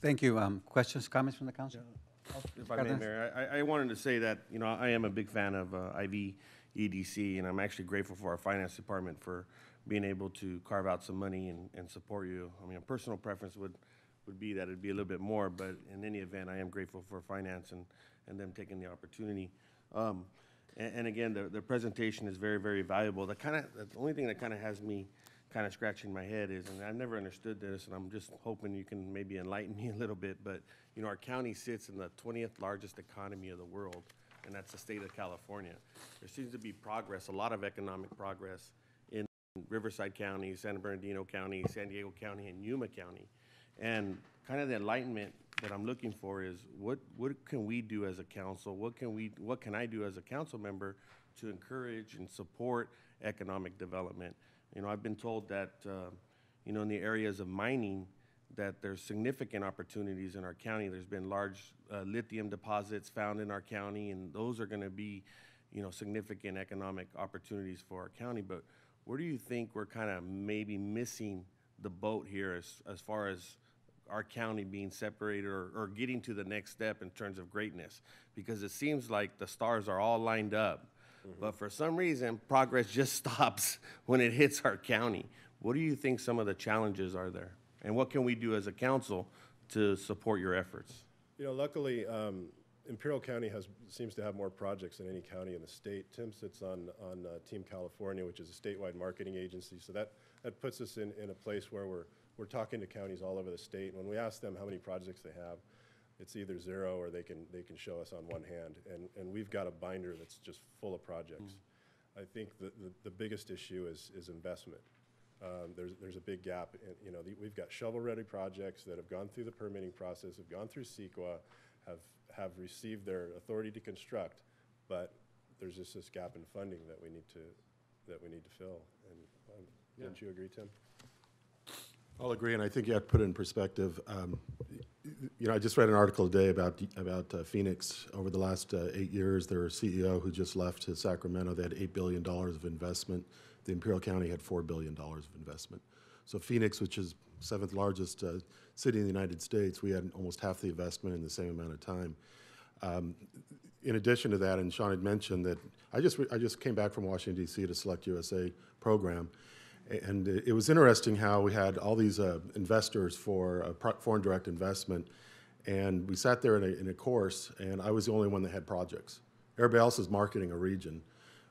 Thank you. Questions, comments from the council? If I may, Mayor, I wanted to say that, you know, I am a big fan of IV EDC, and I'm actually grateful for our finance department for being able to carve out some money and support you. I mean, a personal preference would be that it'd be a little bit more, but in any event, I am grateful for finance and them taking the opportunity. And again, the presentation is very, very valuable. The only thing that kind of has me kind of scratching my head is, and I've never understood this, and I'm just hoping you can maybe enlighten me a little bit, but, you know, our county sits in the 20th largest economy of the world, and that's the state of California. There seems to be progress, a lot of economic progress in Riverside County, San Bernardino County, San Diego County, and Yuma County. And kind of the enlightenment that I'm looking for is what can we do as a council? What can I do as a council member to encourage and support economic development? You know, I've been told that, you know, in the areas of mining, that there's significant opportunities in our county. There's been large lithium deposits found in our county, and those are going to be, you know, significant economic opportunities for our county. But where do you think we're kind of maybe missing the boat here as far as our county being separated or getting to the next step in terms of greatness? Because it seems like the stars are all lined up. But for some reason, progress just stops when it hits our county. What do you think some of the challenges are there? And what can we do as a council to support your efforts? You know, luckily, Imperial County seems to have more projects than any county in the state. Tim sits on Team California, which is a statewide marketing agency. So that puts us in a place where we're talking to counties all over the state. When we ask them how many projects they have, it's either zero or they can show us on one hand. And we've got a binder that's just full of projects. I think the biggest issue is investment. There's a big gap. You know, we've got shovel-ready projects that have gone through the permitting process, have gone through CEQA, have received their authority to construct, but there's just this gap in funding that we need to fill. And wouldn't you agree, Tim? I'll agree, and I think you have to put it in perspective. You know, I just read an article today about Phoenix. Over the last 8 years, their CEO who just left to Sacramento, they had $8 billion of investment. The Imperial County had $4 billion of investment. So Phoenix, which is 7th largest city in the United States, we had almost half the investment in the same amount of time. In addition to that, and Sean had mentioned that I just came back from Washington, D.C. to Select USA program. And it was interesting how we had all these investors for foreign direct investment, and we sat there in a course, and I was the only one that had projects. Everybody else is marketing a region.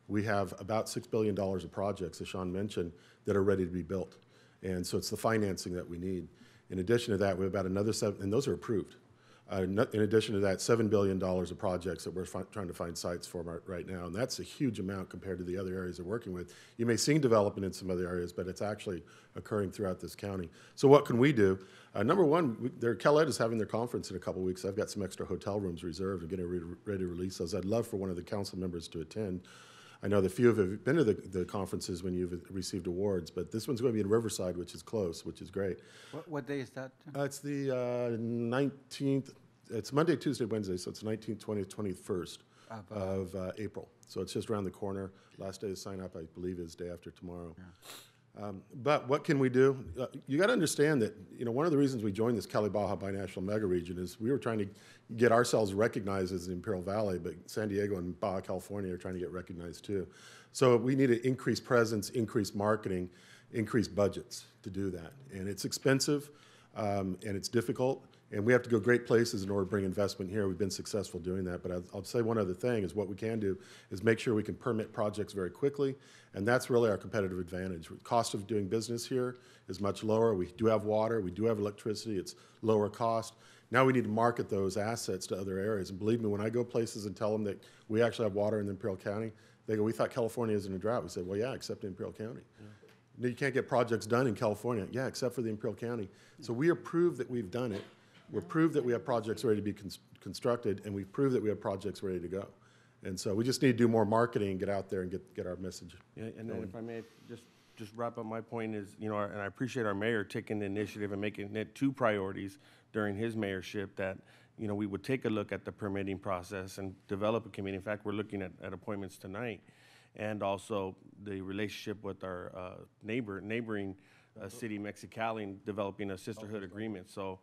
We have about $6 billion of projects, as Sean mentioned, that are ready to be built. And so it's the financing that we need. In addition to that, we have about another seven, and those are approved. In addition to that, $7 billion of projects that we're trying to find sites for right now, and that's a huge amount compared to the other areas we're working with. You may see development in some other areas, but it's actually occurring throughout this county. So what can we do? Number one, Cal-Ed is having their conference in a couple weeks. I've got some extra hotel rooms reserved and getting ready to release those. I'd love for one of the council members to attend. I know the few of you have been to the conferences when you've received awards, but this one's going to be in Riverside, which is close, which is great. What day is that? It's the 19th. It's Monday, Tuesday, Wednesday, so it's 19th, 20th, 21st of April. So it's just around the corner. Last day to sign up, I believe, is day after tomorrow. Yeah. But what can we do? You got to understand that, you know, one of the reasons we joined this Cali-Baja binational mega region is we were trying to get ourselves recognized as the Imperial Valley, but San Diego and Baja California are trying to get recognized too. So we need to increase presence, increase marketing, increase budgets to do that. And it's expensive, and it's difficult, and we have to go great places in order to bring investment here. We've been successful doing that, but I'll say one other thing is what we can do is make sure we can permit projects very quickly, and that's really our competitive advantage. The cost of doing business here is much lower. We do have water, we do have electricity, it's lower cost. Now we need to market those assets to other areas, and believe me, when I go places and tell them that we actually have water in Imperial County, they go, we thought California is in a drought. We said, well, yeah, except in Imperial County. Yeah. You can't get projects done in California. Yeah, except for the Imperial County. So we are proved that we've done it. We're proved that we have projects ready to be constructed, and we've proved that we have projects ready to go. And so we just need to do more marketing and get out there and get our message. Yeah, and then if I may just wrap up my point is, you know, and I appreciate our mayor taking the initiative and making it two priorities during his mayorship that, you know, we would take a look at the permitting process and develop a committee. In fact, we're looking at appointments tonight, and also the relationship with our neighboring city, Mexicali, and developing a sisterhood agreement. So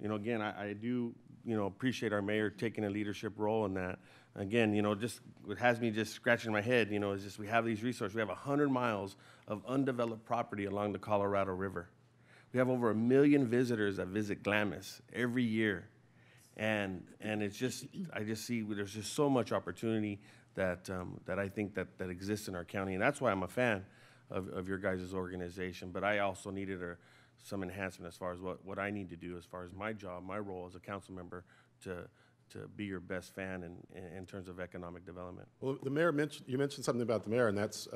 again, I do, appreciate our mayor taking a leadership role in that. Again, just what has me just scratching my head, is just we have these resources. We have 100 miles of undeveloped property along the Colorado River. We have over 1 million visitors that visit Glamis every year. And it's just, I just see there's just so much opportunity that I think that exists in our county. And that's why I'm a fan of your guys' organization. But I also needed some enhancement as far as what I need to do as far as my job, my role as a council member to be your best fan in terms of economic development. Well, you mentioned something about the mayor, and that's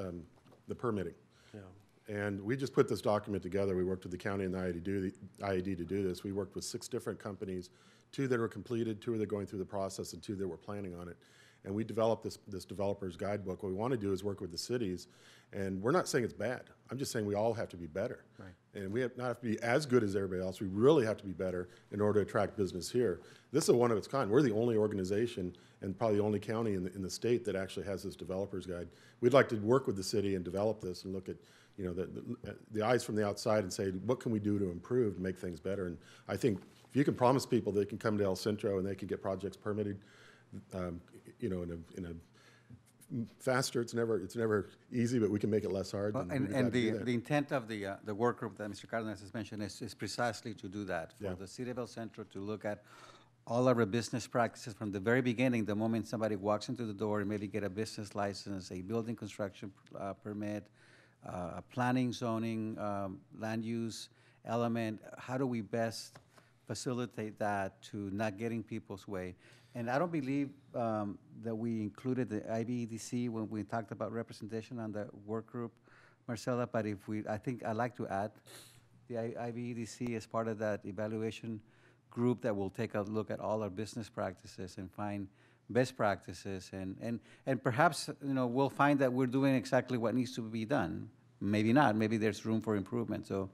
the permitting. Yeah. And we just put this document together. We worked with the county and the IED to do this. We worked with 6 different companies, 2 that are completed, 2 that are going through the process, and 2 that were planning on it. And we developed this developer's guidebook. What we want to do is work with the cities, and we're not saying it's bad. I'm just saying we all have to be better. Right. And we not have to be as good as everybody else. We really have to be better in order to attract business here. This is a one of its kind. We're the only organization and probably the only county in the state that actually has this developer's guide. We'd like to work with the city and develop this and look at the eyes from the outside and say, what can we do to improve, to make things better? And I think if you can promise people they can come to El Centro and they can get projects permitted, in a faster, it's never easy, but we can make it less hard. Well, and the intent of the work group that Mr. Cardenas has mentioned is precisely to do that, for the city of El Centro to look at all of our business practices from the very beginning, the moment somebody walks into the door and maybe get a business license, a building construction permit, a planning, zoning, land use element. How do we best facilitate that to not get in people's way? And I don't believe that we included the IBEDC when we talked about representation on the work group, Marcela, but I think I'd like to add the IBEDC as part of that evaluation group that will take a look at all our business practices and find best practices, and perhaps, we'll find that we're doing exactly what needs to be done. Maybe not, maybe there's room for improvement. So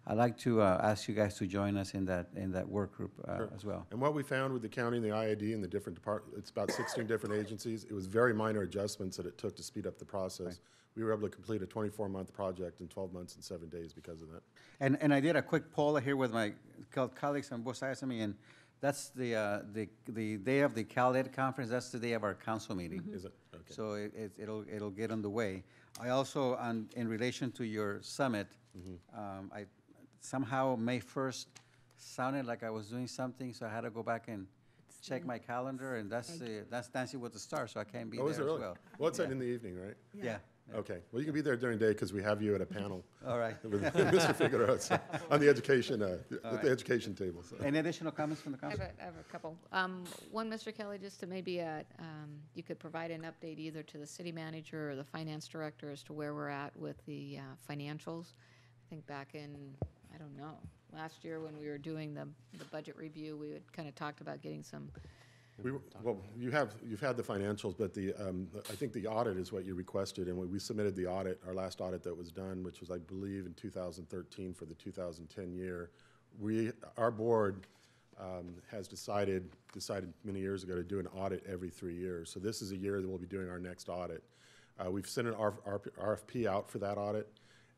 I'd like to ask you guys to join us in that work group as well. And what we found with the county and the IID and the different departments, it's about 16 different agencies. It was very minor adjustments that it took to speed up the process. Right. We were able to complete a 24-month project in 12 months and 7 days because of that. And I did a quick poll here with my colleagues on both sides of me, and that's the day of the CalEd conference. That's the day of our council meeting. Mm-hmm. Is it? Okay. So it'll get on the way. I also, in relation to your summit, I somehow May 1st sounded like I was doing something, so I had to go back and check my calendar, and that's Dancing with the Stars, so I can't be there is it really? as well. Well, it's in the evening, right? Yeah. Okay. Well, you can be there during the day because we have you at a panel. All right. With Mr. Figueroa on the education, at the education table. So. Any additional comments from the council? I have a couple. One, Mr. Kelly, just to maybe you could provide an update either to the city manager or the finance director as to where we're at with the financials. I think back in, I don't know, last year when we were doing the budget review, we had kind of talked about getting some. Well, you've had the financials, but I think the audit is what you requested, and we submitted the audit, our last audit that was done, which was, I believe, in 2013 for the 2010 year. Our board has decided many years ago to do an audit every 3 years. So this is a year that we'll be doing our next audit. We've sent an RFP out for that audit.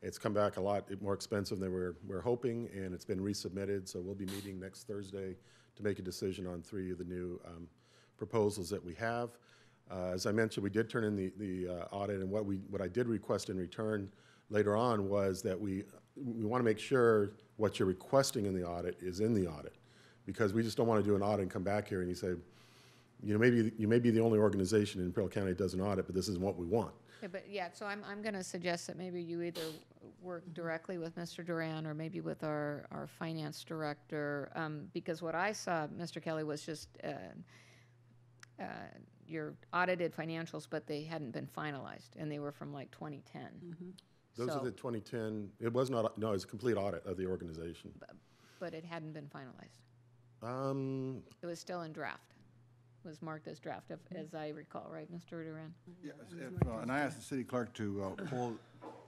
It's come back a lot more expensive than we're hoping, and it's been resubmitted. So we'll be meeting next Thursday to make a decision on 3 of the new proposals that we have. As I mentioned, we did turn in the audit, and what I did request in return later on was that we want to make sure what you're requesting in the audit is in the audit, because we just don't want to do an audit and come back here and you say, maybe you may be the only organization in Imperial County that does an audit, but this isn't what we want. So I'm going to suggest that maybe you either work directly with Mr. Duran or maybe with our finance director, because what I saw, Mr. Kelly, was just your audited financials, but they hadn't been finalized, and they were from like 2010. Mm-hmm. Those are the 2010. It was not. No, it was a complete audit of the organization. But it hadn't been finalized. It was still in draft. Was marked as draft, as I recall, right, Mr. Duran? Yes, and I asked the city clerk to pull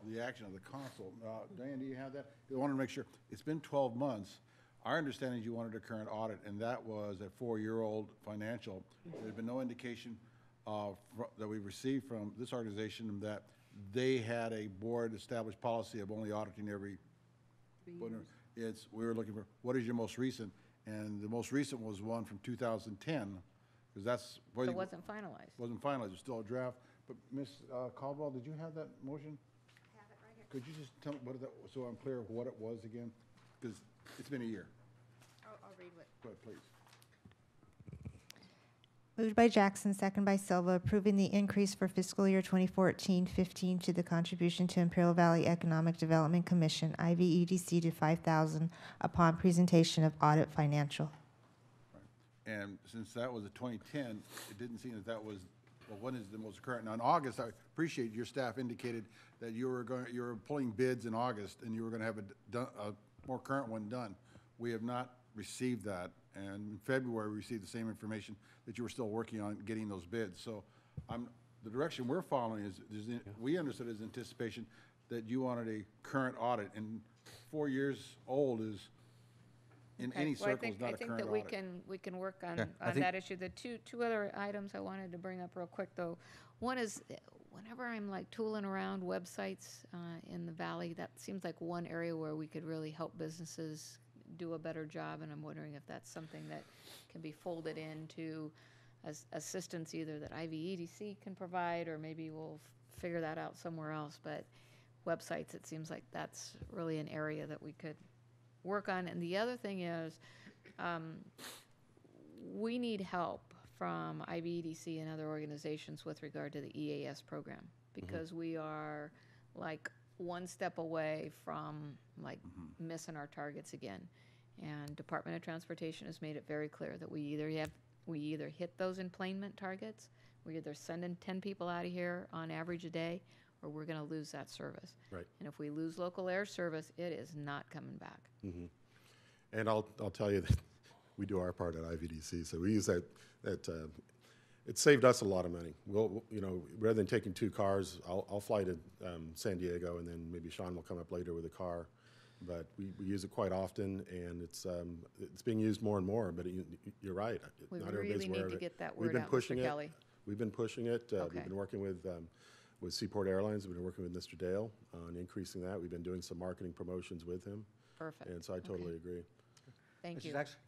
the action of the council. Diane, do you have that? I wanted to make sure. It's been 12 months. Our understanding is you wanted a current audit, and that was a 4-year-old financial. There's been no indication that we received from this organization that they had a board-established policy of only auditing every. We were looking for what is your most recent, And the most recent was one from 2010, because that's. So it wasn't finalized. Wasn't finalized, it's still a draft. But Ms. Caldwell, did you have that motion? I have it right here. Could you just tell me what that, so I'm clear of what it was again? Because it's been a year. I'll read what. Go ahead, please. Moved by Jackson, second by Silva, approving the increase for fiscal year 2014-15 to the contribution to Imperial Valley Economic Development Commission, IVEDC, to $5,000 upon presentation of audit financial. And since that was a 2010, it didn't seem that was, well, when is the most current? Now, in August, I appreciate your staff indicated that you were pulling bids in August, and you were gonna have a more current one done. We have not received that, and in February, we received the same information that you were still working on getting those bids. So the direction we're following is we understood as anticipation that you wanted a current audit, and 4 years old is, in Okay, any well, circle, is not a current I think audit. that we can work Yeah, on I think- that issue. The two other items I wanted to bring up real quick, though. One is, whenever I'm like tooling around websites in the valley, that seems like one area where we could really help businesses do a better job, and I'm wondering if that's something that can be folded into as assistance either that IVEDC can provide, or maybe we'll figure that out somewhere else. But websites, it seems like that's really an area that we could work on. And the other thing is, we need help from IVEDC and other organizations with regard to the EAS program, because we are like one step away from like missing our targets again. And Department of Transportation has made it very clear that we either hit those enplanement targets, we're either sending 10 people out of here on average a day, or we're going to lose that service. Right. And if we lose local air service, it is not coming back. And I'll tell you that we do our part at IVDC, so we use that it saved us a lot of money. We'll, you know, rather than taking 2 cars, I'll fly to San Diego, and then maybe Sean will come up later with a car. But we use it quite often, and it's being used more and more. But you're right. We Not everybody's really aware need of to it. get that We've word been out, pushing Mr. it. Kelly. We've been pushing it. Okay. We've been working with Seaport Airlines. We've been working with Mr. Dale on increasing that. We've been doing some marketing promotions with him. Perfect. And so I totally agree. Thank Mr. you. Jackson?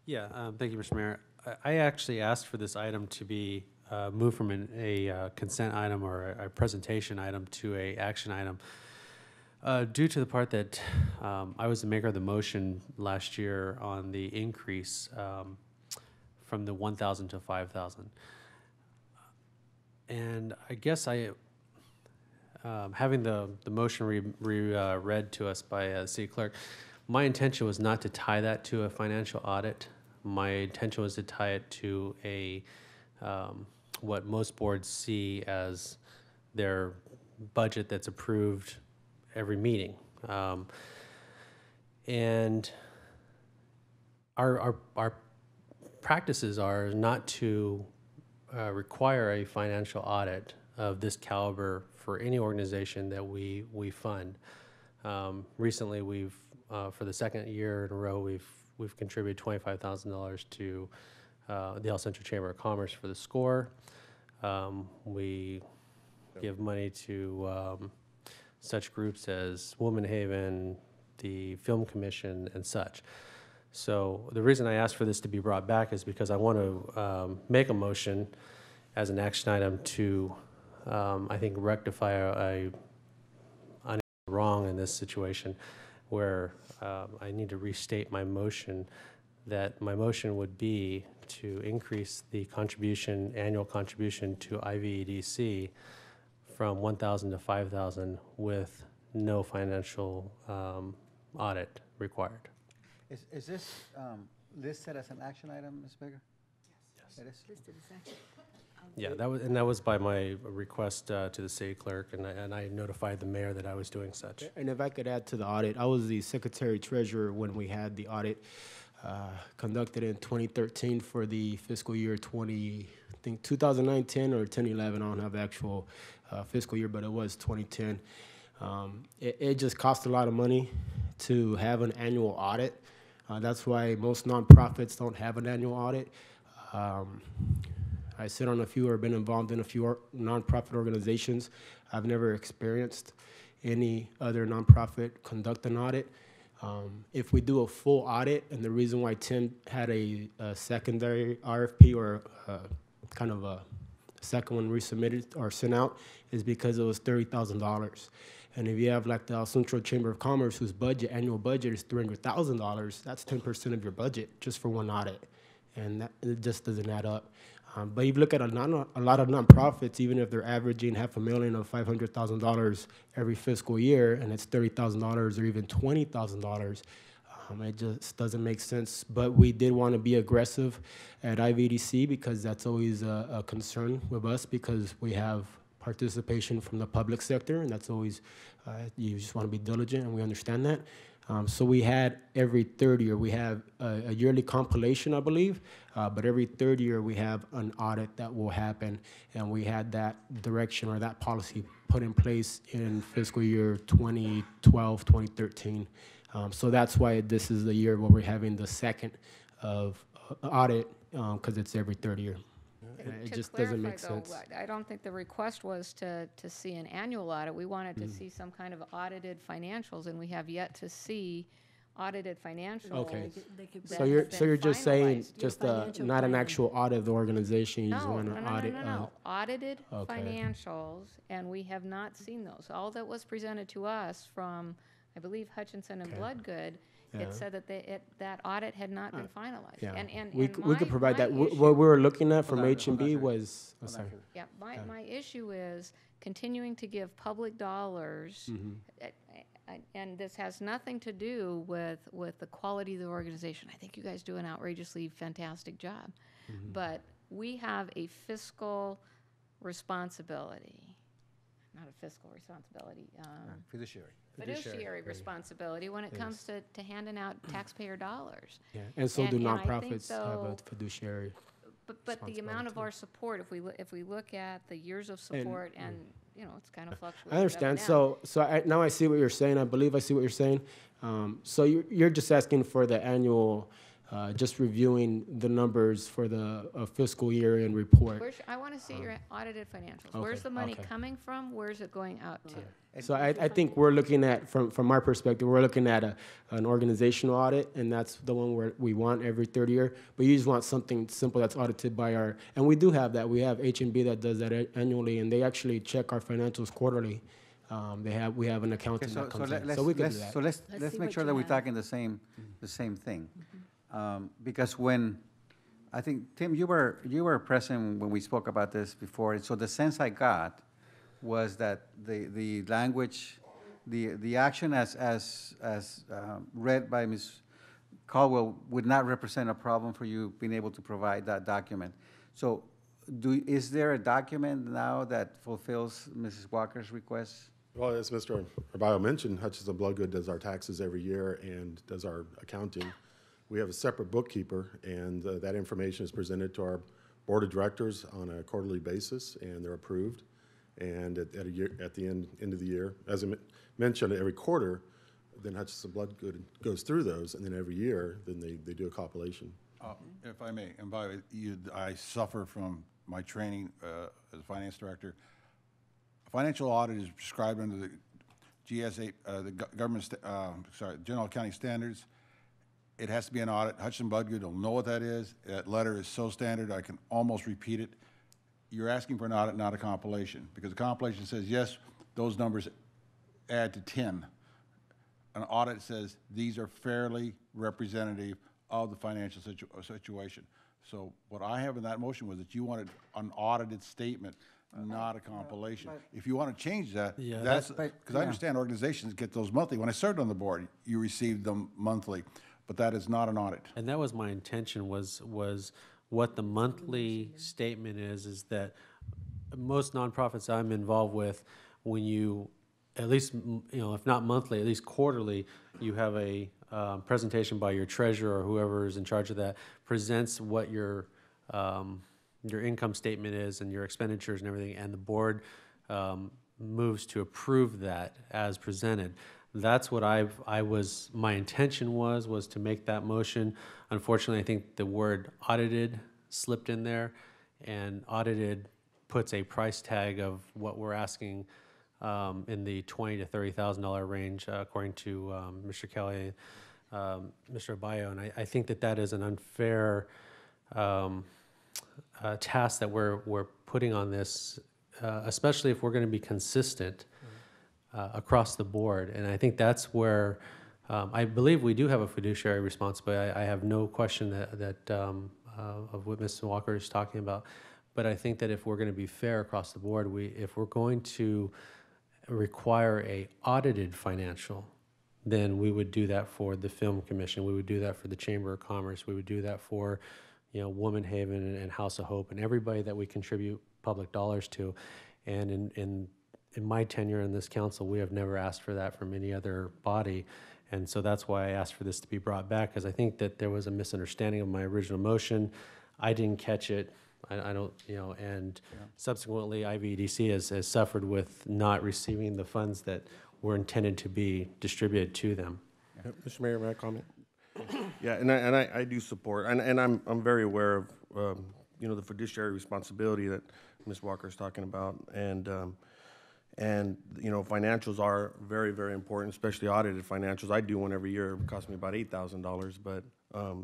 Yeah, thank you, Mr. Mayor. I actually asked for this item to be moved from a consent item or a presentation item to a action item due to the part that I was the maker of the motion last year on the increase from the 1,000 to 5,000. And I guess having the motion read to us by the city clerk, my intention was not to tie that to a financial audit. My intention was to tie it to a what most boards see as their budget that's approved every meeting. And our practices are not to require a financial audit of this caliber for any organization that we fund. Recently, we've for the second year in a row, we've contributed $25,000 to the El Centro Chamber of Commerce for the score. We give money to such groups as Woman Haven, the Film Commission, and such. So the reason I asked for this to be brought back is because I want to make a motion as an action item to, I think, rectify a wrong in this situation, where I need to restate my motion, that my motion would be to increase the contribution, annual contribution to IVEDC from 1,000 to 5,000 with no financial audit required. Is this listed as an action item, Ms. Baker? Yes. It is? Listed as action. Yeah, that was by my request to the city clerk, and I notified the mayor that I was doing such. And if I could add to the audit, I was the secretary treasurer when we had the audit conducted in 2013 for the fiscal year 2009-10 or 10-11. I don't have the actual fiscal year, but it was 2010. It just cost a lot of money to have an annual audit. That's why most nonprofits don't have an annual audit. I sit on a few or been involved in a few nonprofit organizations. I've never experienced any other nonprofit conduct an audit. If we do a full audit, and the reason why Tim had a secondary RFP or kind of a second one resubmitted or sent out is because it was $30,000. And if you have like the Centro Chamber of Commerce, whose annual budget is $300,000, that's 10% of your budget just for one audit, and it just doesn't add up. But if you look at a lot of nonprofits, even if they're averaging $500,000 or $500,000 every fiscal year, and it's $30,000 or even $20,000, it just doesn't make sense. But we did want to be aggressive at IVDC because that's always a concern with us, because we have participation from the public sector, and that's always, you just want to be diligent, and we understand that. So we had every third year, we have a yearly compilation, I believe, but every third year we have an audit that will happen, and we had that direction or that policy put in place in fiscal year 2012, 2013. So that's why this is the year where we're having the second of audit, because it's every third year. It just doesn't make sense. I don't think the request was to see an annual audit. We wanted to see some kind of audited financials, and we have yet to see audited financials. Okay. that So have you're been just saying finalized. just not an actual audit of the organization. You just want to audit. No. Audited Okay. financials, and we have not seen those. All that was presented to us from, I believe, Hutchinson and Okay. Bloodgood, Yeah. it said that that audit had not been finalized. Yeah, And we could provide my that. issue- What we were looking at from Hold on, H&B hold on, was, Hold on, sorry. sir. Yeah, my issue is continuing to give public dollars, and this has nothing to do with the quality of the organization. I think you guys do an outrageously fantastic job. But we have a fiscal responsibility, not a fiscal responsibility, Fiduciary. fiduciary responsibility when it comes to handing out taxpayer dollars. Yeah, and so do And I think nonprofits have a so- fiduciary. But the amount of our support, if we look at the years of support, and it's kind of fluctuating. I understand. So now I see what you're saying. I believe I see what you're saying. So you're just asking for the annual, just reviewing the numbers for the fiscal year and report. I want to see your audited financials. Where's okay, the money okay. coming from? Where's it going out to? So I think we're looking at, from our perspective, we're looking at an organizational audit, and that's the one where we want every third year. But you just want something simple that's audited by and we do have that. We have H&B that does that annually, and they actually check our financials quarterly. We have an accountant that comes in, so we could do that. So let's see make what sure you that we're have. talking the same thing. Because when, I think, Tim, you were present when we spoke about this before, and so the sense I got was that the language, the action as read by Ms. Caldwell would not represent a problem for you being able to provide that document. So is there a document now that fulfills Mrs. Walker's request? Well, as Mr. Arbayo mentioned, Hutchinson Bloodgood does our taxes every year and does our accounting. We have a separate bookkeeper, and that information is presented to our board of directors on a quarterly basis, and they're approved. And at the end of the year, as I mentioned, every quarter, then Hutchinson Bloodgood goes through those, and then every year, then they do a compilation. If I may, and by the way, I suffer from my training as a finance director. Financial audit is prescribed under the GS8, the government, General Accounting Standards. It has to be an audit. Hutchinson Bloodgood will know what that is. That letter is so standard, I can almost repeat it. You're asking for an audit, not a compilation, because the compilation says, yes, those numbers add to 10. An audit says these are fairly representative of the financial situation. So what I have in that motion was that you wanted an audited statement, not a compilation. If you want to change that, Yeah, that's, but- because I understand organizations get those monthly. When I served on the board, you received them monthly, but that is not an audit. And that was my intention, was what the monthly statement is that most nonprofits I'm involved with, when you, at least, if not monthly, at least quarterly, you have a presentation by your treasurer or whoever is in charge of that, presents what your income statement is and your expenditures and everything, and the board moves to approve that as presented. That's what my intention was to make that motion. Unfortunately, I think the word audited slipped in there, and audited puts a price tag of what we're asking in the $20,000 to $30,000 range, according to Mr. Kelly, Mr. Abayo, and I think that is an unfair task that we're putting on this, especially if we're going to be consistent across the board. And I think that's where I believe we do have a fiduciary responsibility. I have no question that of what Ms. Walker is talking about. But I think that if we're going to be fair across the board, if we're going to require a audited financial, then we would do that for the Film Commission. We would do that for the Chamber of Commerce. We would do that for, Woman Haven and House of Hope and everybody that we contribute public dollars to. And in my tenure in this council, we have never asked for that from any other body. And so that's why I asked for this to be brought back, because I think that there was a misunderstanding of my original motion. I didn't catch it. I don't, and subsequently IVEDC has suffered with not receiving the funds that were intended to be distributed to them. Mr. Mayor, may I comment? Yeah, and I do support, and I'm very aware of, the fiduciary responsibility that Ms. Walker is talking about, and financials are very, very important, especially audited financials. I do one every year. It costs me about $8,000, but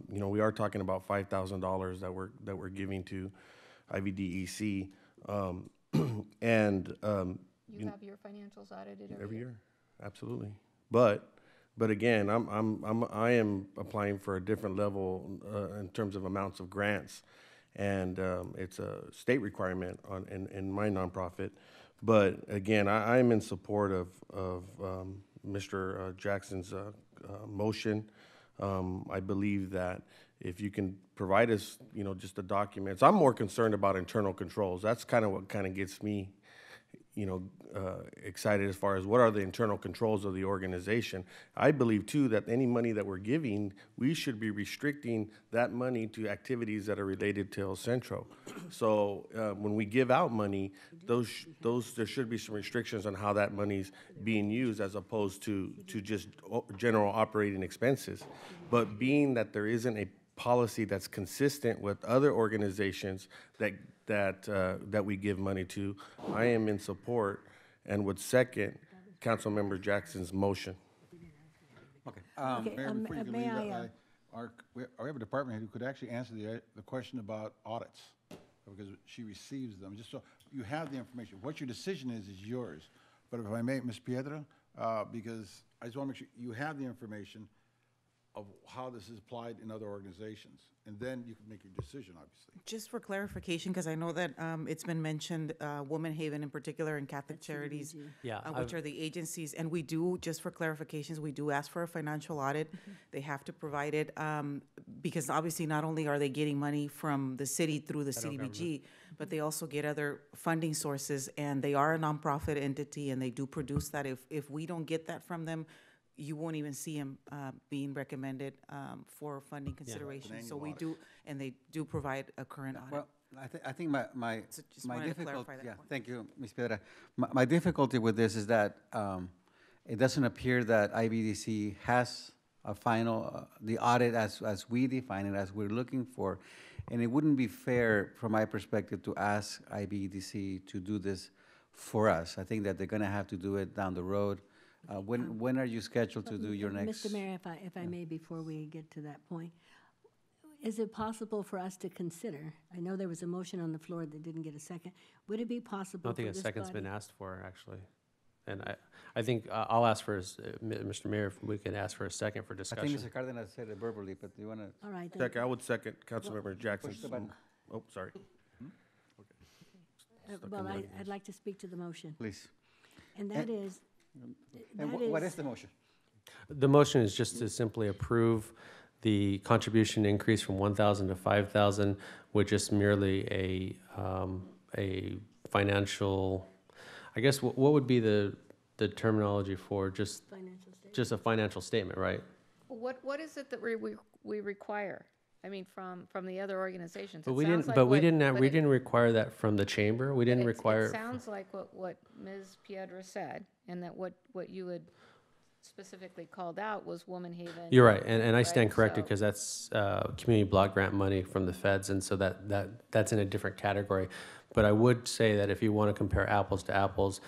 we are talking about $5,000 that we're giving to IVDEC, and You have your financials audited every year, absolutely. But again, I am applying for a different level in terms of amounts of grants, and it's a state requirement in my nonprofit. But again, I'm in support of Mr. Jackson's motion. I believe that if you can provide us, just the documents. I'm more concerned about internal controls. That's kind of what kind of gets me, excited as far as what are the internal controls of the organization. I believe too that any money that we're giving, we should be restricting that money to activities that are related to El Centro. So when we give out money, those there should be some restrictions on how that money's being used, as opposed to just general operating expenses. But being that there isn't a policy that's consistent with other organizations that we give money to, I am in support and would second Councilmember Jackson's motion. Okay. Mayor, before you can may leave, I, we have a department head who could actually answer the question about audits, because she receives them. Just so you have the information. What your decision is yours. But if I may, Ms. Piedra, because I just want to make sure you have the information of how this is applied in other organizations, and then you can make your decision, obviously. Just for clarification, because I know that it's been mentioned, Woman Haven in particular and Catholic Charities, which are the agencies, and we do, just for clarifications, we do ask for a financial audit. They have to provide it, because obviously not only are they getting money from the city through the CDBG, but they also get other funding sources, and they are a nonprofit entity, and they do produce that. If we don't get that from them, you won't even see them being recommended for funding consideration. So we do, and they do provide a current audit. Well, I think my just wanted to difficulty. clarify that point. Thank you, Ms. Pedra. My difficulty with this is that it doesn't appear that IBDC has a final the audit as we define it, as we're looking for, and it wouldn't be fair from my perspective to ask IBDC to do this for us. I think that they're going to have to do it down the road. When are you scheduled to do your next? Mr. Mayor, if I may, before we get to that point, is it possible for us to consider, I know there was a motion on the floor that didn't get a second, would it be possible I don't think for a this second's body- been asked for, actually. And I think I'll ask for, Mr. Mayor, if we can ask for a second for I discussion. think Mr. Cardenas said it verbally, but do you want to? All right, then. Second, I would second Councilmember Jackson's. Push the button. Oh, sorry. Well, I'd like to speak to the motion, Please. and that is, And what is the motion? The motion is just to simply approve the contribution increase from 1,000 to 5,000 with just merely a financial, I guess, what would be the terminology for just financial statement. just a financial statement, right? What is it that we require? I mean, from the other organizations? But It we sounds didn't. like But we what- didn't. but We it- didn't require that from the chamber. We didn't It require. sounds like what Ms. Piedra said, and that what you had specifically called out was Woman Haven. You're right, and I stand right? corrected So- because that's community block grant money from the feds, and so that's in a different category. But I would say that if you want to compare apples to apples,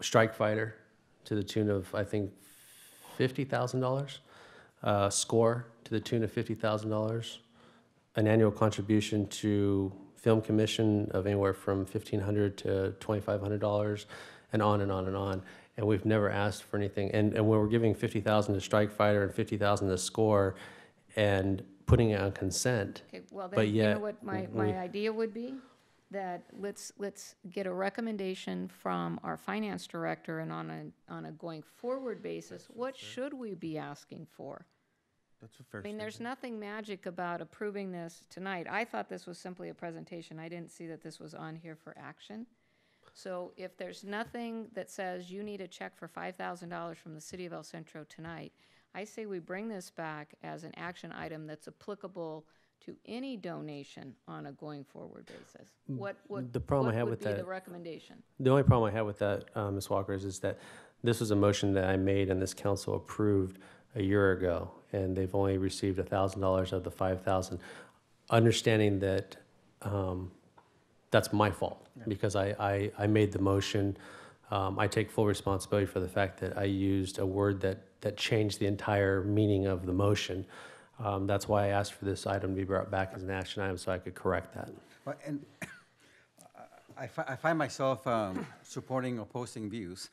strike fighter to the tune of, I think, $50,000. Score to the tune of $50,000. An annual contribution to film commission of anywhere from $1,500 to $2,500, and on and on and on. And we've never asked for anything. And when we're giving $50,000 to strike fighter and $50,000 to score, and putting it on consent. Okay, well but then, you know yet what my we- idea would be? That let's get a recommendation from our finance director, and on a going forward basis, what should we be asking for? That's a fair I mean, there's statement. nothing magic about approving this tonight. I thought this was simply a presentation. I didn't see that this was on here for action. So if there's nothing that says you need a check for $5,000 from the city of El Centro tonight, I say we bring this back as an action item that's applicable to any donation on a going forward basis. What The problem I have would with be the that- recommendation? The only problem I have with that, Ms. Walker, is that this was a motion that I made and this council approved a year ago, and they've only received $1,000 of the 5,000. Understanding that that's my fault, because I made the motion. I take full responsibility for the fact that I used a word that changed the entire meaning of the motion. That's why I asked for this item to be brought back as an action item, so I could correct that. Well, and I find myself supporting opposing views,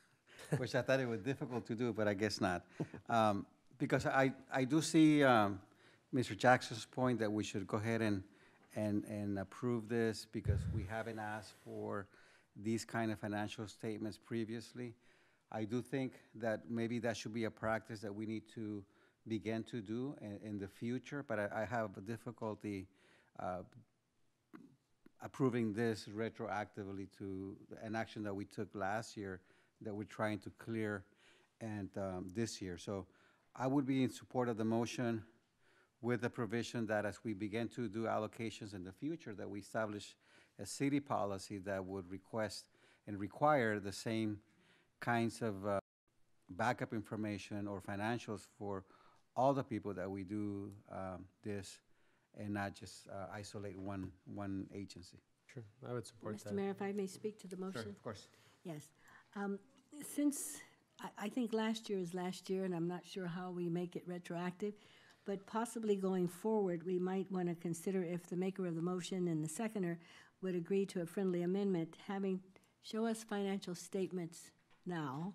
which I thought it was difficult to do, but I guess not. Because I do see Mr. Jackson's point that we should go ahead and approve this, because we haven't asked for these kind of financial statements previously. I do think that maybe that should be a practice that we need to begin to do in the future, but I have a difficulty approving this retroactively to an action that we took last year that we're trying to clear and this year. So I would be in support of the motion with the provision that as we begin to do allocations in the future, that we establish a city policy that would request and require the same kinds of backup information or financials for all the people that we do this, and not just isolate one agency. Sure, I would support Mr. Mayor, if I may speak to the motion? Sure, of course. Yes. Since, I think last year is last year, and I'm not sure how we make it retroactive, but possibly going forward, we might want to consider if the maker of the motion and the seconder would agree to a friendly amendment, show us financial statements now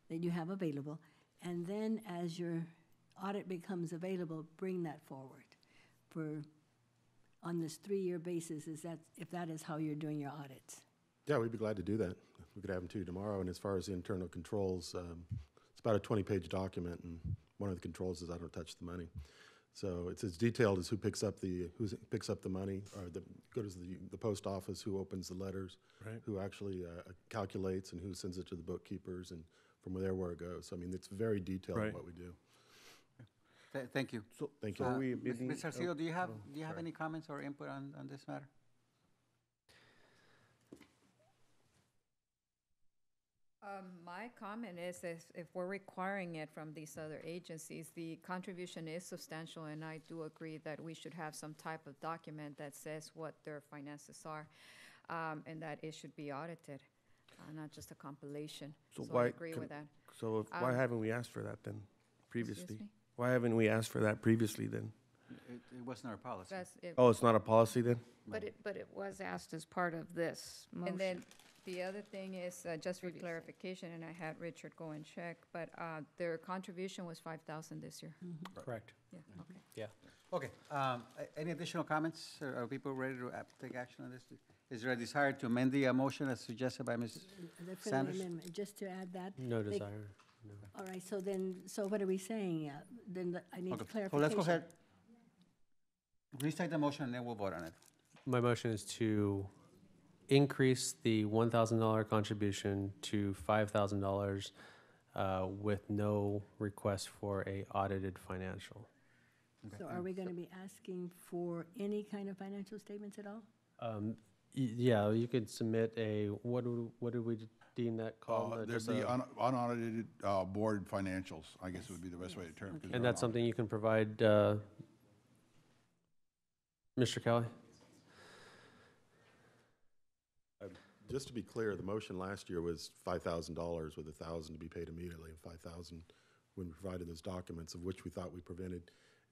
that you have available, and then as your audit becomes available, bring that forward on this 3-year basis, if that is how you're doing your audits. Yeah, we'd be glad to do that. We could have them to you tomorrow. And as far as the internal controls, it's about a 20-page document, and one of the controls is I don't touch the money. So it's as detailed as who picks up the money, or go to the post office, who opens the letters, Right. who actually calculates, and who sends it to the bookkeepers, and from there where it goes. I mean, it's very detailed in Right. what we do. Thank you. Thank you. So we Ms. Arcillo, do you have sorry. any comments or input on this matter? My comment is if we're requiring it from these other agencies, the contribution is substantial, and I do agree that we should have some type of document that says what their finances are, and that it should be audited, not just a compilation. So I why agree with that. So why Um, haven't we asked for that then previously? me? Why haven't we asked for that previously then? It wasn't our policy. That's it. Oh, it's not a policy then? But it was asked as part of this motion. And then the other thing is, just for clarification, and I had Richard go and check, but their contribution was 5,000 this year. Correct. Yeah, okay. Yeah. Okay, any additional comments? Are people ready to take action on this? Is there a desire to amend the motion as suggested by Ms. The friendly Sanders? amendment, just to add that. No they- desire. No. All right, so what are we saying? Then I need Okay, clarification. so let's go ahead. Restate the motion and then we'll vote on it. My motion is to increase the $1,000 contribution to $5,000 with no request for a audited financial. So are we going to be asking for any kind of financial statements at all? Yeah, you could submit what did we deem that called? There's Just the a- unaudited board financials, I guess would be the best way to term it. 'cause And they're that's something unaudited. you can provide, Mr. Kelly? just to be clear, the motion last year was $5,000 with $1,000 to be paid immediately and $5,000 when we provided those documents, of which we thought we prevented.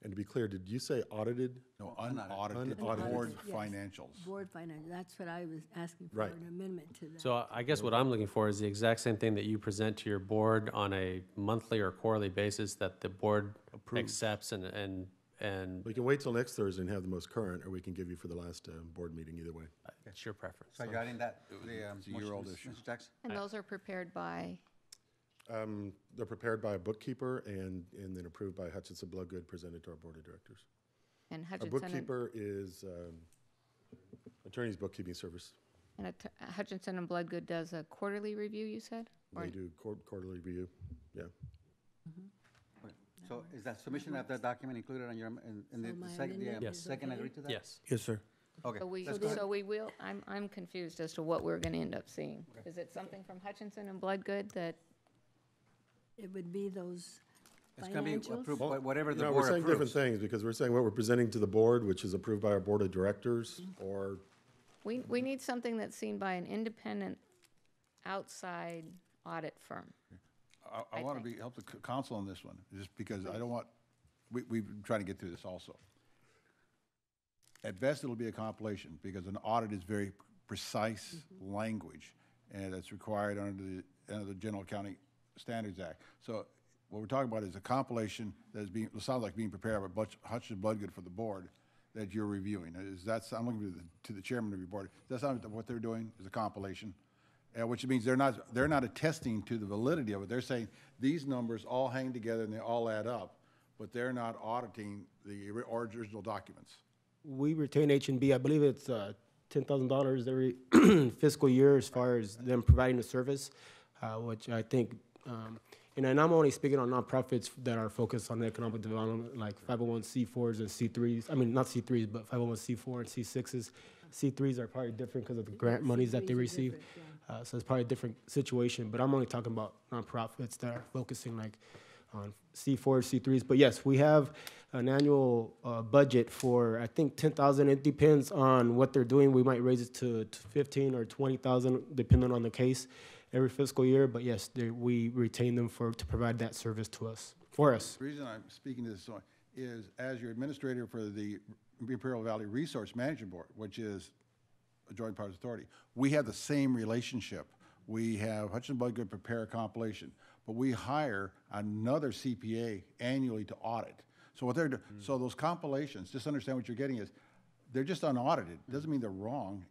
And to be clear, did you say audited? No, unaudited Unaudited. board Yes. financials. Board finance, that's what I was asking for, Right. an amendment to that. So I guess what I'm looking for is the exact same thing that you present to your board on a monthly or quarterly basis that the board accepts and We can wait till next Thursday and have the most current, or we can give you for the last board meeting, either way. it's your preference. So you're adding that, It's a motion, year-old issue. Mr. Jackson? And those are prepared by, They're prepared by a bookkeeper and then approved by Hutchinson Bloodgood, presented to our board of directors. and Our Hutchinson, bookkeeper is Attorney's Bookkeeping Service. Hutchinson and Bloodgood does a quarterly review, you said? Or- They do quarterly review, yeah. So is that submission of that document included on your, in So the my second, amendment Yes. is second okay? agree to that? Yes. Yes, sir. Okay, So we, let's go ahead. so we will, I'm confused as to what we're gonna end up seeing. Is it something from Hutchinson and Bloodgood that, It would be those It's gonna be financials? approved, whatever the No, board we're saying different approves. things, because we're saying what we're presenting to the board, which is approved by our board of directors, or, we need something that's seen by an independent outside audit firm. I I want to think. help the council on this one, just because I don't want, we've been trying to get through this also. At best, it'll be a compilation, because an audit is very precise language, and it's required under the General Accounting Standards Act. So what we're talking about is a compilation that is being, it sounds like being prepared by Hutchinson Bloodgood for the board that you're reviewing. Is that, I'm looking to the chairman of your board. Does that sound what they're doing, is a compilation? Which means they're not attesting to the validity of it. They're saying these numbers all hang together and they all add up, but they're not auditing the original documents. We retain H&B, I believe it's $10,000 every fiscal year as far as them providing the service, which I think, and I'm only speaking on nonprofits that are focused on economic development, like 501c4s and C3s. I mean, not C3s, but 501c4 and C6s. C3s are probably different because of the grant monies that they C3s are receive. different, yeah. So it's probably a different situation, but I'm only talking about nonprofits that are focusing like on C4s, C3s. But yes, we have an annual budget for, I think, 10,000. It depends on what they're doing. We might raise it to 15 or 20,000, depending on the case, every fiscal year. But yes, we retain them to provide that service to us, for us. The reason I'm speaking to this is as your administrator for the Imperial Valley Resource Management Board, which is a joint powers authority, we have the same relationship. We have Hutchinson Bloodgood prepare a compilation, but we hire another CPA annually to audit. So what they're so those compilations, just understand what you're getting is, they're just unaudited. Doesn't mean they're wrong.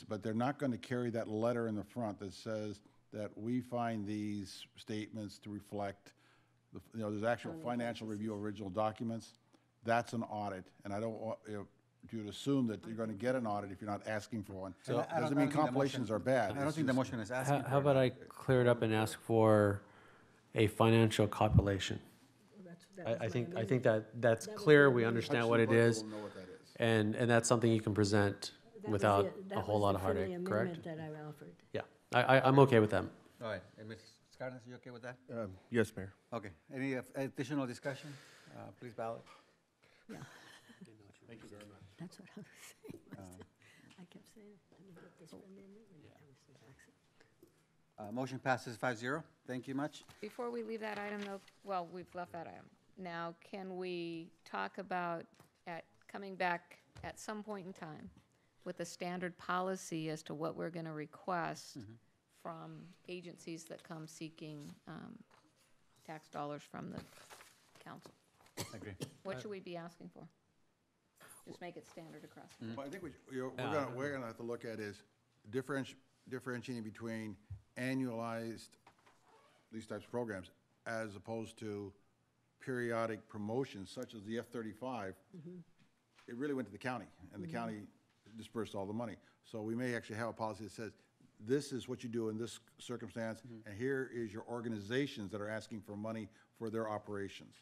But they're not going to carry that letter in the front that says that we find these statements to reflect, there's actual financial review of original documents. That's an audit, and I don't want you to assume that you're going to get an audit if you're not asking for one. So I Doesn't don't mean think the compilations motion- are bad. I don't It's think the just- motion is asking for How about I clear it up and ask for a financial compilation? I think that's clear, we understand what it is, Hutchinson Bloodgood will know what that is. and that's something you can present without a whole lot of heartache, correct? That was the friendly amendment that I offered. Yeah, I'm okay with them. All right, and Ms. Cardenas, you okay with that? Yes, Mayor. Okay, any additional discussion? Please ballot. Yeah. That's what I was saying. I kept saying, let me get this friendly amendment. Mr. Jackson. Motion passes 5-0. Thank you much. Before we leave that item, though, well, we've left that item. Now, can we talk about coming back at some point in time with a standard policy as to what we're going to request from agencies that come seeking tax dollars from the council? Agree. What should we be asking for? Just make it standard across. Well, I think we're gonna have to look at is differentiating between annualized, these types of programs, as opposed to periodic promotions such as the F-35. It really went to the county, and the county dispersed all the money. So we may actually have a policy that says, this is what you do in this circumstance, and here is your organizations that are asking for money for their operations.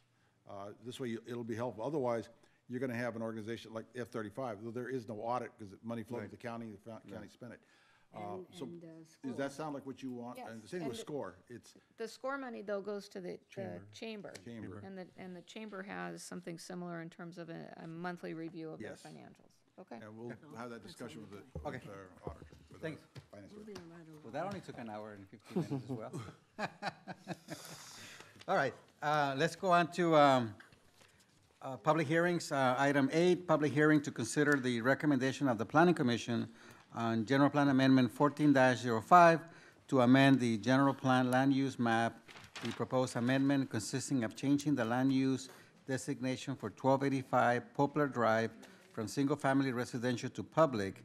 This way, it'll be helpful. Otherwise, you're going to have an organization like F-35, though there is no audit because the money flowed to the county spent it. So and does that sound like what you want? Yes, And the same and with the- SCORE, it's The SCORE money, though, goes to the chamber. chamber. And the chamber has something similar in terms of a monthly review of their Yes. financials. Okay. And we'll have that discussion with the, Okay. with our auditor. with Thanks. our finance director. moving right along. Well, that only took an hour and 15 minutes as well. All right, let's go on to public hearings. Item 8, public hearing to consider the recommendation of the Planning Commission on General Plan Amendment 14-05 to amend the general plan land use map. The proposed amendment consisting of changing the land use designation for 1285 Poplar Drive from single-family residential to public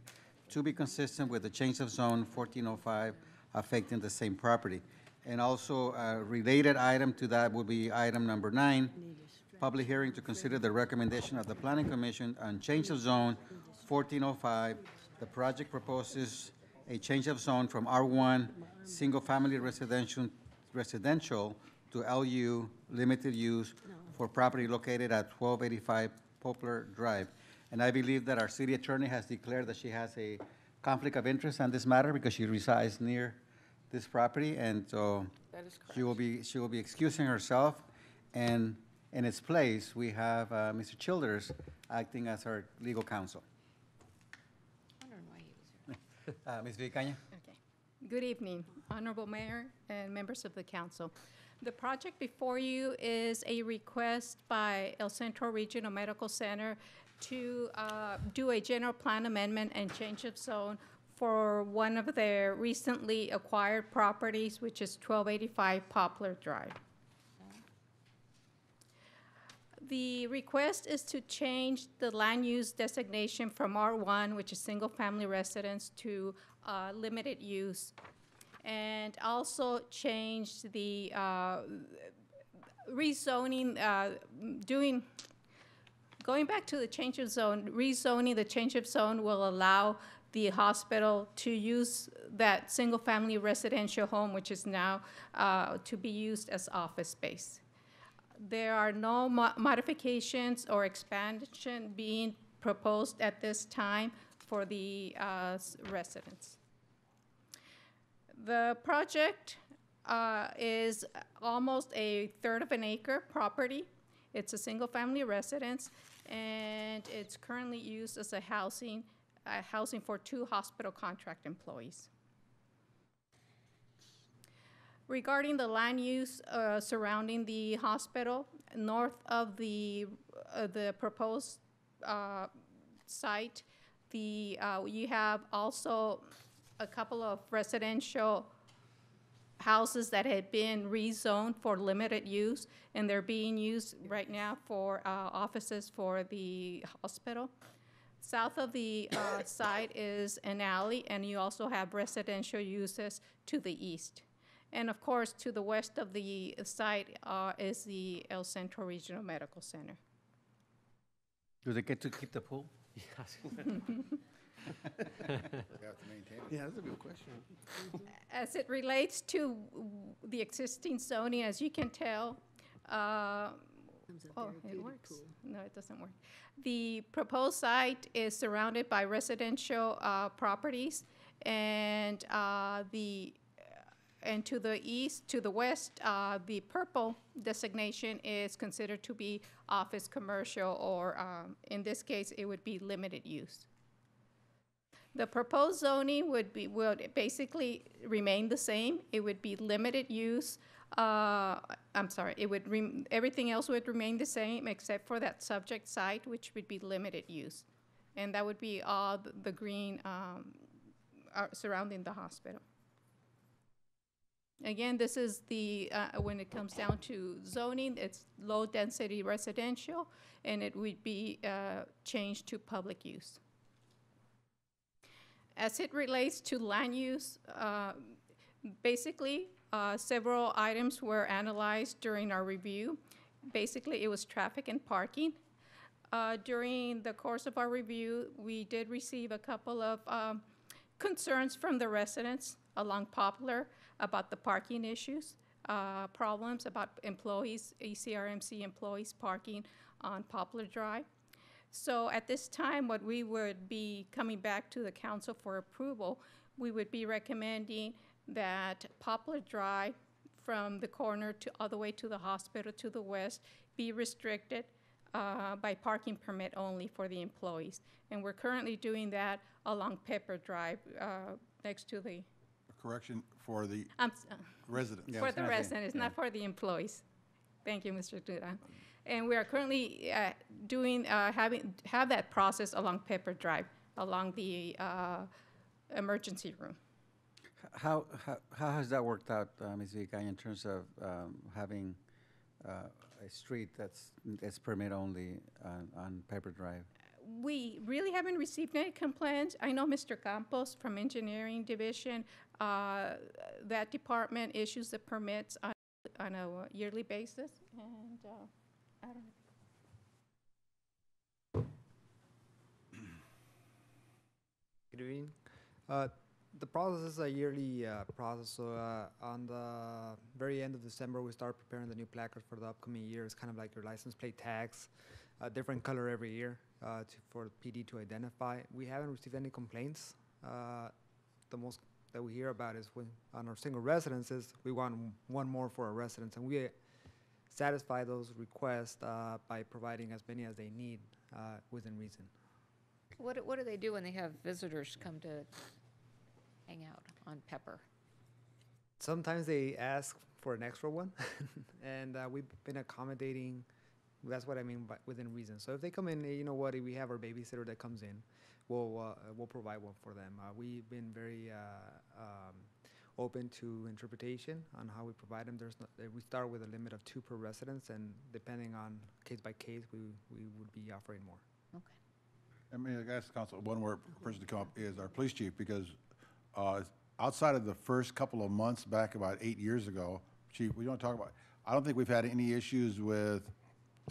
to be consistent with the change of zone 1405 affecting the same property. And also, a related item to that would be item number 9, public hearing to consider the recommendation of the Planning Commission on change of zone 1405. The project proposes a change of zone from R1, single-family residential to LU, limited use, for property located at 1285 Poplar Drive. And I believe that our city attorney has declared that she has a conflict of interest on this matter because she resides near this property, and so That is correct. she will be excusing herself, and in its place, we have Mr. Childers acting as our legal counsel. Wondering why he was here. Ms. Vicaña? Okay. Good evening, Honorable Mayor and members of the council. The project before you is a request by El Centro Regional Medical Center to do a general plan amendment and change of zone for one of their recently acquired properties, which is 1285 Poplar Drive. The request is to change the land use designation from R1, which is single-family residence, to limited use, and also change the rezoning, going back to the change of zone, rezoning the change of zone will allow the hospital to use that single-family residential home, which is now to be used as office space. There are no modifications or expansion being proposed at this time for the residents. The project is almost a third of an acre property. It's a single-family residence, and it's currently used as a housing for 2 hospital contract employees. Regarding the land use surrounding the hospital, north of the proposed site, you have also a couple of residential houses that had been rezoned for limited use, and they're being used right now for offices for the hospital. South of the site is an alley, and you also have residential uses to the east. And of course, to the west of the site is the El Centro Regional Medical Center. Do they get to keep the pool? Yeah, that's a good question. As it relates to the existing zoning, as you can tell, it works. No, it doesn't work. The proposed site is surrounded by residential properties, and to the east, to the west, the purple designation is considered to be office commercial, or in this case, it would be limited use. The proposed zoning would basically remain the same. It would be limited use. Everything else would remain the same except for that subject site, which would be limited use. And that would be all the green surrounding the hospital. Again, this is when it comes down to zoning, it's low-density residential, and it would be changed to public use. As it relates to land use, basically, several items were analyzed during our review. Basically, it was traffic and parking. During the course of our review, we did receive a couple of concerns from the residents along Poplar about the parking issues, problems about employees, ECRMC employees parking on Poplar Drive. So at this time, what we would be coming back to the council for approval we would be recommending that Poplar Drive from the corner to all the way to the hospital to the west be restricted by parking permit only for the employees. And we're currently doing that along Pepper Drive next to the... Correction for the residents. For the residents, not for the employees. Thank you, Mr. Duran. And we are currently doing, have that process along Pepper Drive, along the emergency room. How has that worked out, Ms. Vicaya, in terms of having a street that's permit only on Pepper Drive? We really haven't received any complaints. I know Mr. Campos from Engineering Division, that department issues the permits on a yearly basis, and I don't know. Good evening. The process is a yearly process, so on the very end of December, we start preparing the new placards for the upcoming year. It's kind of like your license plate tags, a different color every year for PD to identify. We haven't received any complaints. The most that we hear about is when on our single residences, we want one more for our residents, and we satisfy those requests by providing as many as they need within reason. What do they do when they have visitors come to hang out on Pepper? Sometimes they ask for an extra one, and we've been accommodating. That's what I mean by within reason. So if they come in, you know what, if we have our babysitter that comes in, we'll provide one for them. We've been very open to interpretation on how we provide them. We start with a limit of 2 per residence, and depending on case by case, we would be offering more. Okay. I mean, I ask the council, one more person to come up is our police chief, because outside of the first couple of months back about 8 years ago, Chief, we don't talk about, I don't think we've had any issues with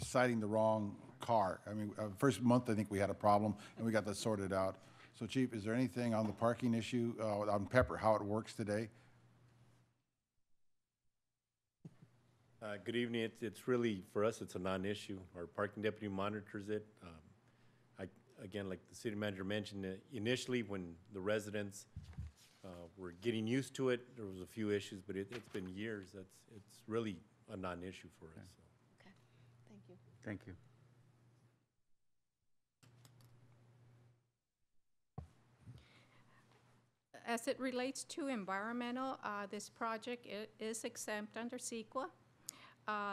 citing the wrong car. I mean, first month, I think we had a problem, and we got that sorted out. So, Chief, is there anything on the parking issue on Pepper, how it works today? Good evening. It's really, for us, it's a non-issue. Our parking deputy monitors it. Again, like the city manager mentioned, initially when the residents were getting used to it, there was a few issues, but it's been years. It's really a non-issue for us. So. Okay, thank you. Thank you. As it relates to environmental, this project is exempt under CEQA.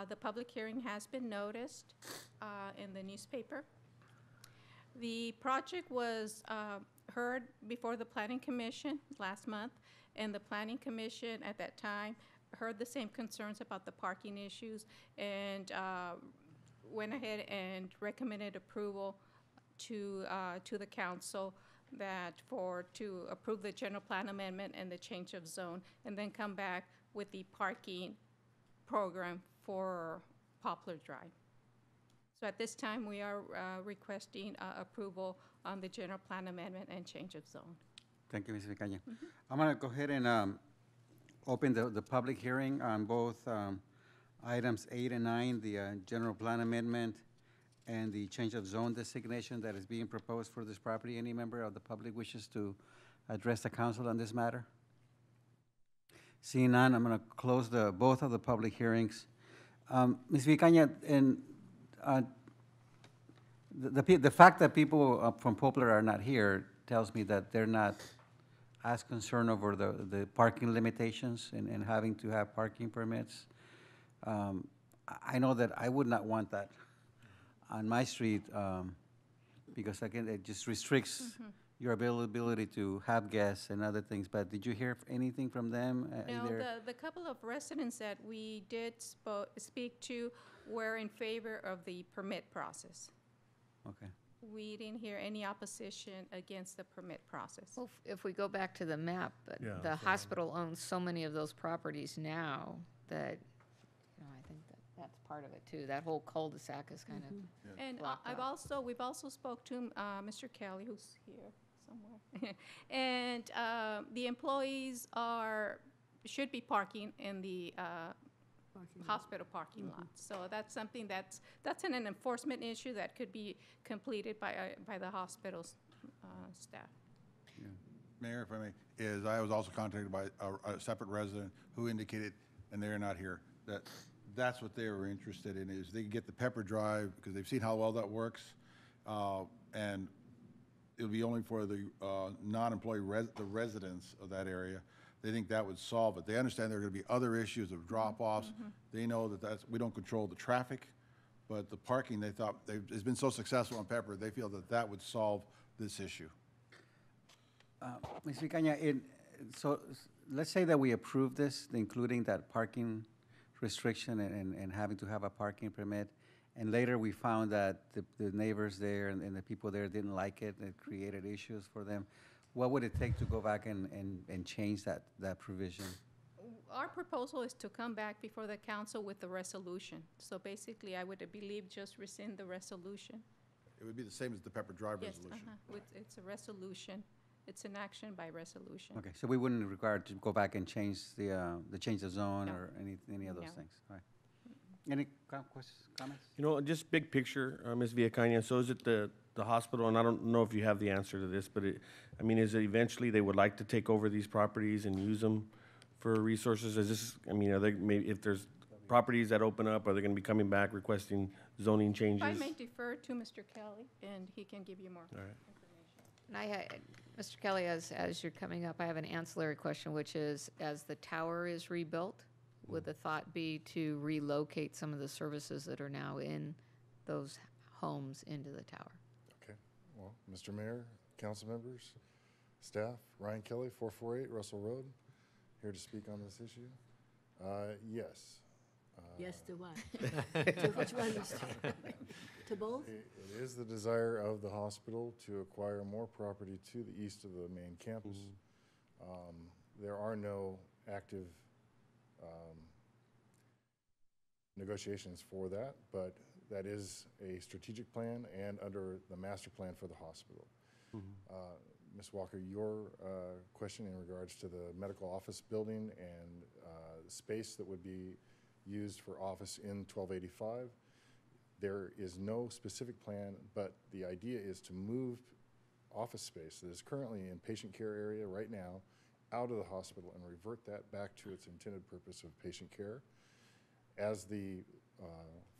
The public hearing has been noticed in the newspaper. The project was heard before the Planning Commission last month, and the Planning Commission at that time heard the same concerns about the parking issues and went ahead and recommended approval to the council to approve the general plan amendment and the change of zone, and then come back with the parking program for Poplar Drive. So at this time, we are requesting approval on the general plan amendment and change of zone. Thank you, Ms. Vicaya. I'm going to go ahead and open the public hearing on both items 8 and 9, the general plan amendment and the change of zone designation that is being proposed for this property. Any member of the public wishes to address the council on this matter? Seeing none, I'm going to close both of the public hearings. Ms. Vicaya, and the fact that people from Poplar are not here tells me that they're not as concerned over the parking limitations and having to have parking permits. I know that I would not want that on my street because, again, it just restricts your availability to have guests and other things. But did you hear anything from them? No, the couple of residents that we did speak to were in favor of the permit process. Okay. We didn't hear any opposition against the permit process. Well, if we go back to the map, the hospital owns so many of those properties now that, I think that's part of it too. That whole cul-de-sac is kind of And blocked off. we've also spoke to Mr. Kelly, who's here somewhere, and the employees should be parking in the hospital parking lot. So that's something that's an enforcement issue that could be completed by the hospital's staff. Yeah. Mayor, if I may, is I was also contacted by a separate resident who indicated, and they're not here, that that's what they were interested in, is they could get the Pepper Drive, because they've seen how well that works, and it'll be only for the non-employee the residents of that area. They think that would solve it. They understand there are going to be other issues of drop-offs. They know that we don't control the traffic, but the parking, they thought, it's been so successful on Pepper, they feel that that would solve this issue. Ms. Vicaña, so let's say that we approve this, including that parking restriction and having to have a parking permit, and later we found that the neighbors there and the people there didn't like it, it created issues for them. What would it take to go back and change that provision? Our proposal is to come back before the council with the resolution. So basically, I would believe just rescind the resolution. It would be the same as the Pepper Drive resolution. Yes, it's a resolution. It's an action by resolution. Okay, so we wouldn't require to go back and change the zone No. or any of those No. things. All right. Any questions, comments? You know, just big picture, Ms. Villacaña, so is it the hospital, and I don't know if you have the answer to this, but I mean, is it eventually they would like to take over these properties and use them for resources? Is this, I mean, are they, maybe if there's properties that open up, are they gonna be coming back requesting zoning changes? I may defer to Mr. Kelly, and he can give you more All right. information. And Mr. Kelly, as you're coming up, I have an ancillary question, which is, as the tower is rebuilt, would the thought be to relocate some of the services that are now in those homes into the tower? Okay, well, Mr. Mayor, council members, staff, Ryan Kelly, 448 Russell Road, here to speak on this issue. Yes. Yes to what? To which one, Mr.? To both? It is the desire of the hospital to acquire more property to the east of the main campus. There are no active negotiations for that, but that is a strategic plan and under the master plan for the hospital. Ms. Walker, your question in regards to the medical office building and space that would be used for office in 1285, there is no specific plan, but the idea is to move office space that is currently in patient care area right now out of the hospital and revert that back to its intended purpose of patient care. As the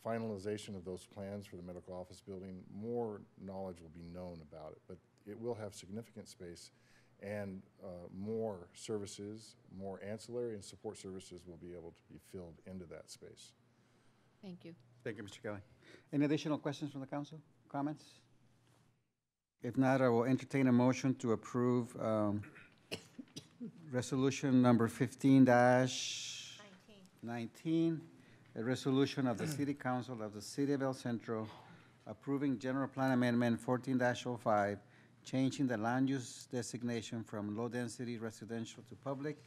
finalization of those plans for the medical office building, more knowledge will be known about it, but it will have significant space and more services, more ancillary and support services will be able to be filled into that space. Thank you. Thank you, Mr. Kelly. Any additional questions from the council? Comments? If not, I will entertain a motion to approve resolution number 15-19, a resolution of the City Council of the City of El Centro approving General Plan Amendment 14-05, changing the land use designation from low-density residential to public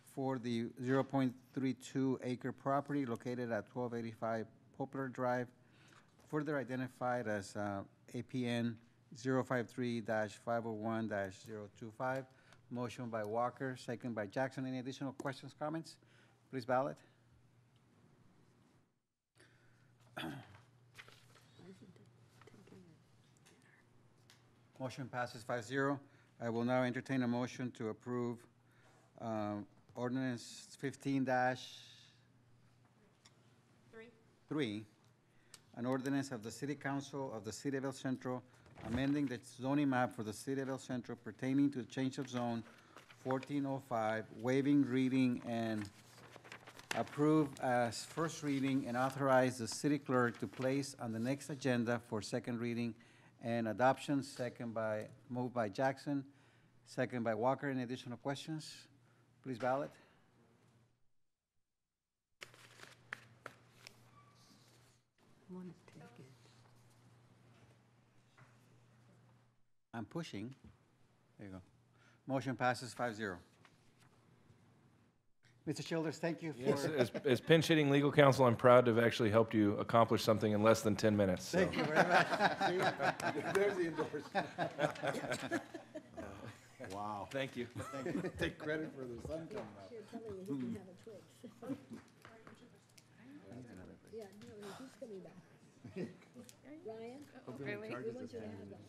for the 0.32 acre property located at 1285 Poplar Drive, further identified as APN 053-501-025. Motion by Walker, second by Jackson. Any additional questions, comments? Please ballot. Motion passes 5-0. I will now entertain a motion to approve ordinance 15-3, an ordinance of the City Council of the City of El Centro amending the zoning map for the City of El Centro pertaining to the change of zone 1405, waiving reading and approve as first reading and authorize the city clerk to place on the next agenda for second reading and adoption. Moved by Jackson, second by Walker. Any additional questions? Please ballot. I want to take it. I'm pushing. There you go. Motion passes 5-0. Mr. Childers, thank you for. Yes, as pinch hitting legal counsel, I'm proud to have actually helped you accomplish something in less than 10 minutes. So. Thank you very much. There's the endorsement. Wow. Thank you. Thank you. Take credit for the sun coming up. Here, telling you, he can have a Twix. Yeah, no, he's coming back. Ryan? Really? We want you to have that.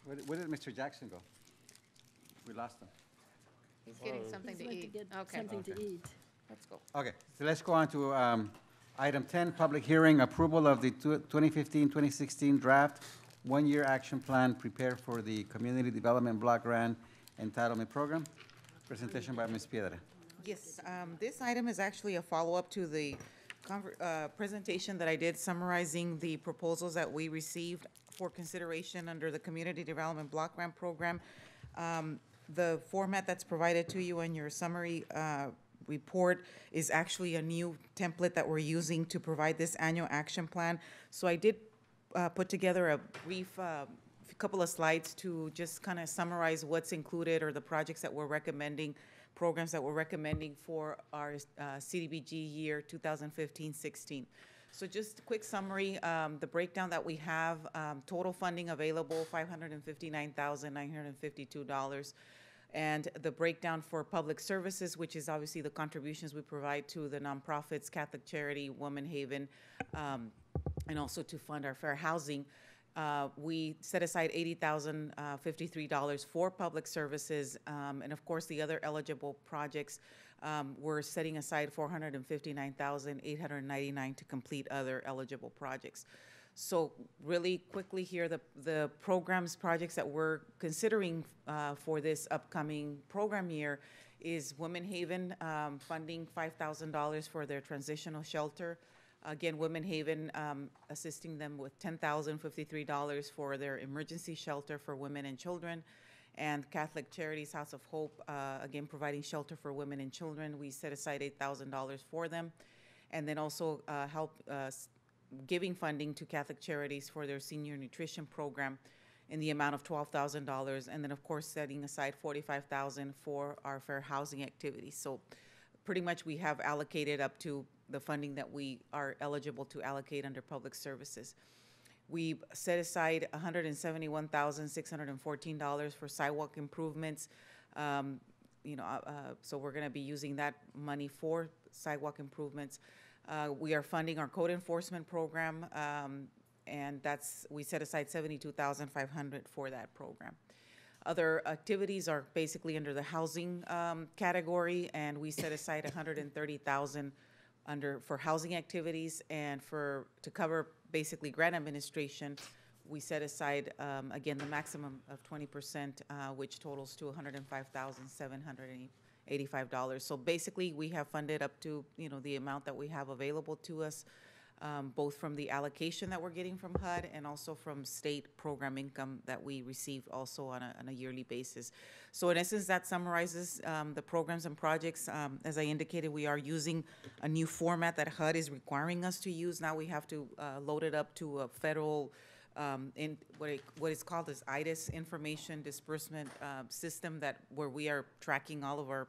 Where did Mr. Jackson go? We lost him. He's getting something to He's went eat. get Okay. something to eat. Let's go. Okay, so let's go on to item 10, public hearing, approval of the 2015-2016 draft one-year action plan prepared for the Community Development Block Grant Entitlement Program. Presentation by Ms. Piedra. Yes, this item is actually a follow-up to the presentation that I did summarizing the proposals that we received for consideration under the Community Development Block Grant Program. The format that's provided to you in your summary report is actually a new template that we're using to provide this annual action plan. So I did put together a brief couple of slides to just kind of summarize what's included or the projects that we're recommending, programs that we're recommending for our CDBG year 2015-16. So just a quick summary, the breakdown that we have, total funding available, $559,952. And the breakdown for public services, which is obviously the contributions we provide to the nonprofits, Catholic Charity, Woman Haven, and also to fund our fair housing. We set aside $80,053 for public services, and of course the other eligible projects, we're setting aside $459,899 to complete other eligible projects. So really quickly here, the programs, projects that we're considering for this upcoming program year is Women Haven funding $5,000 for their transitional shelter. Again, Women Haven assisting them with $10,053 for their emergency shelter for women and children. And Catholic Charities House of Hope, again, providing shelter for women and children. We set aside $8,000 for them. And then also giving funding to Catholic Charities for their senior nutrition program in the amount of $12,000, and then of course setting aside $45,000 for our fair housing activities. So pretty much we have allocated up to the funding that we are eligible to allocate under public services. We set aside $171,614 for sidewalk improvements. So we're going to be using that money for sidewalk improvements. We are funding our code enforcement program, and we set aside $72,500 for that program. Other activities are basically under the housing category, and we set aside $130,000 for housing activities, and to cover basically grant administration, we set aside again the maximum of 20%, which totals to $105,785. So basically, we have funded up to the amount that we have available to us, both from the allocation that we're getting from HUD and also from state program income that we receive also on a yearly basis. So in essence, that summarizes the programs and projects. As I indicated, we are using a new format that HUD is requiring us to use. Now we have to load it up to a federal in what is called as IDIS, Information Disbursement System, where we are tracking all of our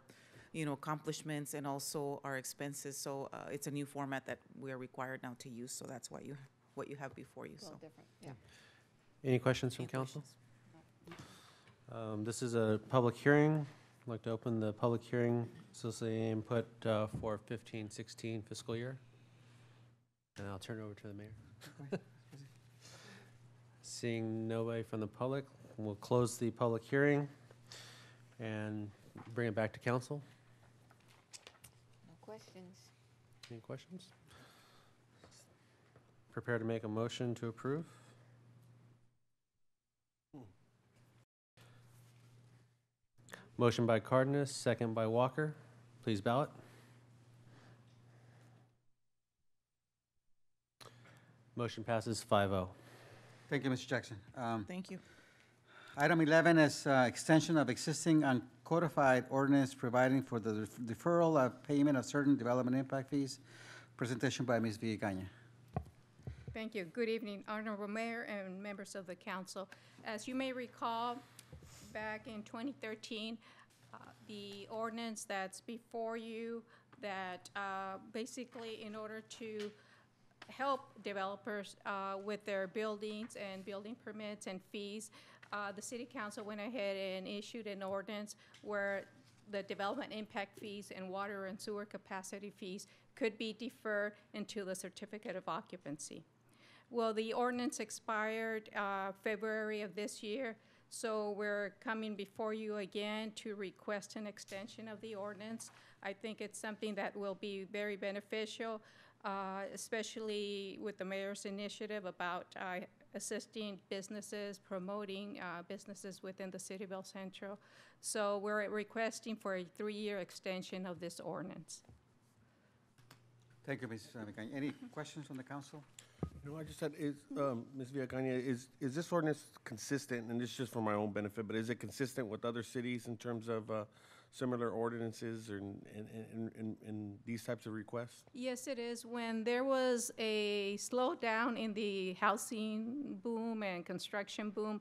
accomplishments and also our expenses. So it's a new format that we are required now to use. So that's what you have before you. A little different, yeah. Any questions from council? This is a public hearing. I'd like to open the public hearing, soliciting input for 15-16 fiscal year. And I'll turn it over to the mayor. Seeing nobody from the public, we'll close the public hearing and bring it back to council. No questions. Any questions? Prepare to make a motion to approve. Motion by Cardenas, second by Walker. Please ballot. Motion passes 5-0. Thank you, Mr. Jackson. Thank you. Item 11 is extension of existing uncodified ordinance providing for the deferral of payment of certain development impact fees. Presentation by Ms. Villacaña. Thank you. Good evening, Honorable Mayor and members of the council. As you may recall, back in 2013, the ordinance that's before you that basically in order to help developers with their buildings and building permits and fees, the City Council went ahead and issued an ordinance where the development impact fees and water and sewer capacity fees could be deferred until the certificate of occupancy. Well, the ordinance expired February of this year, so we're coming before you again to request an extension of the ordinance. I think it's something that will be very beneficial, especially with the mayor's initiative about assisting businesses, promoting businesses within the city of El Centro. So we're requesting for a 3-year extension of this ordinance. Thank you, Ms. Villacaña. Any questions from the council? No, I just had, Ms. Villacaña, is this ordinance consistent, and this is just for my own benefit, but is it consistent with other cities in terms of similar ordinances or in these types of requests? Yes, it is. When there was a slowdown in the housing boom and construction boom,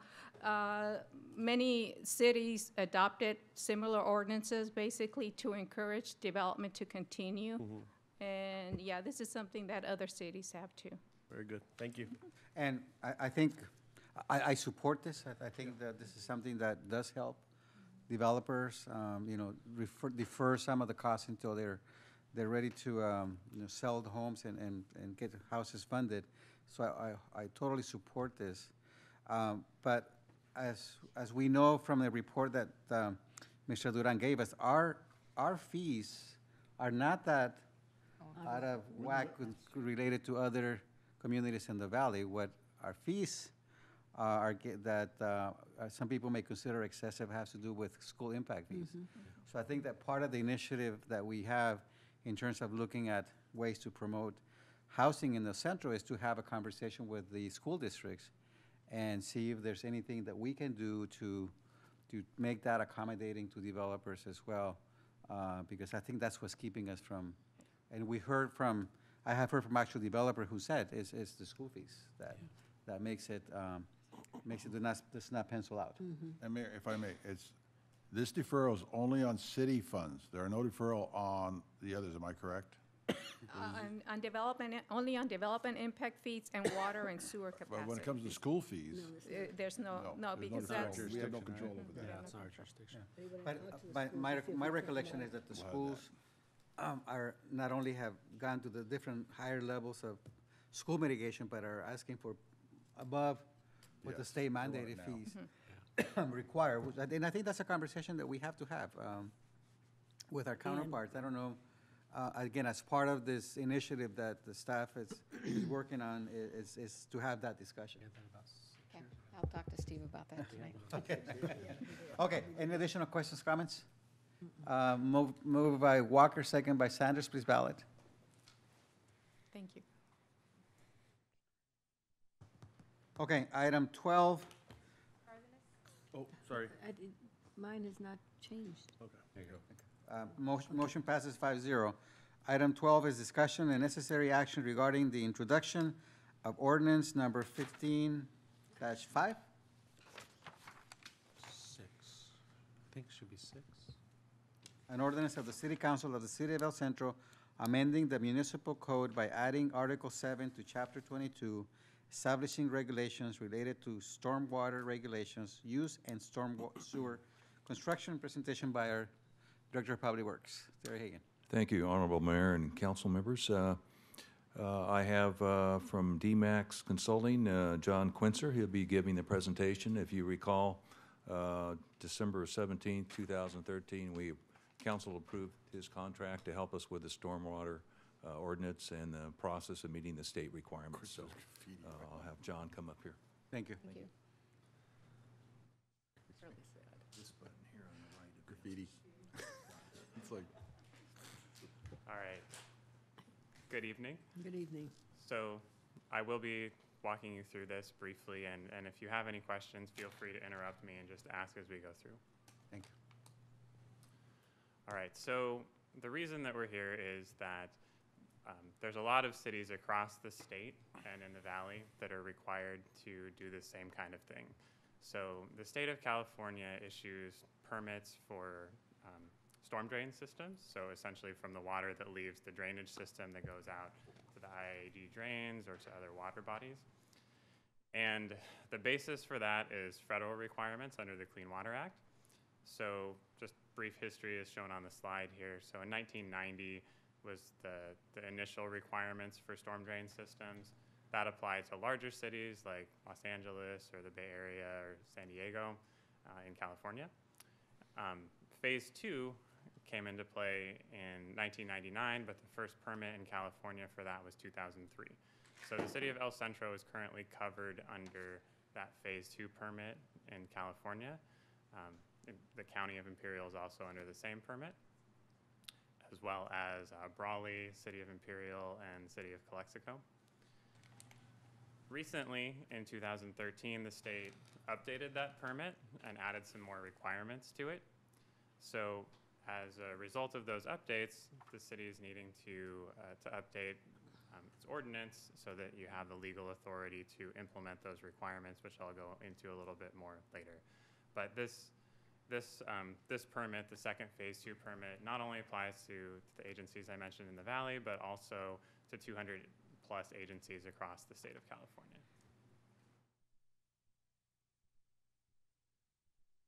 many cities adopted similar ordinances basically to encourage development to continue. And yeah, this is something that other cities have too. Very good. Thank you. And I think, I support this. I think that this is something that does help developers, you know, defer some of the costs until they're ready to, you know, sell the homes and get houses funded. So I totally support this. But as we know from the report that Mr. Duran gave us, our fees are not that out of whack related to other communities in the valley. What our fees are that some people may consider excessive has to do with school impact fees. So I think that part of the initiative that we have in terms of looking at ways to promote housing in the Centro is to have a conversation with the school districts and see if there's anything that we can do to make that accommodating to developers as well, because I think that's what's keeping us from. And I have heard from actual developer who said it's the school fees that makes it does not pencil out. And Mayor, if I may, this deferral is only on city funds. There are no deferral on the others, am I correct? On development, only on development impact fees and water and sewer capacity. But when it comes to school fees, there's no, because deferral. that's. We have no control over that. Yeah, it's not our jurisdiction. But my recollection is that the schools are not only have gone to the different higher levels of school mitigation, but are asking for above what the state mandated fees require. And I think that's a conversation that we have to have with our counterparts. I don't know, again, as part of this initiative that the staff is working on, is to have that discussion. Okay, I'll talk to Steve about that tonight. Okay. Okay, any additional questions, comments? Move by Walker, second by Sanders, please ballot. Thank you. Okay, item 12. Oh, sorry. Mine has not changed. Okay. There you go. Motion passes 5-0. Item 12 is discussion and necessary action regarding the introduction of ordinance number 15-5. 6. I think it should be 6. An ordinance of the City Council of the City of El Centro amending the municipal code by adding Article 7 to Chapter 22, establishing regulations related to stormwater regulations, use and sewer construction. Presentation by our Director of Public Works, Terry Hagan. Thank you, Honorable Mayor and council members. I have from DMAX Consulting, John Quincer. He'll be giving the presentation. If you recall, December 17th, 2013, council approved his contract to help us with the stormwater ordinance and the process of meeting the state requirements. So I'll have John come up here. Thank you. Thank you. This button here on the right, graffiti. It's like. All right. Good evening. Good evening. So I will be walking you through this briefly, and if you have any questions, feel free to interrupt me and just ask as we go through. Thank you. All right, so the reason that we're here is that there's a lot of cities across the state and in the valley that are required to do the same kind of thing. So the state of California issues permits for storm drain systems, so essentially from the water that leaves the drainage system that goes out to the IAD drains or to other water bodies. And the basis for that is federal requirements under the Clean Water Act. So just brief history is shown on the slide here. So in 1990 was the initial requirements for storm drain systems. that applied to larger cities like Los Angeles or the Bay Area or San Diego in California. Phase 2 came into play in 1999, but the first permit in California for that was 2003. So the city of El Centro is currently covered under that Phase 2 permit in California. The County of Imperial is also under the same permit, as well as Brawley, City of Imperial, and City of Calexico. Recently, in 2013, the state updated that permit and added some more requirements to it. So as a result of those updates, the city is needing to update its ordinance so that you have the legal authority to implement those requirements, which I'll go into a little bit more later. But this permit, the second Phase 2 permit, not only applies to the agencies I mentioned in the Valley, but also to 200 plus agencies across the state of California.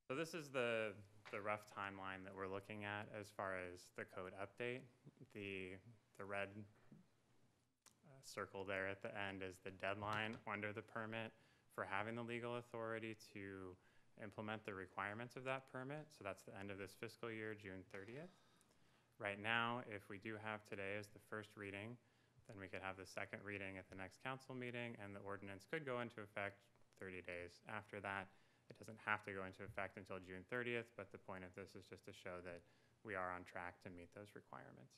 So this is the rough timeline that we're looking at as far as the code update. The red circle there at the end is the deadline under the permit for having the legal authority to implement the requirements of that permit. So that's the end of this fiscal year, June 30th. Right now, if we do have today as the first reading, then we could have the second reading at the next council meeting, and the ordinance could go into effect 30 days after that. It doesn't have to go into effect until June 30th, but the point of this is just to show that we are on track to meet those requirements.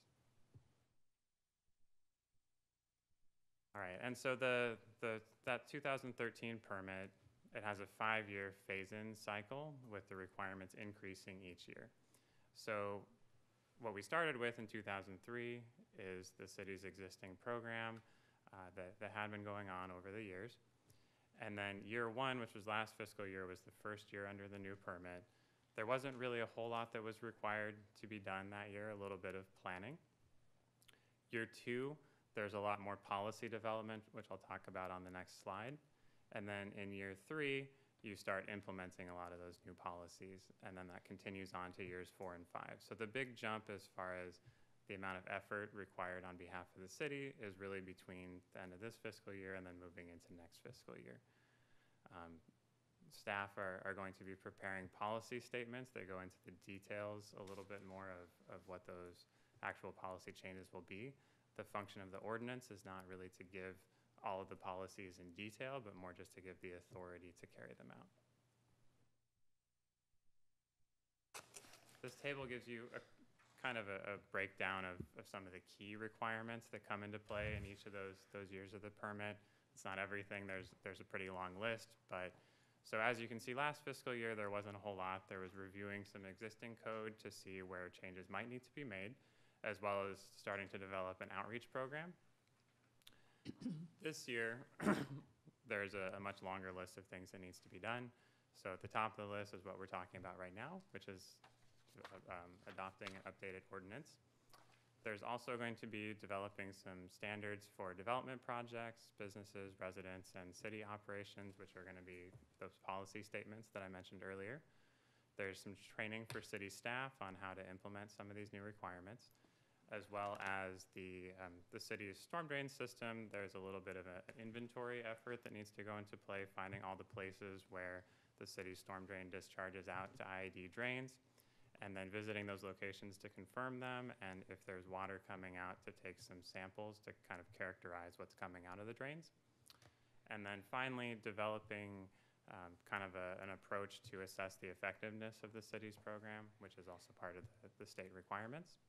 All right, and so that 2013 permit, it has a 5-year phase-in cycle with the requirements increasing each year. So what we started with in 2003 is the city's existing program that had been going on over the years. And then year 1, which was last fiscal year, was the first year under the new permit. There wasn't really a whole lot that was required to be done that year, a little bit of planning. Year 2, there's a lot more policy development, which I'll talk about on the next slide. And then in year 3, you start implementing a lot of those new policies, and then that continues on to years 4 and 5. So the big jump as far as the amount of effort required on behalf of the city is really between the end of this fiscal year and then moving into next fiscal year. Staff are going to be preparing policy statements that go into the details a little bit more of what those actual policy changes will be. The function of the ordinance is not really to give all of the policies in detail, but more just to give the authority to carry them out. This table gives you a kind of a breakdown of some of the key requirements that come into play in each of those years of the permit. It's not everything, there's a pretty long list, but so as you can see, last fiscal year there wasn't a whole lot. There was reviewing some existing code to see where changes might need to be made, as well as starting to develop an outreach program. This year, there's a much longer list of things that needs to be done. So at the top of the list is what we're talking about right now, which is adopting an updated ordinance. There's also going to be developing some standards for development projects, businesses, residents, and city operations, which are going to be those policy statements that I mentioned earlier. There's some training for city staff on how to implement some of these new requirements, as well as the city's storm drain system. There's a little bit of an inventory effort that needs to go into play, finding all the places where the city's storm drain discharges out to IED drains, and then visiting those locations to confirm them, and if there's water coming out, to take some samples to kind of characterize what's coming out of the drains. And then finally, developing kind of an approach to assess the effectiveness of the city's program, which is also part of the state requirements.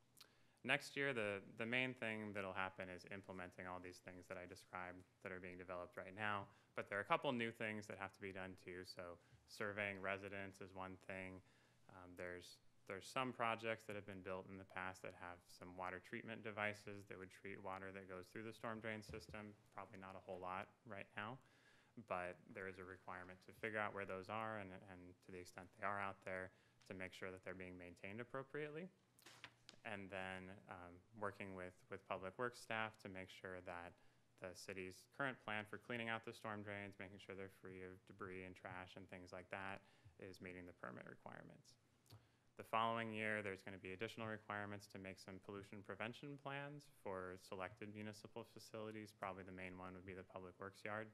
Next year, the main thing that'll happen is implementing all these things that I described that are being developed right now, but there are a couple new things that have to be done too. So surveying residents is one thing. There's some projects that have been built in the past that have some water treatment devices that would treat water that goes through the storm drain system. Probably not a whole lot right now, but there is a requirement to figure out where those are, and to the extent they are out there, to make sure that they're being maintained appropriately. And then working with public works staff to make sure that the city's current plan for cleaning out the storm drains, making sure they're free of debris and trash and things like that, is meeting the permit requirements. The following year, there's going to be additional requirements to make some pollution prevention plans for selected municipal facilities. Probably the main one would be the Public Works Yard.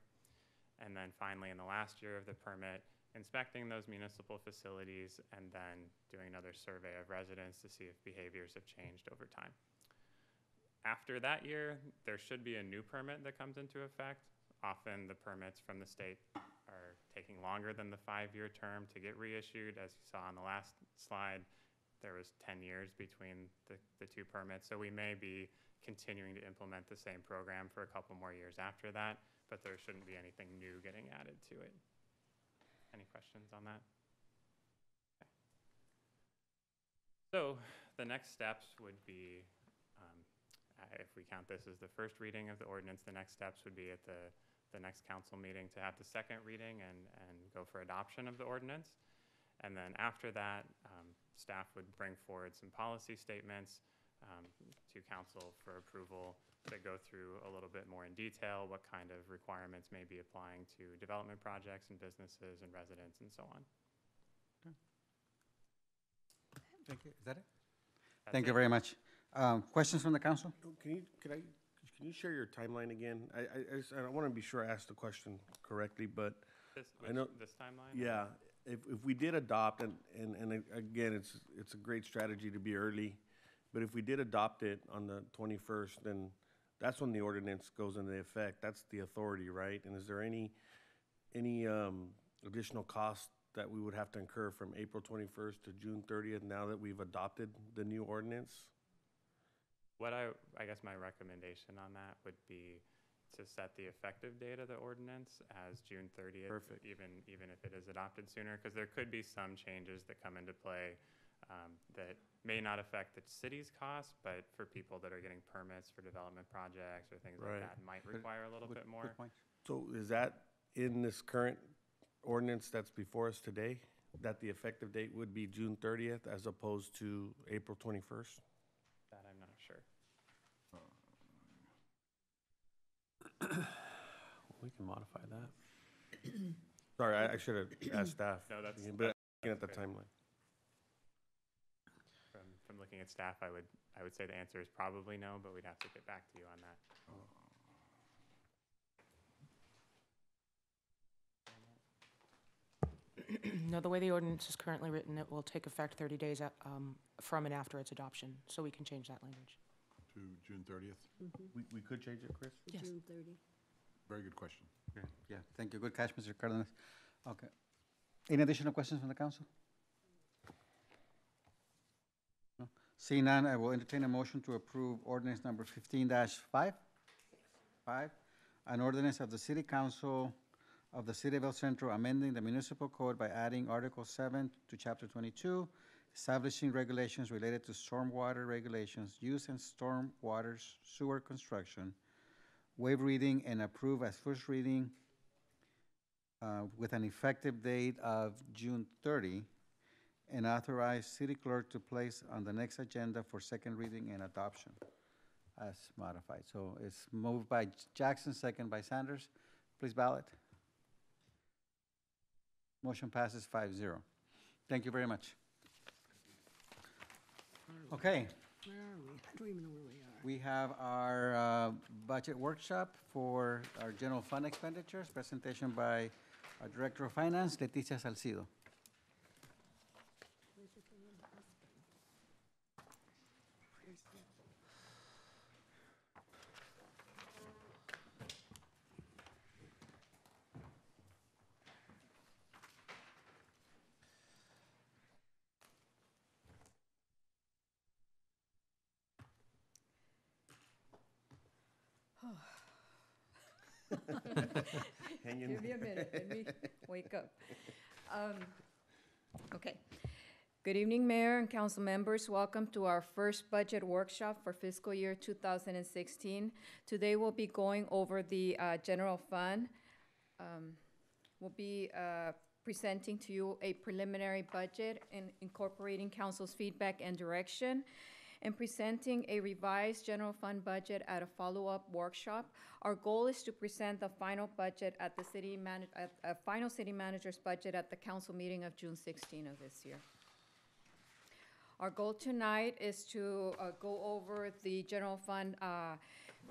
And then finally, in the last year of the permit, inspecting those municipal facilities and then doing another survey of residents to see if behaviors have changed over time. After that year, there should be a new permit that comes into effect. Often the permits from the state are taking longer than the 5-year term to get reissued. As you saw on the last slide, there was 10 years between the two permits. So we may be continuing to implement the same program for a couple more years after that, but there shouldn't be anything new getting added to it. Any questions on that? Okay. So the next steps would be, if we count this as the first reading of the ordinance, the next steps would be at the next council meeting to have the second reading and go for adoption of the ordinance. And then after that, staff would bring forward some policy statements to council for approval that go through a little bit more in detail what kind of requirements may be applying to development projects and businesses and residents and so on. Thank you. Is that it? That's Thank you it. very much. Questions from the council? Can you share your timeline again? I want to be sure I asked the question correctly, but I know This timeline? Yeah, if we did adopt, and again, it's a great strategy to be early, but if we did adopt it on the 21st, then that's when the ordinance goes into effect. That's the authority, right? And is there any additional cost that we would have to incur from April 21st to June 30th now that we've adopted the new ordinance? What I guess my recommendation on that would be to set the effective date of the ordinance as June 30th. Perfect. Even if it is adopted sooner, because there could be some changes that come into play that may not affect the city's costs, but for people that are getting permits for development projects or things Right. like that might require a little bit more. Good point. So is that in this current ordinance that's before us today, that the effective date would be June 30th as opposed to April 21st? That I'm not sure. We can modify that. Sorry, I should have asked staff. No, that's- But looking at the good. timeline. From looking at staff, I would say the answer is probably no, but we'd have to get back to you on that. No, the way the ordinance is currently written, it will take effect 30 days from and after its adoption, so we can change that language. To June 30th? We could change it, Chris? Yes. June 30. Very good question. Yeah, thank you. Good catch, Mr. Cardenas. Okay. Any additional questions from the council? No? Seeing none, I will entertain a motion to approve ordinance number 15-5. An ordinance of the City Council of the City of El Centro amending the municipal code by adding Article 7 to Chapter 22, establishing regulations related to stormwater regulations, use and stormwater sewer construction, waive reading and approve as first reading with an effective date of June 30, and authorize city clerk to place on the next agenda for second reading and adoption as modified. So it's moved by Jackson, second by Sanders. Please ballot. Motion passes 5-0. Thank you very much. Okay. Where are we? I don't even know where we are. We have our budget workshop for our general fund expenditures, presentation by our Director of Finance, Leticia Salcido. Hang in Give me a there. minute, let me wake up. Okay. Good evening, Mayor and council members. Welcome to our first budget workshop for fiscal year 2016. Today we'll be going over the general fund. We'll be presenting to you a preliminary budget and incorporating council's feedback and direction, and presenting a revised general fund budget at a follow-up workshop. Our goal is to present the final budget at the final city manager's budget at the council meeting of June 16 of this year. Our goal tonight is to go over the general fund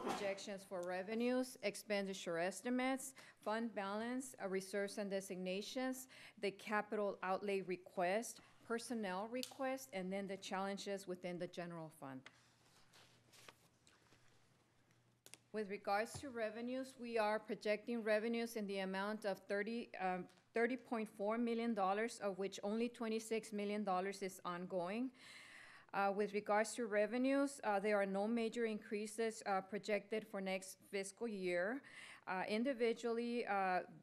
projections for revenues, expenditure estimates, fund balance, reserves and designations, the capital outlay request, personnel request, and then the challenges within the general fund. With regards to revenues, we are projecting revenues in the amount of $30.4 million, of which only $26 million is ongoing. With regards to revenues, there are no major increases projected for next fiscal year. Individually,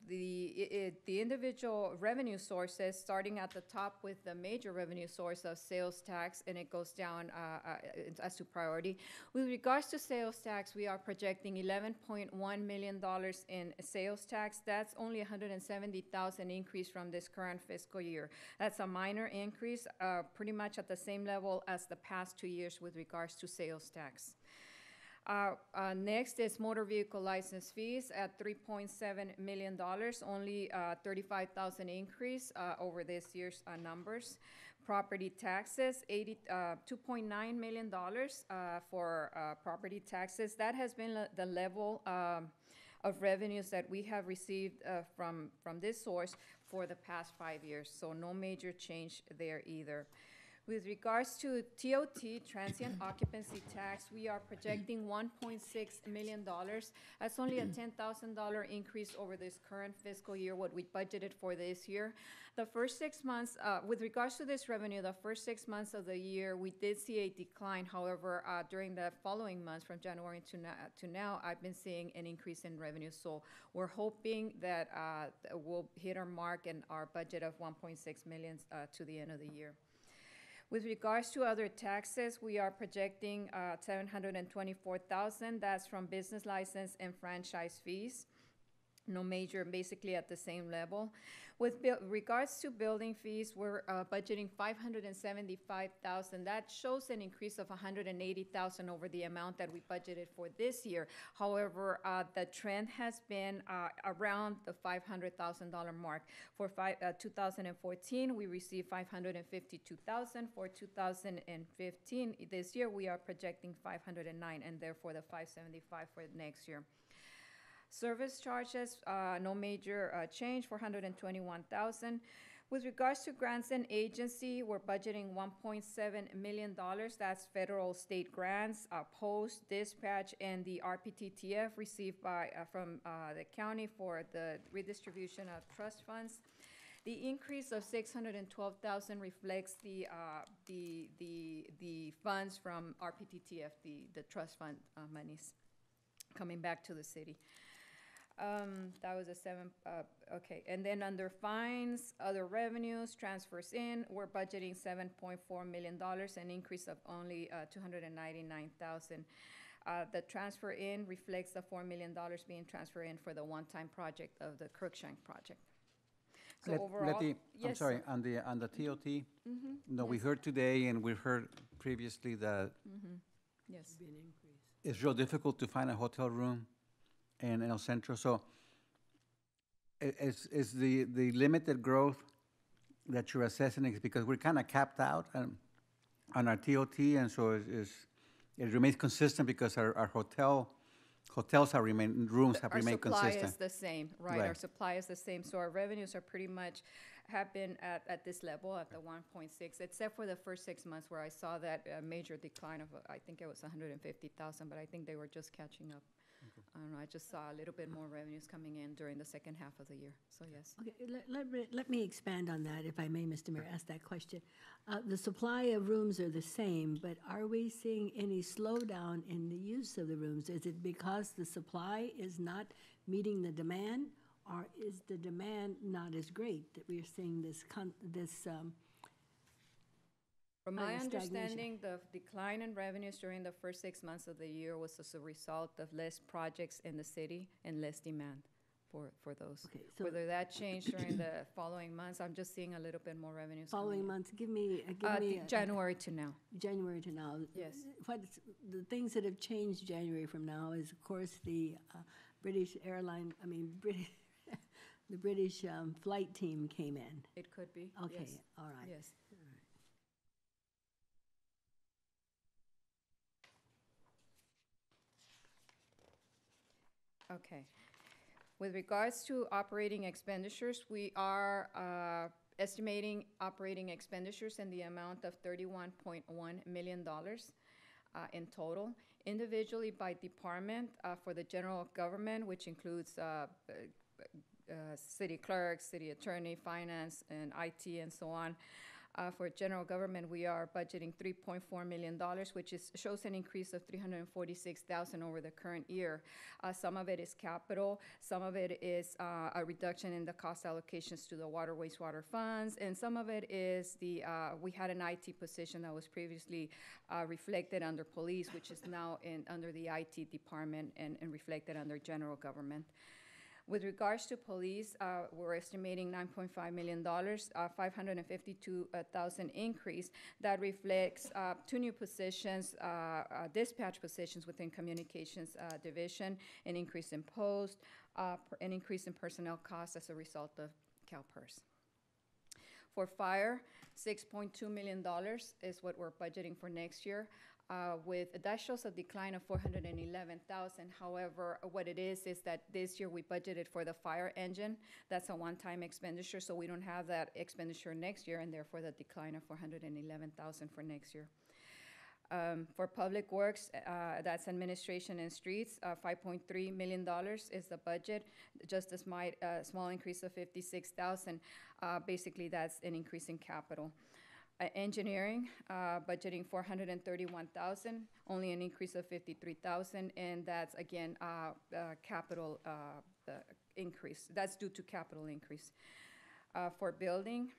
the individual revenue sources, starting at the top with the major revenue source of sales tax, and it goes down as to priority. With regards to sales tax, we are projecting $11.1 million in sales tax. That's only $170,000 increase from this current fiscal year. That's a minor increase, pretty much at the same level as the past 2 years with regards to sales tax. Next is motor vehicle license fees at $3.7 million, only $35,000 increase over this year's numbers. Property taxes, $2.9 million for property taxes. That has been the level of revenues that we have received from this source for the past 5 years, so no major change there either. With regards to TOT, transient occupancy tax, we are projecting $1.6 million. That's only a $10,000 increase over this current fiscal year, what we budgeted for this year. The first 6 months, with regards to this revenue, the first 6 months of the year, we did see a decline. However, during the following months, from January to now, I've been seeing an increase in revenue. So we're hoping that we'll hit our mark and our budget of $1.6 million to the end of the year. With regards to other taxes, we are projecting $724,000. That's from business license and franchise fees. No major, basically at the same level. With regards to building fees, we're budgeting $575,000. That shows an increase of $180,000 over the amount that we budgeted for this year. However, the trend has been around the $500,000 mark. For 2014, we received $552,000. For 2015, this year, we are projecting $509,000, and therefore the $575,000 for next year. Service charges, no major change for $121,000. With regards to grants and agency, we're budgeting $1.7 million. That's federal state grants, post, dispatch, and the RPTTF received from the county for the redistribution of trust funds. The increase of $612,000 reflects the funds from RPTTF, the trust fund monies coming back to the city. That was a okay. And then under fines, other revenues, transfers in, we're budgeting $7.4 million, an increase of only $299,000. The transfer in reflects the $4 million being transferred in for the one-time project of the Crookshank project. So overall, I'm yes, sorry, sir. on the TOT, no, Yes. we heard today and we heard previously that Yes. it's real difficult to find a hotel room in El Centro. So is the limited growth that you're assessing is because we're kind of capped out on our TOT, and so it remains consistent because our hotels have remained, rooms have remained consistent. Our supply is the same, right? Our supply is the same, so our revenues are pretty much have been at this level, at the 1.6, except for the first 6 months where I saw that major decline of, I think it was 150,000, but I think they were just catching up. I don't know, I just saw a little bit more revenues coming in during the second half of the year, so yes. Okay, let me expand on that, if I may, Mr. Mayor, ask that question. The supply of rooms are the same, but are we seeing any slowdown in the use of the rooms? Is it because the supply is not meeting the demand, or is the demand not as great that we're seeing this From my understanding, the decline in revenues during the first 6 months of the year was as a result of less projects in the city and less demand for those. Okay, so whether that changed during the following months, I'm just seeing a little bit more revenues. Following months, give me January to now. January to now. Yes. The things that have changed January from now is, of course, the British the British flight team came in. It could be. Okay, Yes. all right. Yes. Okay. With regards to operating expenditures, we are estimating operating expenditures in the amount of $31.1 million in total. Individually by department, for the general government, which includes city clerk, city attorney, finance, and IT, and so on. For general government, we are budgeting $3.4 million, which shows an increase of $346,000 over the current year. Some of it is capital, some of it is a reduction in the cost allocations to the water wastewater funds, and some of it is we had an IT position that was previously reflected under police, which is now under the IT department and reflected under general government. With regards to police, we're estimating $9.5 million, $552,000 increase. That reflects 2 new positions, dispatch positions within communications division, an increase in post, an increase in personnel costs as a result of CalPERS. For fire, $6.2 million is what we're budgeting for next year. That shows a decline of $411,000. However, what it is that this year we budgeted for the fire engine. That's a one-time expenditure, so we don't have that expenditure next year, and therefore the decline of $411,000 for next year. For public works, that's administration and streets, $5.3 million is the budget, just a small increase of $56,000. Basically, that's an increase in capital. Engineering, budgeting $431,000, only an increase of $53,000, and that's again capital increase. That's due to capital increase. For building,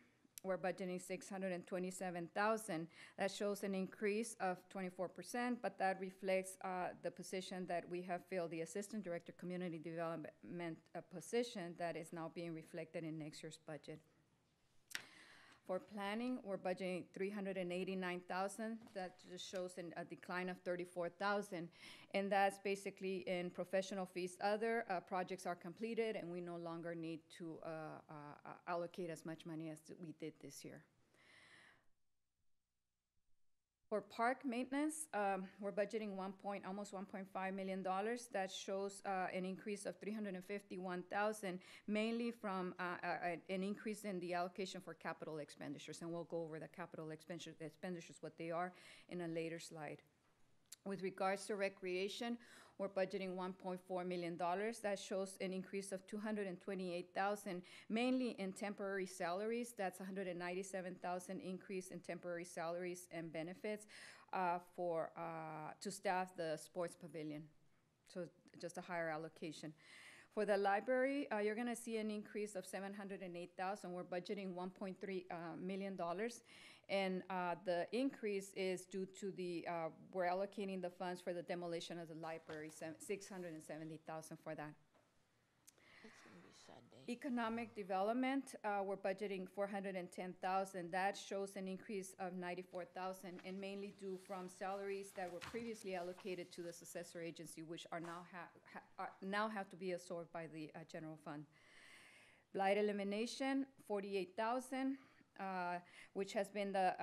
we're budgeting $627,000. That shows an increase of 24%, but that reflects the position that we have filled, the Assistant Director Community Development position that is now being reflected in next year's budget. For planning, we're budgeting $389,000. That just shows a decline of $34,000, and that's basically in professional fees. Other projects are completed, and we no longer need to allocate as much money as we did this year. For park maintenance, we're budgeting almost $1.5 million. That shows an increase of $351,000, mainly from an increase in the allocation for capital expenditures. And we'll go over the capital expenditures, what they are, in a later slide. With regards to recreation, we're budgeting $1.4 million. That shows an increase of $228,000, mainly in temporary salaries. That's $197,000 increase in temporary salaries and benefits to staff the sports pavilion. So just a higher allocation. For the library, you're going to see an increase of $708,000. We're budgeting $1.3 million. And the increase is due to we're allocating the funds for the demolition of the library, $670,000 for that. Economic development, we're budgeting $410,000. That shows an increase of $94,000, and mainly due from salaries that were previously allocated to the successor agency, which are now have to be absorbed by the general fund. Blight elimination, $48,000. Which has been the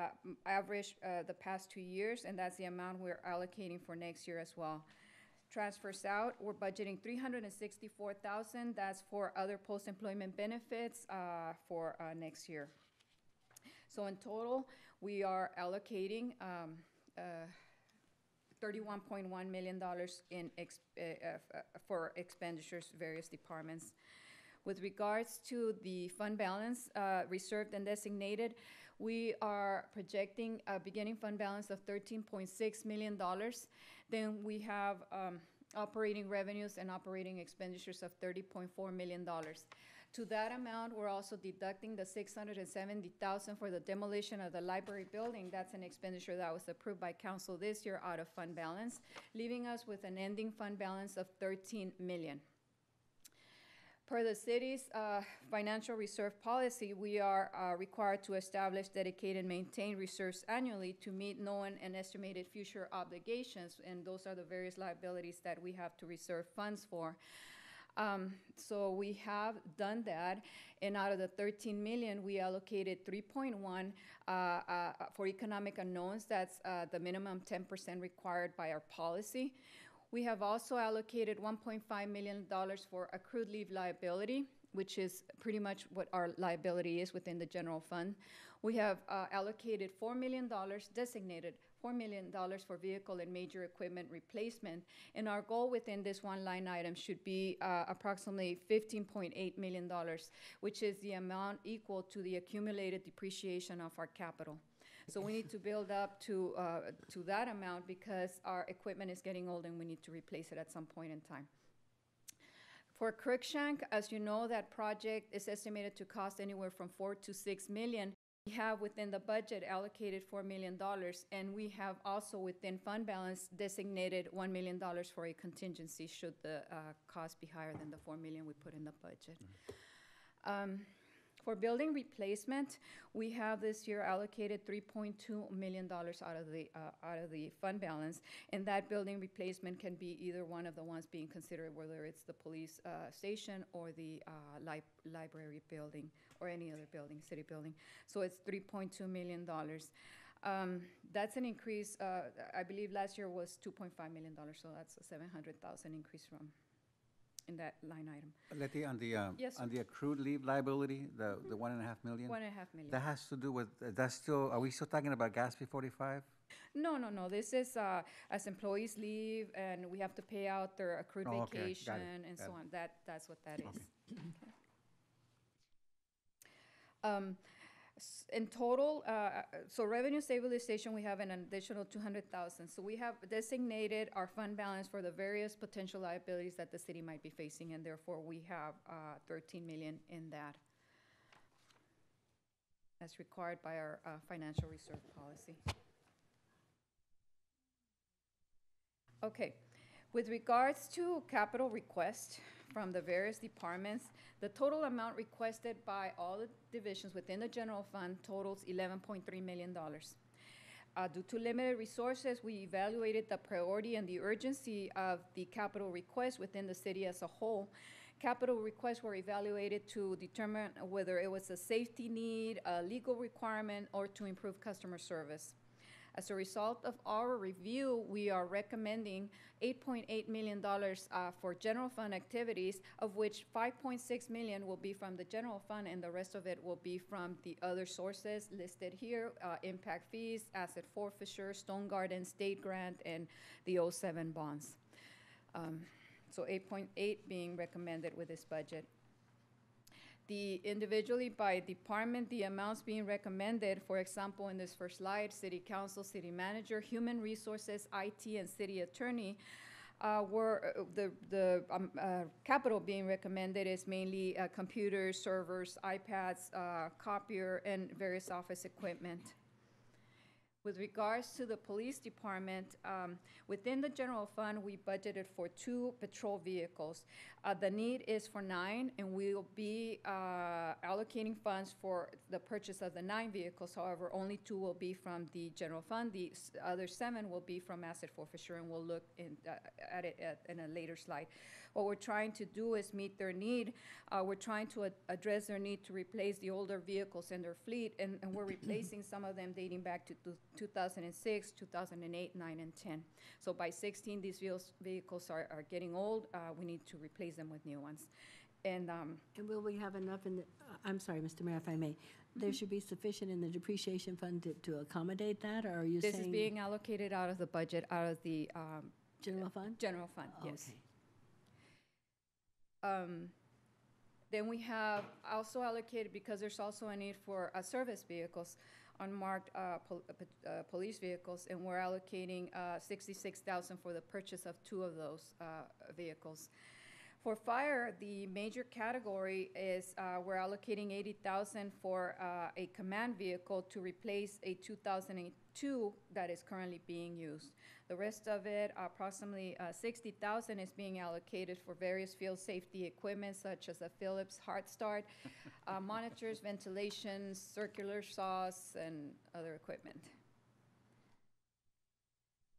average the past 2 years, and that's the amount we're allocating for next year as well. Transfers out, we're budgeting $364,000. That's for other post-employment benefits for next year. So in total, we are allocating $31.1 million for expenditures, various departments. With regards to the fund balance, reserved and designated, we are projecting a beginning fund balance of $13.6 million. Then we have operating revenues and operating expenditures of $30.4 million. To that amount, we're also deducting the $670,000 for the demolition of the library building. That's an expenditure that was approved by council this year out of fund balance, leaving us with an ending fund balance of $13 million. Per the city's financial reserve policy, we are required to establish, dedicate, and maintain reserves annually to meet known and estimated future obligations, and those are the various liabilities that we have to reserve funds for. So we have done that, and out of the $13 million, we allocated $3.1 for economic unknowns. That's the minimum 10% required by our policy. We have also allocated $1.5 million for accrued leave liability, which is pretty much what our liability is within the general fund. We have allocated $4 million, designated $4 million for vehicle and major equipment replacement. And our goal within this one line item should be approximately $15.8 million, which is the amount equal to the accumulated depreciation of our capital. So we need to build up to that amount because our equipment is getting old and we need to replace it at some point in time. For Crookshank, as you know, that project is estimated to cost anywhere from $4 to $6 million. We have within the budget allocated $4 million, and we have also within fund balance designated $1 million for a contingency should the cost be higher than the $4 million we put in the budget. For building replacement, we have this year allocated $3.2 million out of the fund balance, and that building replacement can be either one of the ones being considered, whether it's the police station or the library building or any other building, city building. So it's $3.2 million. That's an increase. I believe last year was $2.5 million, so that's a $700,000 increase from in that line item. Letty, on the Yes, on the accrued leave liability, the $1.5 million. $1.5 million. That has to do with that's still. Are we still talking about GASB 45? No. This is as employees leave and we have to pay out their accrued Okay. vacation Got it. and Got so it. on. That's what that is. In total, so revenue stabilization, we have an additional $200,000. So we have designated our fund balance for the various potential liabilities that the city might be facing, and therefore we have $13 million in that, as required by our financial reserve policy. Okay, with regards to capital requests from the various departments, the total amount requested by all the divisions within the general fund totals $11.3 million. Due to limited resources, we evaluated the priority and the urgency of the capital requests within the city as a whole. Capital requests were evaluated to determine whether it was a safety need, a legal requirement, or to improve customer service. As a result of our review, we are recommending $8.8 million for general fund activities, of which $5.6 million will be from the general fund and the rest of it will be from the other sources listed here, impact fees, asset forfeiture, Stone Garden State Grant, and the 07 bonds. So 8.8 being recommended with this budget. The individually by department, the amounts being recommended, for example, in this first slide, city council, city manager, human resources, IT, and city attorney, were the capital being recommended is mainly computers, servers, iPads, copier, and various office equipment. With regards to the police department, within the general fund, we budgeted for 2 patrol vehicles. The need is for 9, and we'll be allocating funds for the purchase of the 9 vehicles. However, only 2 will be from the general fund. The other 7 will be from asset forfeiture, and we'll look at it in a later slide. What we're trying to do is meet their need. We're trying to address their need to replace the older vehicles in their fleet, and we're replacing some of them dating back to 2006, 2008, 9, and 10. So by 16, these vehicles are getting old. We need to replace them with new ones. And will we have enough in the, I'm sorry, Mr. Mayor, if I may, there should be sufficient in the depreciation fund to accommodate that, or are you saying? This is being allocated out of the budget, out of the general fund? General fund, yes. Okay. Then we have also allocated, because there's also a need for service vehicles, unmarked police vehicles, and we're allocating $66,000 for the purchase of 2 of those vehicles. For fire, the major category is we're allocating $80,000 for a command vehicle to replace a 2002 that is currently being used. The rest of it, approximately $60,000, is being allocated for various field safety equipment such as a Phillips Heart Start, monitors, ventilation, circular saws, and other equipment.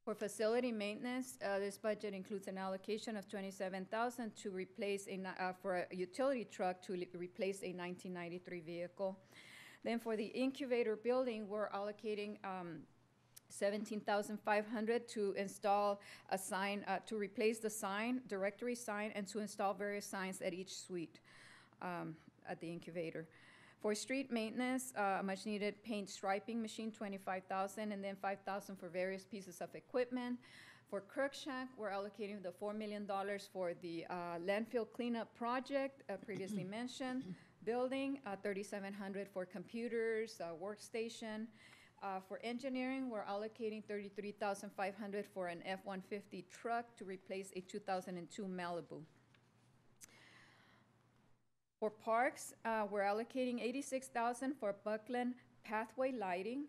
For facility maintenance, this budget includes an allocation of $27,000 to replace for a utility truck to replace a 1993 vehicle. Then for the incubator building, we're allocating $17,500 to install a sign, to replace the sign, directory sign, and to install various signs at each suite at the incubator. For street maintenance, much needed paint striping machine, $25,000, and then $5,000 for various pieces of equipment. For Crookshank, we're allocating the $4 million for the landfill cleanup project previously mentioned. Building, $3,700 for computers, workstation. For engineering, we're allocating $33,500 for an F-150 truck to replace a 2002 Malibu. For parks, we're allocating $86,000 for Buckland pathway lighting,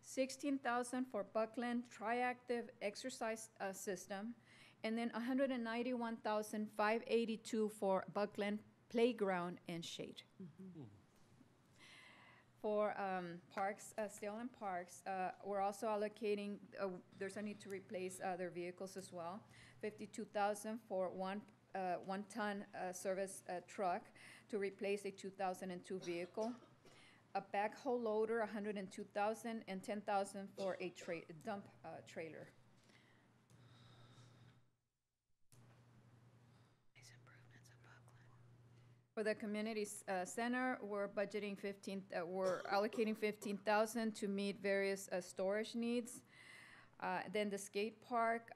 $16,000 for Buckland triactive exercise system, and then $191,582 for Buckland playground and shade. For parks, still in parks, we're also allocating, there's a need to replace their vehicles as well. $52,000 for one-ton service truck to replace a 2002 vehicle. A backhoe loader, $102,000, and $10,000 for a dump trailer. For the community center, we're budgeting we're allocating $15,000 to meet various storage needs. Then the skate park,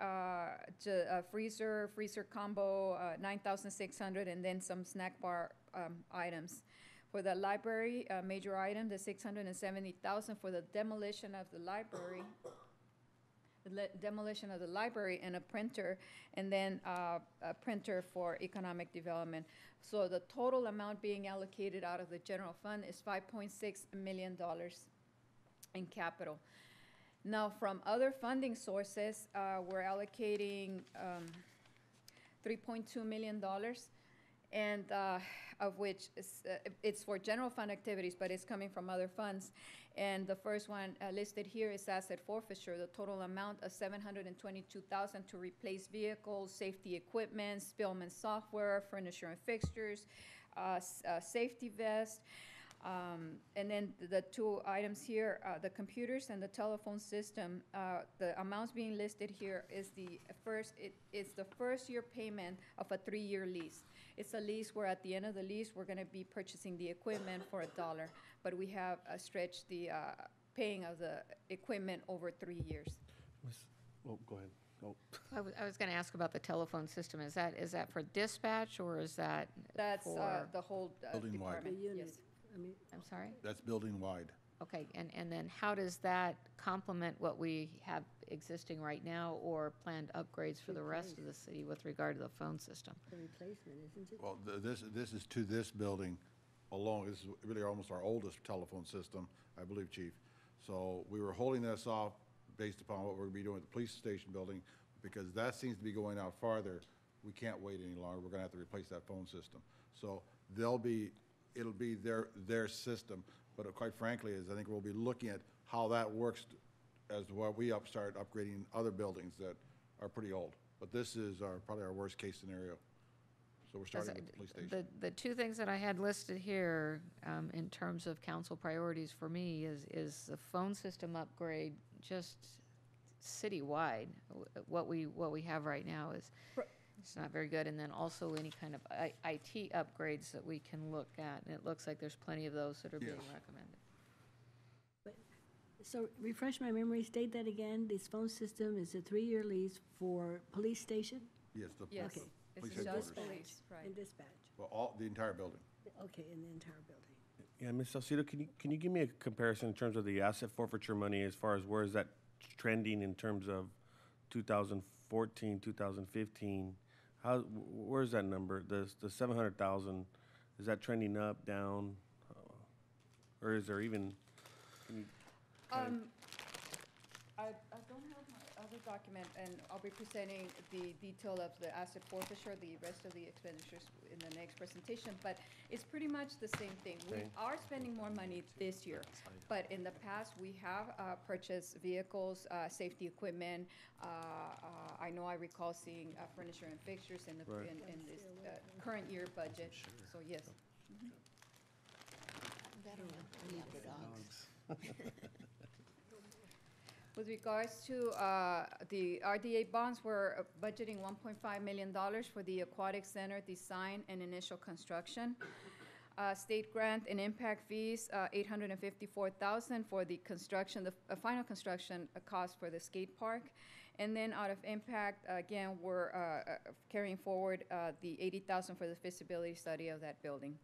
freezer combo, $9,600, and then some snack bar items. For the library, major item, the $670,000 for the demolition of the library. Demolition of the library and a printer, and then a printer for economic development. So the total amount being allocated out of the general fund is $5.6 million in capital. Now, from other funding sources, we're allocating $3.2 million, and of which it's for general fund activities, but it's coming from other funds. And the first one listed here is asset forfeiture, the total amount of $722,000 to replace vehicles, safety equipment, Spillman software, furniture and fixtures, safety vest. And then the two items here, the computers and the telephone system, the amounts being listed here is it's the first year payment of a 3-year lease. It's a lease where at the end of the lease, we're gonna be purchasing the equipment for $1, but we have stretched the paying of the equipment over 3 years. Oh, go ahead. Oh. I was going to ask about the telephone system. Is that for dispatch, or is that That's for the whole Building wide. department. The unit. Yes. I'm sorry? That's building wide. Okay, and then how does that complement what we have existing right now, or planned upgrades for the rest of the city with regard to the phone system? The replacement, isn't it? Well, this is to this building alone. This is really almost our oldest telephone system, I believe, Chief. So we were holding this off based upon what we're gonna be doing at the police station building, because that seems to be going out farther. We can't wait any longer. We're gonna have to replace that phone system. So it'll be their system, but quite frankly, I think we'll be looking at how that works as to what we start upgrading other buildings that are pretty old. But this is probably our worst case scenario. So we're starting with the police station. The two things that I had listed here in terms of council priorities for me is the phone system upgrade, just citywide. What we have right now is it's not very good, and then also any kind of IT upgrades that we can look at, and it looks like there's plenty of those that are being recommended. So refresh my memory, state that again. This phone system is a 3-year lease for police station? Yes, Yes. Okay. police It's headquarters. just police, right. And dispatch. Well, the entire building. Okay, in the entire building. Yeah, Ms. Salcido, can you give me a comparison in terms of the asset forfeiture money, as far as where is that trending in terms of 2014, 2015? Where's that number? The 700,000, is that trending up, down, or is there even? I don't have my other document, and I'll be presenting the detail of the asset forfeiture, the rest of the expenditures in the next presentation, but it's pretty much the same thing. We are spending more money this year, but in the past, we have purchased vehicles, safety equipment. I know I recall seeing furniture and fixtures in this current year budget, so yes. With regards to the RDA bonds, we're budgeting $1.5 million for the Aquatic Center design and initial construction. State grant and impact fees, $854,000 for the construction, the final construction cost for the skate park. And then out of impact, again, we're carrying forward the $80,000 for the feasibility study of that building.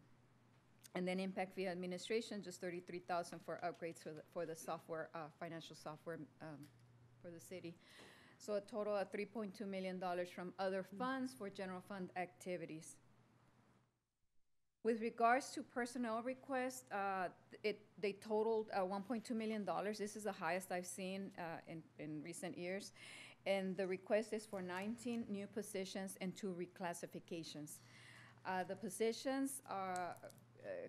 And then impact fee administration, just $33,000 for upgrades for the software, financial software for the city. So a total of $3.2 million from other funds for general fund activities. With regards to personnel requests, they totaled $1.2 million. This is the highest I've seen in recent years. And the request is for 19 new positions and 2 reclassifications. The positions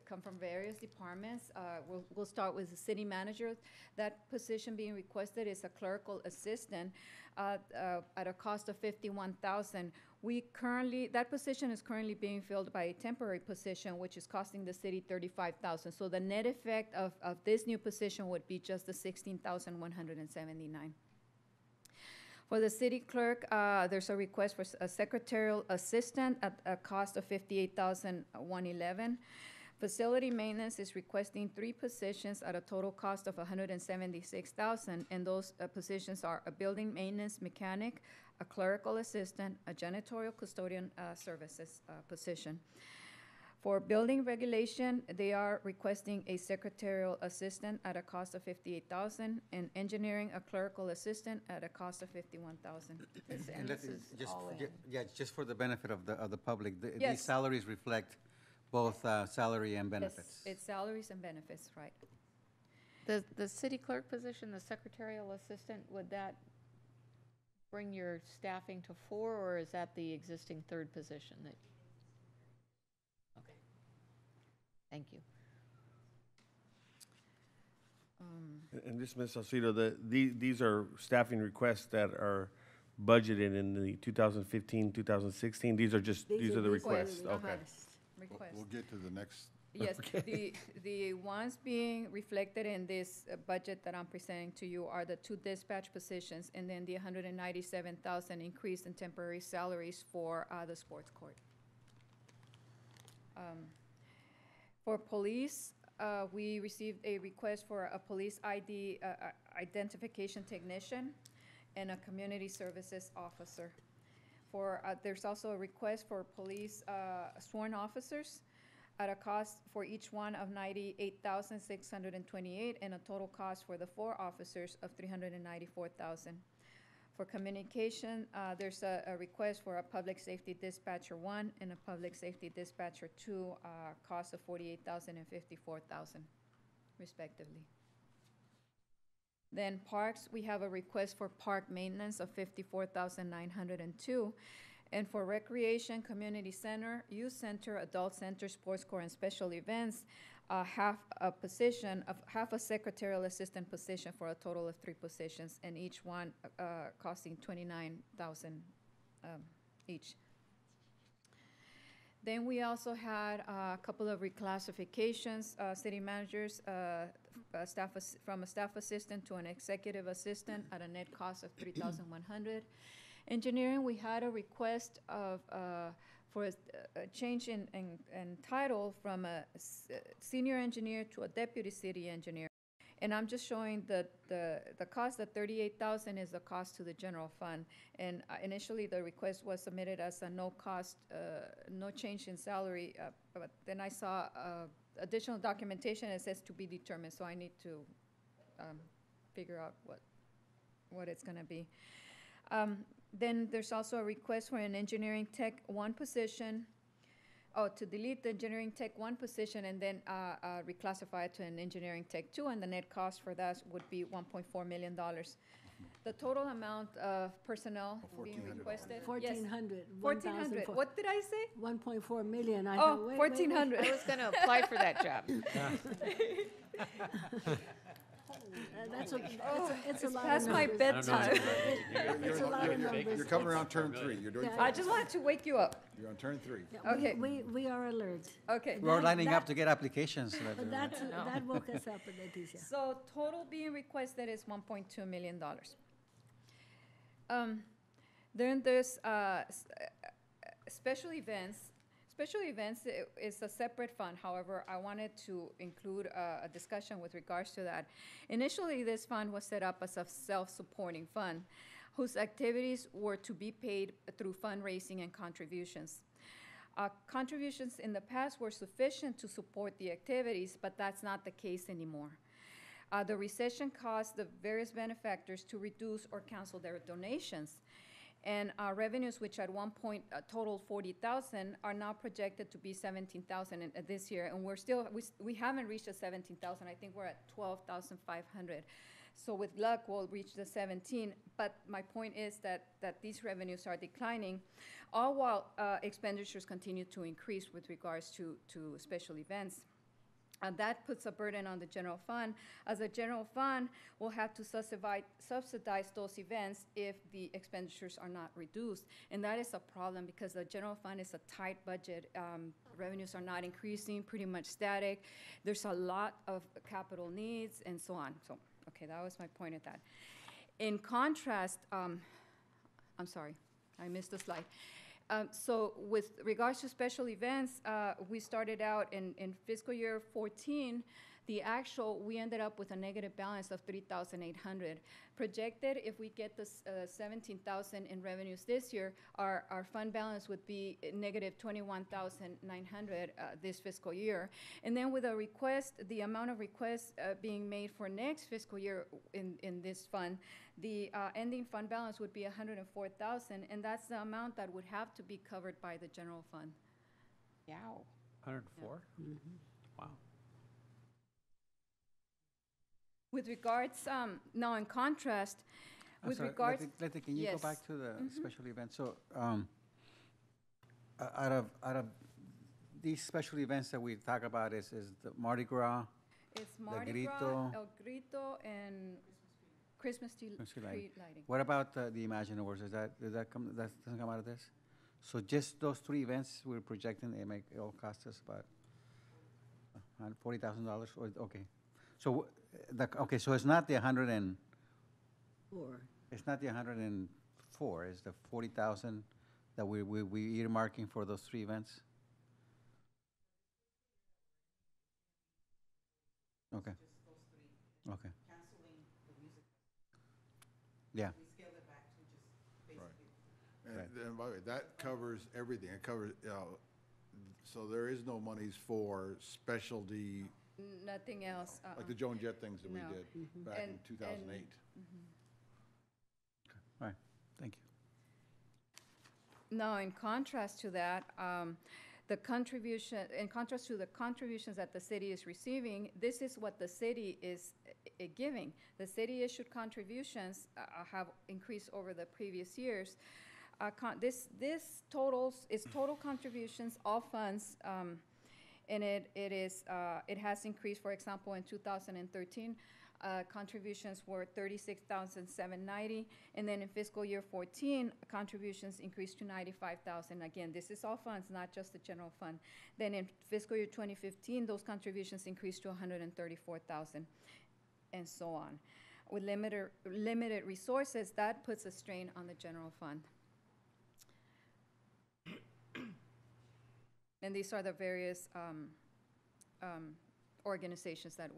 come from various departments. We'll start with the city manager. That position being requested is a clerical assistant at a cost of $51,000. That position is currently being filled by a temporary position, which is costing the city $35,000. So the net effect of this new position would be just the $16,179. For the city clerk, there's a request for a secretarial assistant at a cost of $58,111. Facility maintenance is requesting 3 positions at a total cost of $176,000, and those positions are a building maintenance mechanic, a clerical assistant, a janitorial custodian services position. For building regulation, they are requesting a secretarial assistant at a cost of $58,000, and engineering, a clerical assistant at a cost of $51,000. And this is just for the benefit of the public. Yes. These salaries reflect both salary and benefits. Yes, it's salaries and benefits, right. The city clerk position, the secretarial assistant, would that bring your staffing to 4, or is that the existing 3rd position that? Okay. Thank you. And this, Ms. Salcido, these are staffing requests that are budgeted in the 2015, 2016. These are the requests. Okay. We'll get to the next. Yes, the ones being reflected in this budget that I'm presenting to you are the 2 dispatch positions, and then the $197,000 increase in temporary salaries for the sports court. For police, we received a request for a police ID identification technician and a community services officer. There's also a request for police sworn officers at a cost for each one of $98,628, and a total cost for the 4 officers of $394,000. For communication, there's a request for a public safety dispatcher 1 and a public safety dispatcher 2, cost of $48,000 and $54,000, respectively. Then parks, we have a request for park maintenance of $54,902. And for recreation, community center, youth center, adult center, sports core, and special events, half a secretarial assistant position for a total of 3 positions, and each one costing $29,000 each. Then we also had a couple of reclassifications, city managers, from a staff assistant to an executive assistant at a net cost of $3,100. Engineering, we had a request for a change in title from a senior engineer to a deputy city engineer. And I'm just showing the cost of $38,000 is the cost to the general fund. And initially, the request was submitted as a no cost, no change in salary. But then I saw additional documentation that says to be determined. So I need to figure out what it's going to be. Then there's also a request for an engineering tech 1 position. To delete the engineering tech 1 position and then reclassify it to an engineering tech 2, and the net cost for that would be $1.4 million. The total amount of personnel being requested. 1,400. 1,400. What did I say? 1.4 million. 1,400. I was going to apply for that job. It's a lot of past my numbers. bedtime. It's a lot of numbers. You're coming around turn 3. You're doing Yeah. I just wanted to wake you up. You're on turn 3. Yeah, Okay. We are alert. Okay. We're That- lining up that- to get applications. That woke us up, Leticia. So total being requested is $1.2 million. Then there's special events. Special events is a separate fund. However, I wanted to include a discussion with regards to that. Initially, this fund was set up as a self-supporting fund whose activities were to be paid through fundraising and contributions. Contributions in the past were sufficient to support the activities, but that's not the case anymore. The recession caused the various benefactors to reduce or cancel their donations. And revenues, which at one point totaled 40,000, are now projected to be 17,000 this year. And we haven't reached the 17,000. I think we're at 12,500. So with luck, we'll reach the 17. But my point is that these revenues are declining, all while expenditures continue to increase with regards to special events. And that puts a burden on the general fund, as the general fund will have to subsidize those events if the expenditures are not reduced. And that is a problem because the general fund is a tight budget. Revenues are not increasing, pretty much static. There's a lot of capital needs and so on. So, okay, that was my point at that. In contrast, I'm sorry, I missed a slide. So with regards to special events, we started out in fiscal year 14, we ended up with a negative balance of 3,800. Projected, if we get the 17,000 in revenues this year, our fund balance would be negative 21,900 this fiscal year. And then with the amount of requests being made for next fiscal year in this fund, the ending fund balance would be 104,000, and that's the amount that would have to be covered by the general fund. Yow. 104? Mm-hmm. Wow. With regards, now in contrast, with sorry, regards. Leti, can you yes. go back to the special events? So, out of these special events that we talk about is the Mardi Gras, It's the Mardi Grito, Gras, El Grito, and Christmas tree lighting. What about the Imagine Awards? That doesn't come out of this? So just those 3 events we're projecting, it all cost us about $40,000. Okay, so so it's not the 4. It's not the 104. It's the 40,000 that we earmarking for those 3 events. Okay. Okay. Yeah. And then, by the way, that covers everything. It covers, so there is no monies for specialty, Nothing else. like the Joan Jett things that we No. did back in 2008. All right, thank you. Now, in contrast to that, in contrast to the contributions that the city is receiving, this is what the city is giving. The city issued contributions have increased over the previous years. This is total contributions, all funds, and it has increased. For example, in 2013, contributions were $36,790, and then in fiscal year 14, contributions increased to $95,000. Again, this is all funds, not just the general fund. Then in fiscal year 2015, those contributions increased to $134,000, and so on. With limited resources, that puts a strain on the general fund. And these are the various organizations that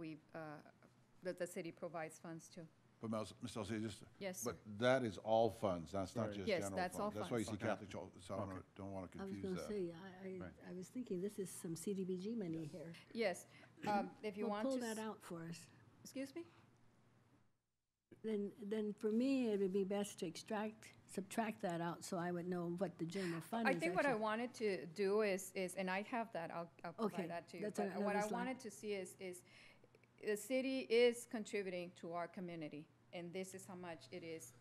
that the city provides funds to. But Ms. Alcide, Yes, but sir. that is all funds, that's not just Yes, general that's all funds. That's why you see funds. Catholic, so I don't want to I was confuse going to that. say, Right. I was thinking this is some CDBG money here. Yes, if you Well, want to. pull that out for us. Excuse me? Then for me, it would be best to subtract that out so I would know what the general fund is. I think what I wanted to do is, and I have that, I'll Okay, provide that to you. that's But what another I slide. wanted to see is the city is contributing to our community, and this is how much it is.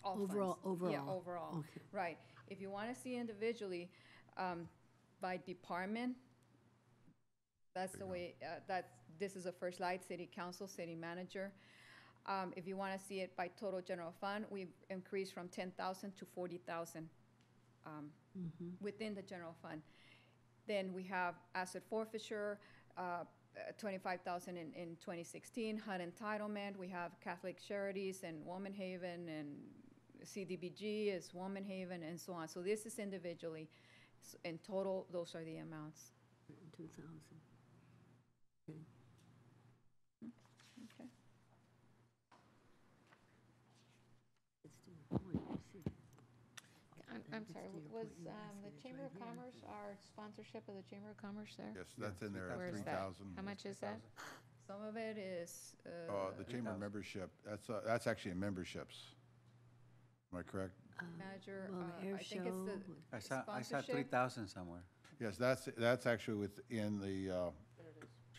All funds. Yeah, Overall. overall, Okay. right. If you want to see individually, by department, That's the way, this is the first slide, city council, city manager. If you want to see it by total general fund, we've increased from 10,000 to 40,000 within the general fund. Then we have asset forfeiture, 25,000 in 2016, HUD entitlement. We have Catholic Charities and Woman Haven, and CDBG is Woman Haven, and so on. So this is individually. In total, those are the amounts. 2,000. Okay. Okay. Let's do a point, you see. I'm sorry, was the Chamber of Commerce, our sponsorship of the Chamber of Commerce there? Yes, that's in there Where at is that? 3,000. How much is that? Some of it is. The chamber membership, that's actually in memberships. Am I correct? Manager, Well, the air I think it's the I saw sponsorship. 3,000 somewhere. Yes, that's actually within the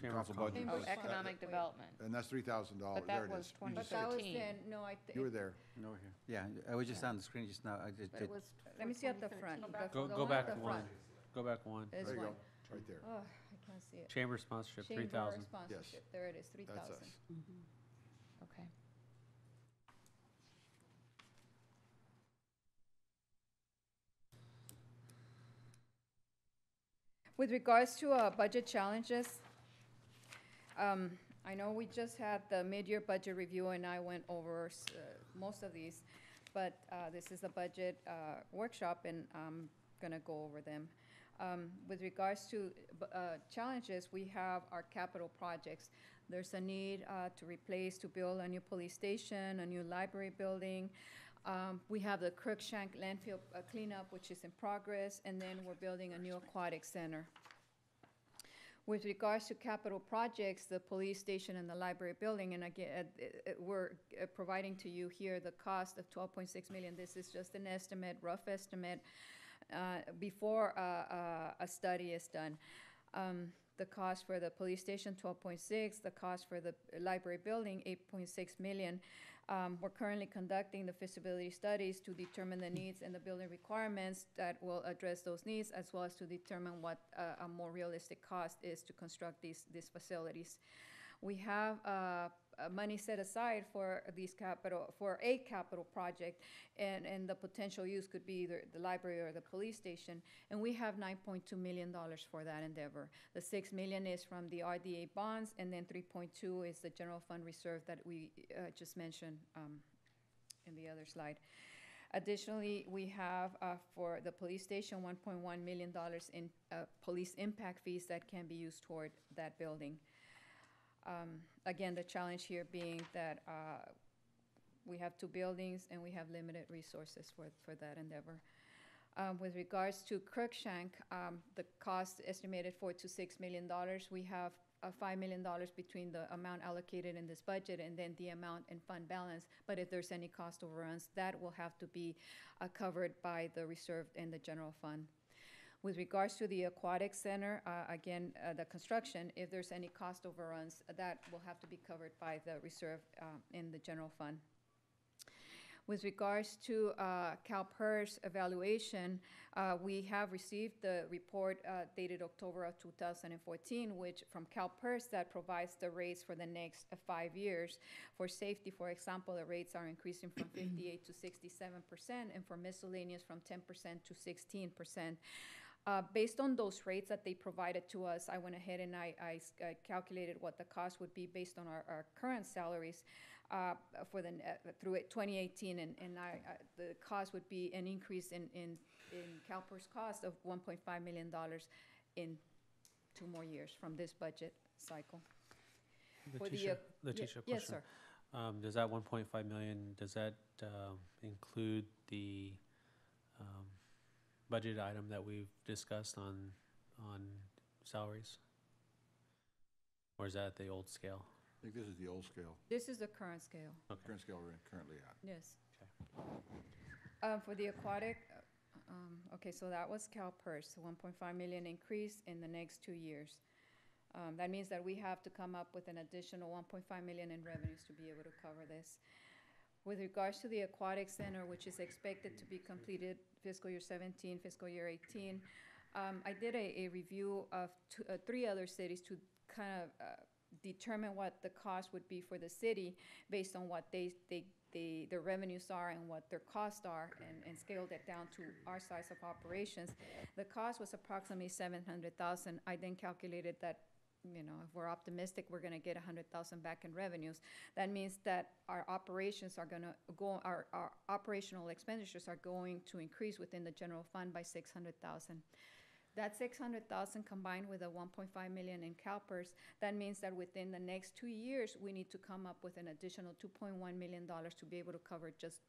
council budget. Oh, economic development. And that's $3,000. But There that it was is. But that was 2015. then, no, I think. You were there. No, here. Yeah, I was just on the screen just now. But it was Let me see at the front. Go, The go one back at the one. front. Go back one. This There you one. go. It's right there. Oh, I can't see it. Chamber sponsorship, Chamber 3,000. sponsorship, there it is, 3,000. That's us. Okay. With regards to budget challenges, I know we just had the mid-year budget review and I went over most of these, but this is a budget workshop and I'm gonna go over them. With regards to challenges, we have our capital projects. There's a need to build a new police station, a new library building. We have the Crookshank landfill cleanup, which is in progress, and then we're building a new aquatic center. With regards to capital projects, the police station and the library building, and again, we're providing to you here the cost of $12.6 million. This is just an estimate, rough estimate, before a study is done. The cost for the police station, 12.6, the cost for the library building, 8.6 million. We're currently conducting the feasibility studies to determine the needs and the building requirements that will address those needs, as well as to determine what a more realistic cost is to construct these facilities. We have money set aside for a capital project, and the potential use could be either the library or the police station, and we have $9.2 million for that endeavor. The $6 million is from the RDA bonds, and then 3.2 is the general fund reserve that we just mentioned in the other slide. Additionally, we have for the police station $1.1 million in police impact fees that can be used toward that building. Again, the challenge here being that we have two buildings and we have limited resources for that endeavor. With regards to Crookshank, the cost estimated $4 to $6 million. We have $5 million between the amount allocated in this budget and then the amount in fund balance. But if there's any cost overruns, that will have to be covered by the reserve and the general fund. With regards to the aquatic center, again, the construction, if there's any cost overruns, that will have to be covered by the reserve in the general fund. With regards to CalPERS evaluation, we have received the report dated October of 2014, which from CalPERS that provides the rates for the next 5 years. For safety, for example, the rates are increasing from 58 to 67%, and for miscellaneous from 10% to 16%. Based on those rates that they provided to us, I went ahead and I calculated what the cost would be based on our current salaries for through 2018, and the cost would be an increase in CalPERS cost of $1.5 million in 2 more years from this budget cycle. Letitia, Yes, question. sir. Does that 1.5 million, does that include the budget item that we've discussed on salaries? Or is that the old scale? I think this is the old scale. This is the current scale. Okay. Current scale we're currently at. Yes. Okay. For the aquatic, okay, so that was CalPERS, 1.5 million increase in the next 2 years. That means that we have to come up with an additional 1.5 million in revenues to be able to cover this. With regards to the aquatic center, which is expected to be completed fiscal year 17, fiscal year 18, I did a review of three other cities to kind of determine what the cost would be for the city based on what their revenues are and what their costs are, and scaled it down to our size of operations. The cost was approximately $700,000. I then calculated that, you know, if we're optimistic, we're gonna get $100,000 back in revenues. That means that our operations are gonna go, our operational expenditures are going to increase within the general fund by $600,000. That $600,000 combined with the $1.5 million in CalPERS, that means that within the next 2 years, we need to come up with an additional $2.1 million to be able to cover just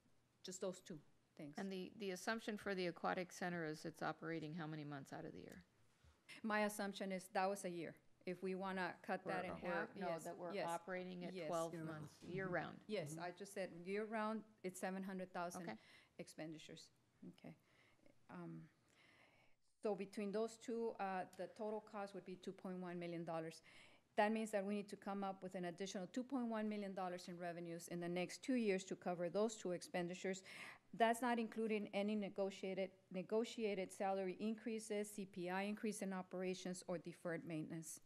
those two things. And the assumption for the aquatic center is it's operating how many months out of the year? My assumption is that was a year. If we want to cut that in half, No, yes. that we're yes, operating at yes. 12 months, year-round. Yes, I just said year-round, it's 700,000 Okay. expenditures. Okay. So between those two, the total cost would be $2.1 million. That means that we need to come up with an additional $2.1 million in revenues in the next 2 years to cover those two expenditures. That's not including any negotiated salary increases, CPI increase in operations, or deferred maintenance.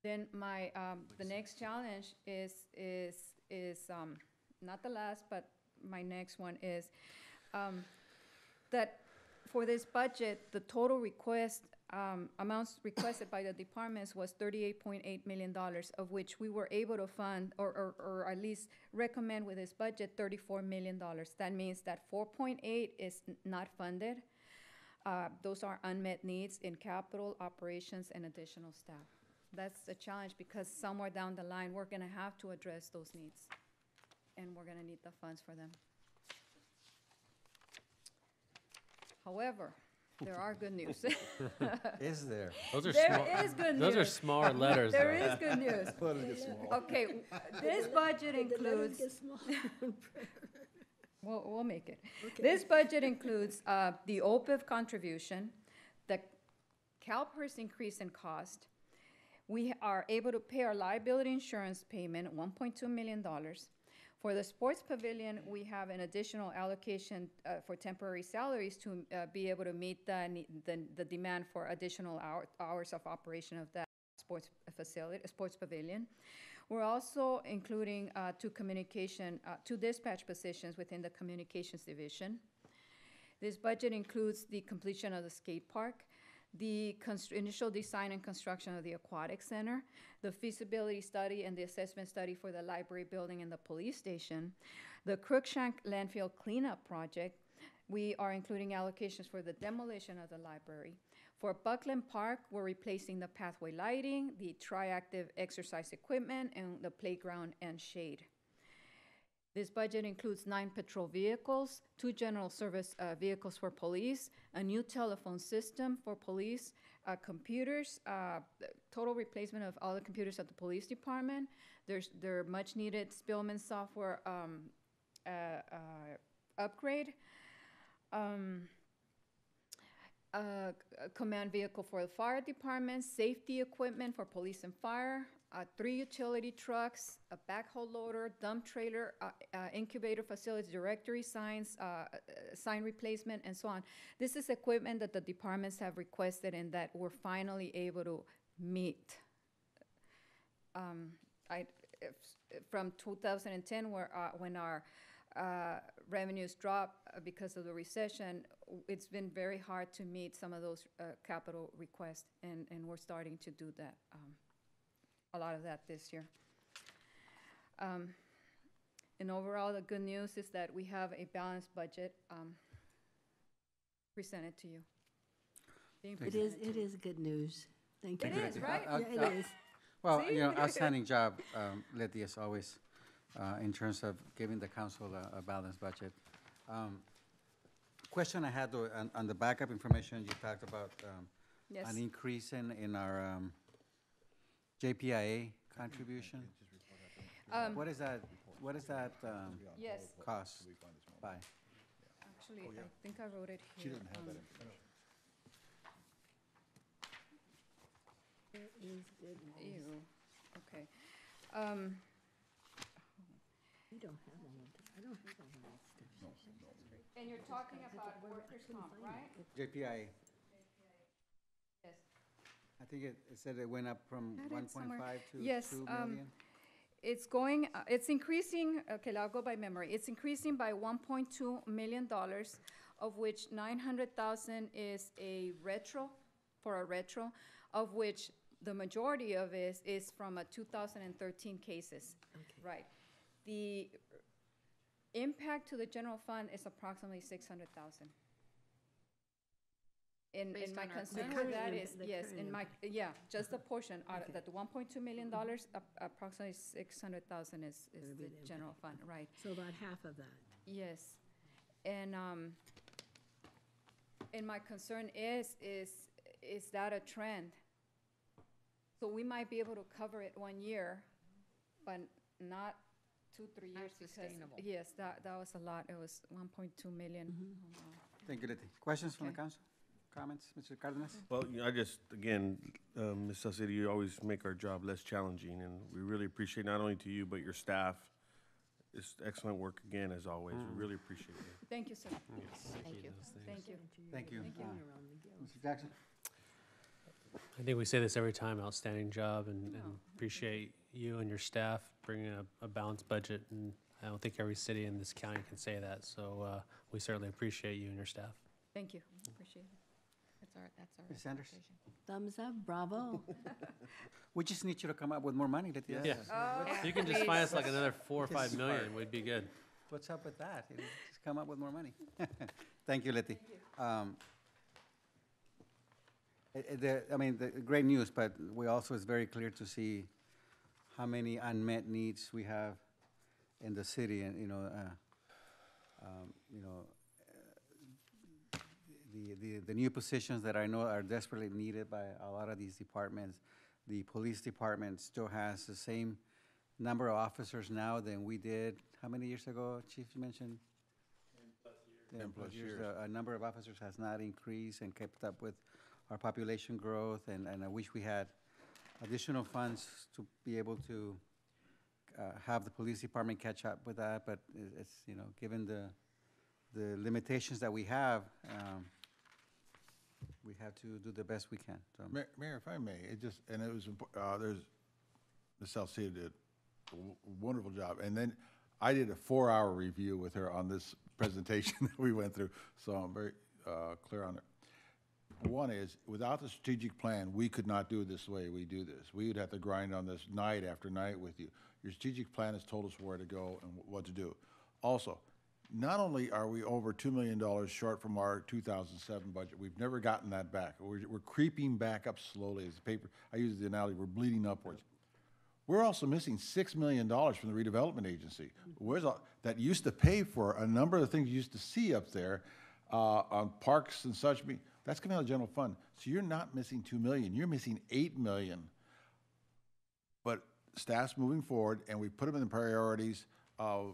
Then my the next challenge is not the last, but my next one is that for this budget, the total request amounts requested by the departments was $38.8 million, of which we were able to fund or at least recommend with this budget $34 million. That means that 4.8 is not funded. Those are unmet needs in capital, operations, and additional staff. That's a challenge because somewhere down the line, we're gonna have to address those needs, and we're gonna need the funds for them. However, there are good news. Is there? Those are There small. is good Those are news. smaller letters. There though. is good news. Letters get small. Okay, this budget includes, Get smaller in prayer. we'll make it. Okay. This budget includes the OPIF contribution, the CalPERS increase in cost. We are able to pay our liability insurance payment, $1.2 million. For the sports pavilion, we have an additional allocation for temporary salaries to be able to meet the demand for additional hours of operation of that sports facility, sports pavilion. We're also including two dispatch positions within the communications division. This budget includes the completion of the skate park, the initial design and construction of the aquatic center, the feasibility study and the assessment study for the library building and the police station, the Crookshank landfill cleanup project. We are including allocations for the demolition of the library. For Buckland Park, we're replacing the pathway lighting, the triactive exercise equipment, and the playground and shade. This budget includes 9 patrol vehicles, 2 general service vehicles for police, a new telephone system for police, computers, total replacement of all the computers at the police department. Their much needed Spillman software upgrade. A command vehicle for the fire department, safety equipment for police and fire, 3 utility trucks, a backhoe loader, dump trailer, incubator facility directory signs, sign replacement, and so on. This is equipment that the departments have requested and that we're finally able to meet. From 2010, when our revenues dropped because of the recession, it's been very hard to meet some of those capital requests, and we're starting to do that. A lot of that this year. And overall, the good news is that we have a balanced budget presented to you. It is good news. Thank you. It is, right? Yeah, it is. Well, See? you know, outstanding job, Letty, as always, in terms of giving the council a balanced budget. Question I had, though, on the backup information, you talked about Yes. an increase in our JPIA contribution. What is that? What is that Yes. cost by? Actually, I think I wrote it here. She doesn't have that information. There is good news. Ew, okay. We don't have all of that. I don't think I have that. And you're talking about workers' comp, right? JPIA. Yes. I think it said it went up from Had it 1.5 somewhere. to Yes, 2 million. It's increasing, okay, I'll go by memory. It's increasing by $1.2 million, of which 900,000 is for a retro, of which the majority of it is from a 2013 cases. Right. The impact to the general fund is approximately 600,000. And my concern with that is, yes, just the portion, that the $1.2 million, approximately 600,000 is the general fund, right? So about half of that. Yes. And my concern is that a trend? So we might be able to cover it 1 year, but not 2-3 years. Sustainable. Yes, that was a lot. It was 1.2 million. Thank you, Letty. Questions from the council? Comments, Mr. Cardenas? Well, I just, again, Ms. Salcedo, you always make our job less challenging, and we really appreciate not only to you, but your staff. It's excellent work again, as always. We really appreciate it. Thank you, sir. Yes. Thank you. Thank you. Thank you. Mr. Jackson? I think we say this every time, outstanding job, and appreciate you and your staff bringing a balanced budget, and I don't think every city in this county can say that, so we certainly appreciate you and your staff. Thank you. Appreciate it. That's our Ms. Sanders? Thumbs up, bravo. We just need you to come up with more money, Letty. Yeah. If you can just find us like another 4 or 5 million, we'd be good. What's up with that? Just come up with more money. Thank you, Letty. The great news, but we also, it's very clear to see how many unmet needs we have in the city, and the new positions that I know are desperately needed by a lot of these departments. The police department still has the same number of officers now than we did. How many years ago, Chief, you mentioned? 10 plus years. A number of officers has not increased and kept up with our population growth, and I wish we had additional funds to be able to have the police department catch up with that, but it's, given the limitations that we have to do the best we can. So. Mayor, if I may, there's, Ms. Salcedo did a wonderful job, and then I did a 4-hour review with her on this presentation that we went through, so I'm very clear on it. One is, without the strategic plan, we could not do it this way we do this. We would have to grind on this night after night with you. Your strategic plan has told us where to go and what to do. Also, not only are we over $2 million short from our 2007 budget, we've never gotten that back. We're creeping back up slowly. As the paper, I use the analogy, we're bleeding upwards. We're also missing $6 million from the redevelopment agency. That used to pay for a number of the things you used to see up there on parks and such. That's coming out of the general fund. So you're not missing $2 million, you're missing $8 million. But staff's moving forward, and we put them in the priorities of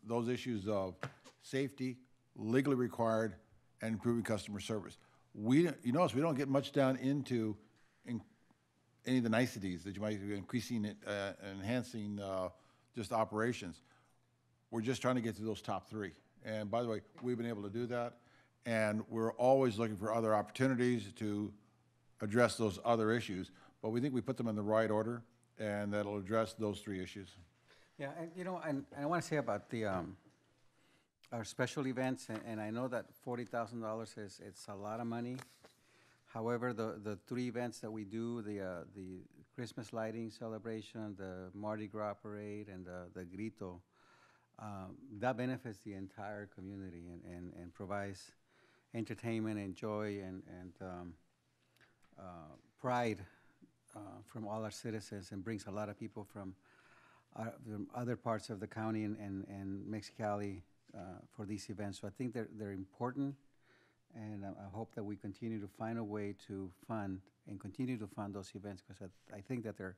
those issues of safety, legally required, and improving customer service. You notice we don't get much down into any of the niceties that you might be increasing it, enhancing just operations. We're just trying to get to those top 3. And by the way, we've been able to do that. And we're always looking for other opportunities to address those other issues. But we think we put them in the right order, and that'll address those 3 issues. Yeah, and I want to say about our special events, and I know that $40,000 it's a lot of money. However, the 3 events that we do, the Christmas lighting celebration, the Mardi Gras parade, and the Grito, that benefits the entire community and provides entertainment and joy and pride from all our citizens, and brings a lot of people from other parts of the county and Mexicali for these events. So I think they're important, and I hope that we continue to find a way to fund and continue to fund those events, because I think that they're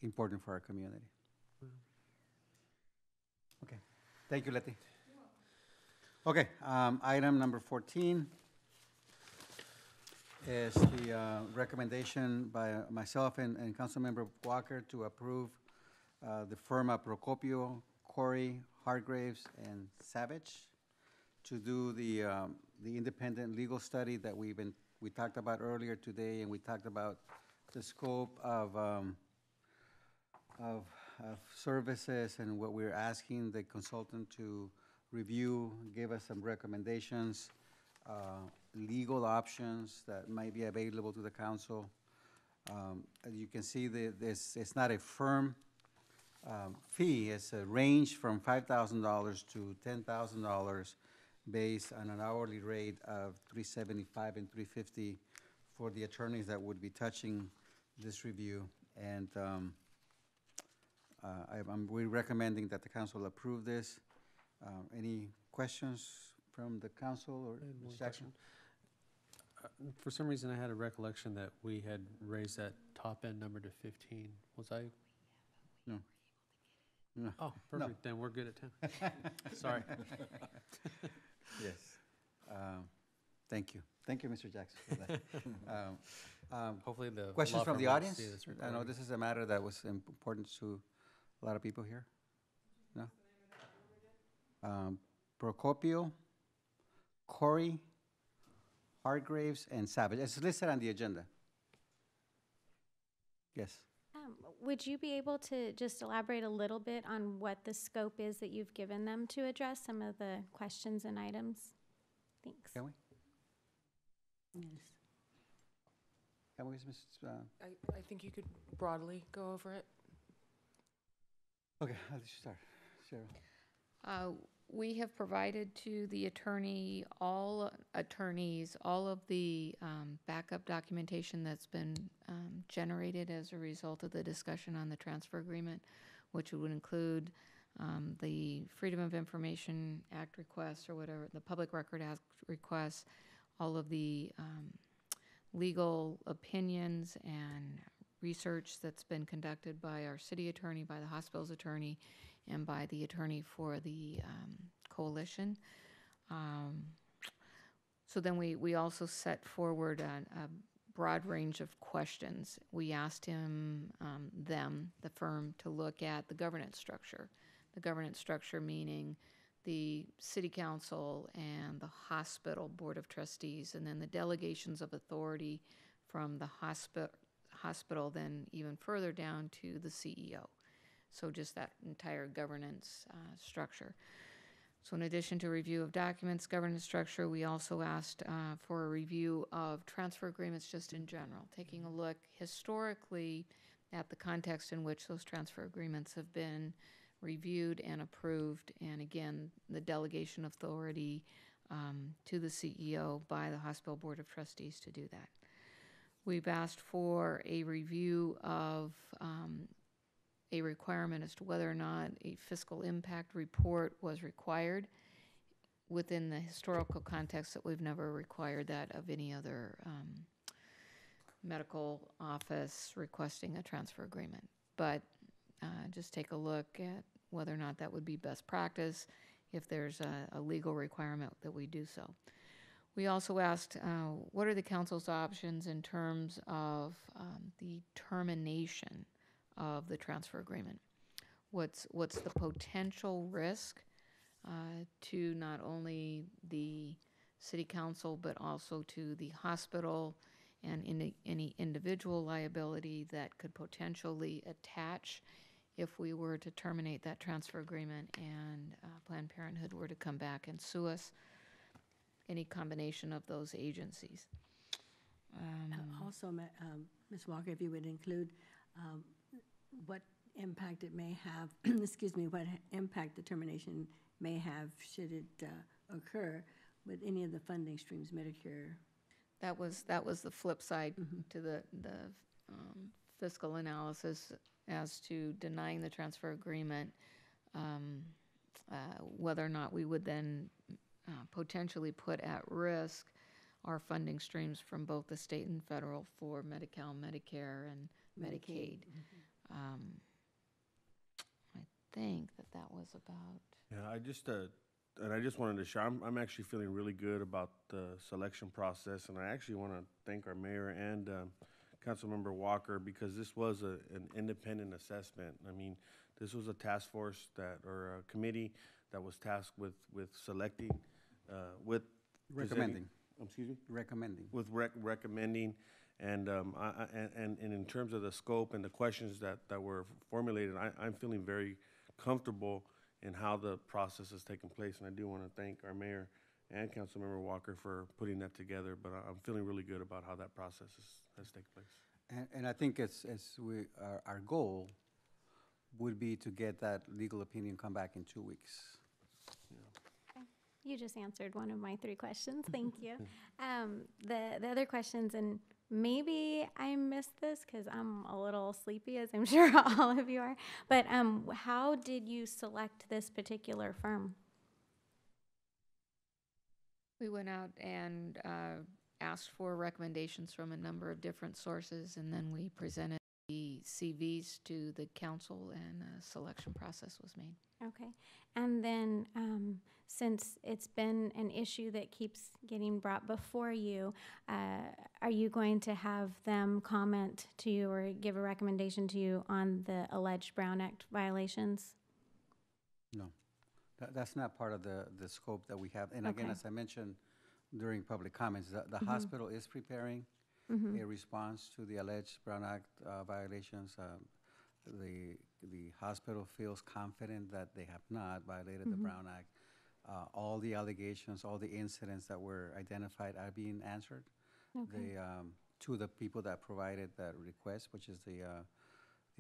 important for our community. Okay. Thank you, Letty. Okay, item number 14 is the recommendation by myself and Councilmember Walker to approve the firm of Procopio, Corey, Hargraves, and Savage to do the independent legal study that we talked about earlier today, and we talked about the scope of services and what we're asking the consultant to review, give us some recommendations, legal options that might be available to the council. As you can see, it's not a firm fee. It's a range from $5,000 to $10,000 based on an hourly rate of $375 and $350 for the attorneys that would be touching this review. And we're recommending that the council approve this. Any questions from the council or Ms. Jackson? For some reason, I had a recollection that we had raised that top end number to 15. Was I? No. No. Oh, perfect. Then we're good at 10. Sorry. Yes. Thank you. Thank you, Mr. Jackson, for that. Hopefully the questions law from firm the won't audience? see this I know recording. this is a matter that was important to a lot of people here. No? Procopio, Corey, Hargraves, and Savage. It's listed on the agenda. Yes. Would you be able to just elaborate a little bit on what the scope is that you've given them to address some of the questions and items? Thanks. Can we? Yes. Can we, Ms. I think you could broadly go over it. Okay, I'll let you start. Cheryl. We have provided to the attorneys, all of the backup documentation that's been generated as a result of the discussion on the transfer agreement, which would include the Freedom of Information Act requests or whatever, the Public Record Act requests, all of the legal opinions and research that's been conducted by our city attorney, by the hospital's attorney, and by the attorney for the coalition. So then we also set forward a broad range of questions. We asked the firm, to look at the governance structure. The governance structure meaning the city council and the hospital board of trustees, and then the delegations of authority from the hospital, then even further down to the CEO. So just that entire governance structure. So in addition to review of documents, governance structure, we also asked for a review of transfer agreements just in general, taking a look historically at the context in which those transfer agreements have been reviewed and approved, and again, the delegation authority to the CEO by the hospital board of trustees to do that. We've asked for a review of a requirement as to whether or not a fiscal impact report was required within the historical context that we've never required that of any other medical office requesting a transfer agreement. But just take a look at whether or not that would be best practice if there's a legal requirement that we do so. We also asked, what are the council's options in terms of the termination of the transfer agreement? What's the potential risk to not only the city council, but also to the hospital and any individual liability that could potentially attach if we were to terminate that transfer agreement and Planned Parenthood were to come back and sue us? Any combination of those agencies. Also, Ms. Walker, if you would include what impact it may have, excuse me, what impact the termination may have should it occur with any of the funding streams, Medicare. That was the flip side to the fiscal analysis as to denying the transfer agreement, whether or not we would then potentially put at risk our funding streams from both the state and federal for Medi-Cal, Medicare, and Medicaid. I think that was about. Yeah, I just wanted to share, I'm actually feeling really good about the selection process, and I actually want to thank our mayor and Councilmember Walker, because this was an independent assessment. I mean, this was a task force or a committee that was tasked with selecting, with Recommending. Excuse me? Recommending. With recommending, and in terms of the scope and the questions that were formulated, I'm feeling very comfortable in how the process has taken place, and I do want to thank our mayor and Councilmember Walker for putting that together, but I'm feeling really good about how that process has taken place. And I think our goal would be to get that legal opinion come back in 2 weeks. You just answered one of my 3 questions. Thank you. The other questions, and maybe I missed this because I'm a little sleepy, as I'm sure all of you are, but how did you select this particular firm? We went out and asked for recommendations from a number of different sources, and then we presented the CVs to the council, and a selection process was made. Okay. And then since it's been an issue that keeps getting brought before you, are you going to have them comment to you or give a recommendation to you on the alleged Brown Act violations? No. That's not part of the scope that we have. And again, Okay. as I mentioned during public comments, the hospital is preparing a response to the alleged Brown Act violations. The hospital feels confident that they have not violated the Brown Act. All the allegations, all the incidents that were identified are being answered. Okay. To the people that provided that request, which is the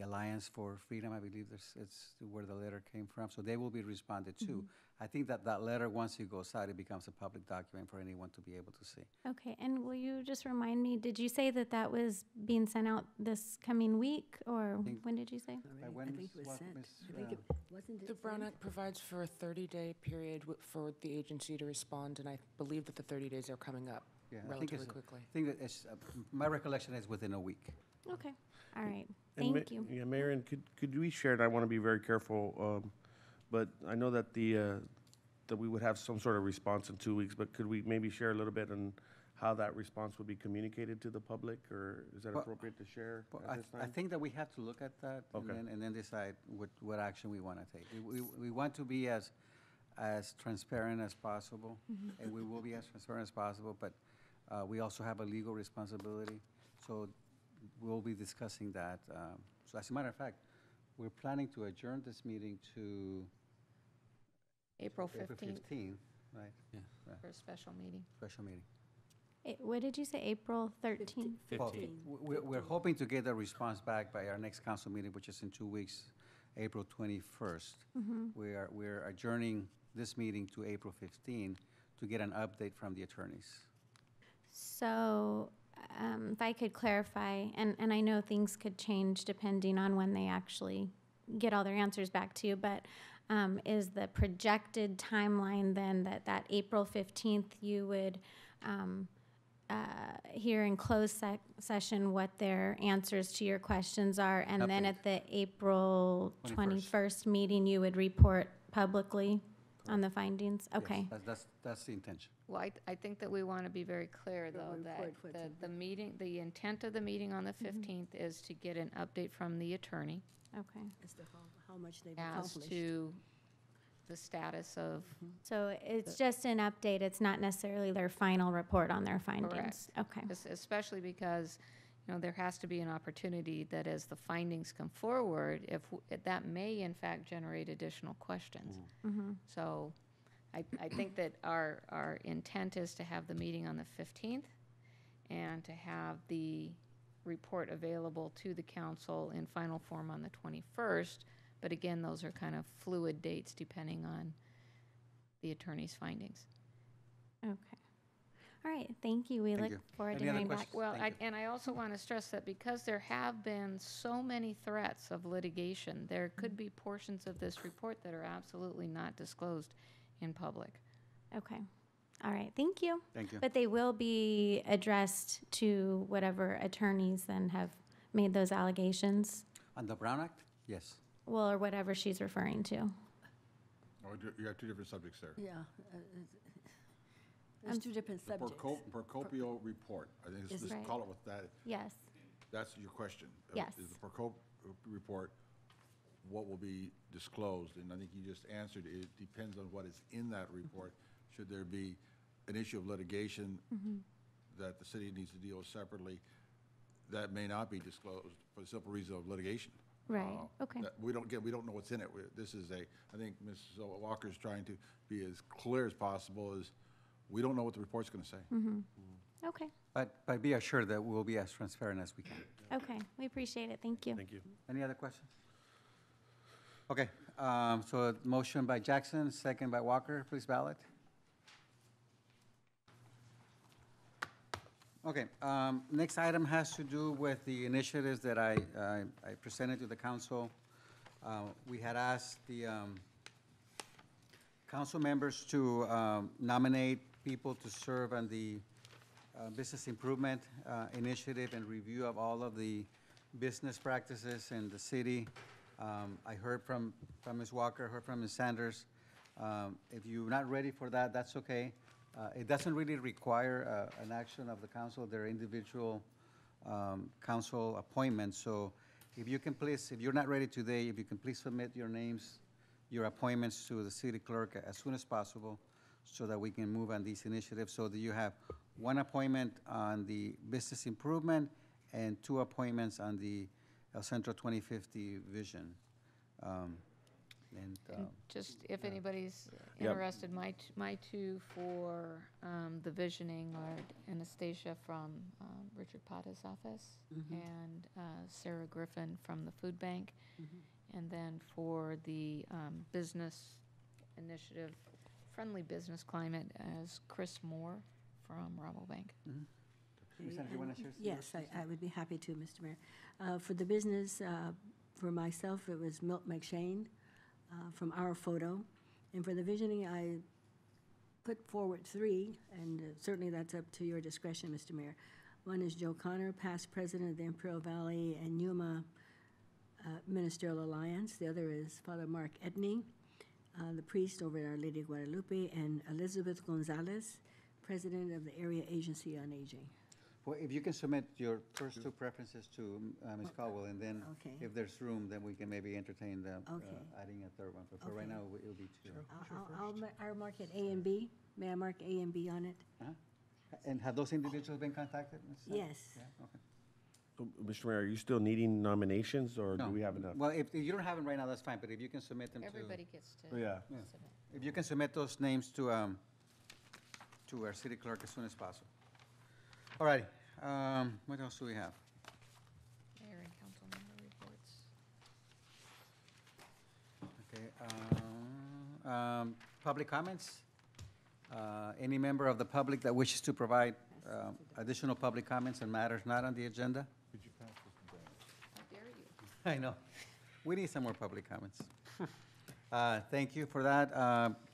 Alliance for Freedom, I believe it's where the letter came from. So they will be responded to. I think that letter, once it goes out, it becomes a public document for anyone to be able to see. Okay. And will you just remind me, did you say that was being sent out this coming week, or when did you say? I think it was sent. I think it, wasn't it The Brown sent? Act provides for a 30-day period for the agency to respond, and I believe that the 30 days are coming up Yeah, relatively quickly. I think that it's, my recollection is within a week. Okay. All right. And Thank you. Yeah, Mayor, and could we share, and I want to be very careful, but I know that that we would have some sort of response in 2 weeks, but could we maybe share a little bit on how that response would be communicated to the public, or is that Well, appropriate to share Well, at this I time? think that we have to look at that Okay. and then decide what action we want to take. We want to be as transparent as possible, and we will be as transparent as possible, but we also have a legal responsibility. So we'll be discussing that. So as a matter of fact, we're planning to adjourn this meeting to April April 15th 15th, right? Yeah. for a special meeting. Special meeting. What did you say, April 13th? Well, we're hoping to get a response back by our next council meeting, which is in 2 weeks, April 21st. We're adjourning this meeting to April 15 to get an update from the attorneys. So if I could clarify, and I know things could change depending on when they actually get all their answers back to you, but is the projected timeline then that April 15th you would hear in closed session what their answers to your questions are, and then at the April 21st meeting you would report publicly on the findings? Okay. Yes, that's the intention. Well, I think that we want to be very clear, though, that the meeting, the intent of the meeting on the 15th is to get an update from the attorney Okay. As to how much they've as accomplished. to the status of, So it's just an update, it's not necessarily their final report on their findings? Correct. Okay. Especially because, there has to be an opportunity that as the findings come forward, if that may in fact generate additional questions. So I think that our intent is to have the meeting on the 15th and to have the report available to the council in final form on the 21st. But again, those are kind of fluid dates depending on the attorney's findings. Okay. All right, thank you. We Thank look you. forward to Any other hearing back. questions? Well, Thank you. and I also want to stress that because there have been so many threats of litigation, there could be portions of this report that are absolutely not disclosed in public. Okay. All right, thank you. Thank you. But they will be addressed to whatever attorneys then have made those allegations, On the Brown Act? Yes. well, or whatever she's referring to. Oh, you have two different subjects there. Yeah. There's two different The subjects. Procopio report, I think, Is let's right. call it with that. Yes. That's your question. Yes. Is the Procopio report what will be disclosed. And I think you just answered, it depends on what is in that report. Should there be an issue of litigation that the city needs to deal with separately, that may not be disclosed for the simple reason of litigation. Right, okay. We don't know what's in it. This is I think Ms. Walker's trying to be as clear as possible, as we don't know what the report's going to say. Okay, But be assured that we'll be as transparent as we can. okay, we appreciate it, thank you. Thank you. Any other questions? Okay, so a motion by Jackson, second by Walker, please ballot. Okay, next item has to do with the initiatives that I presented to the council. We had asked the council members to nominate people to serve on the business improvement initiative and review of all of the business practices in the city. I heard from Ms. Walker, heard from Ms. Sanders. If you're not ready for that, that's okay. It doesn't really require an action of the council. They're individual council appointments. So if you can please, if you're not ready today, if you can please submit your names, your appointments to the city clerk as soon as possible so that we can move on these initiatives, so that you have one appointment on the business improvement and 2 appointments on the El Centro 2050 vision. And just if anybody's interested, my 2 for the visioning are Anastasia from Richard Pata's office and Sarah Griffin from the food bank. And then for the business initiative, friendly business climate, as Chris Moore from Rabobank. Ms. Sanders, you want to share? Yes, I would be happy to, Mr. Mayor. For the business, for myself, it was Milt McShane from Our Photo. And for the visioning, I put forward 3, and certainly that's up to your discretion, Mr. Mayor. One is Joe Connor, past president of the Imperial Valley and Yuma Ministerial Alliance. The other is Father Mark Edney, the priest over at Our Lady of Guadalupe, and Elizabeth Gonzalez, president of the Area Agency on Aging. Well, if you can submit your first 2 preferences to Ms. Caldwell, and then if there's room, then we can maybe entertain the adding a 3rd one. But for right now, it'll be 2. I'll mark it A and B. May I mark A and B on it? And have those individuals been contacted, Ms. Sanders? Yes. Yeah, okay. So, Mr. Mayor, are you still needing nominations, or do we have enough? Well, if you don't have them right now, that's fine, but if you can submit them to. Everybody gets to. Yeah. If you can submit those names to our city clerk as soon as possible. All righty, what else do we have? Mayor and council member reports. Okay, public comments? Any member of the public that wishes to provide additional public comments on matters not on the agenda? Could you pass this to Brian? How dare you? I know. We need some more public comments. Thank you for that.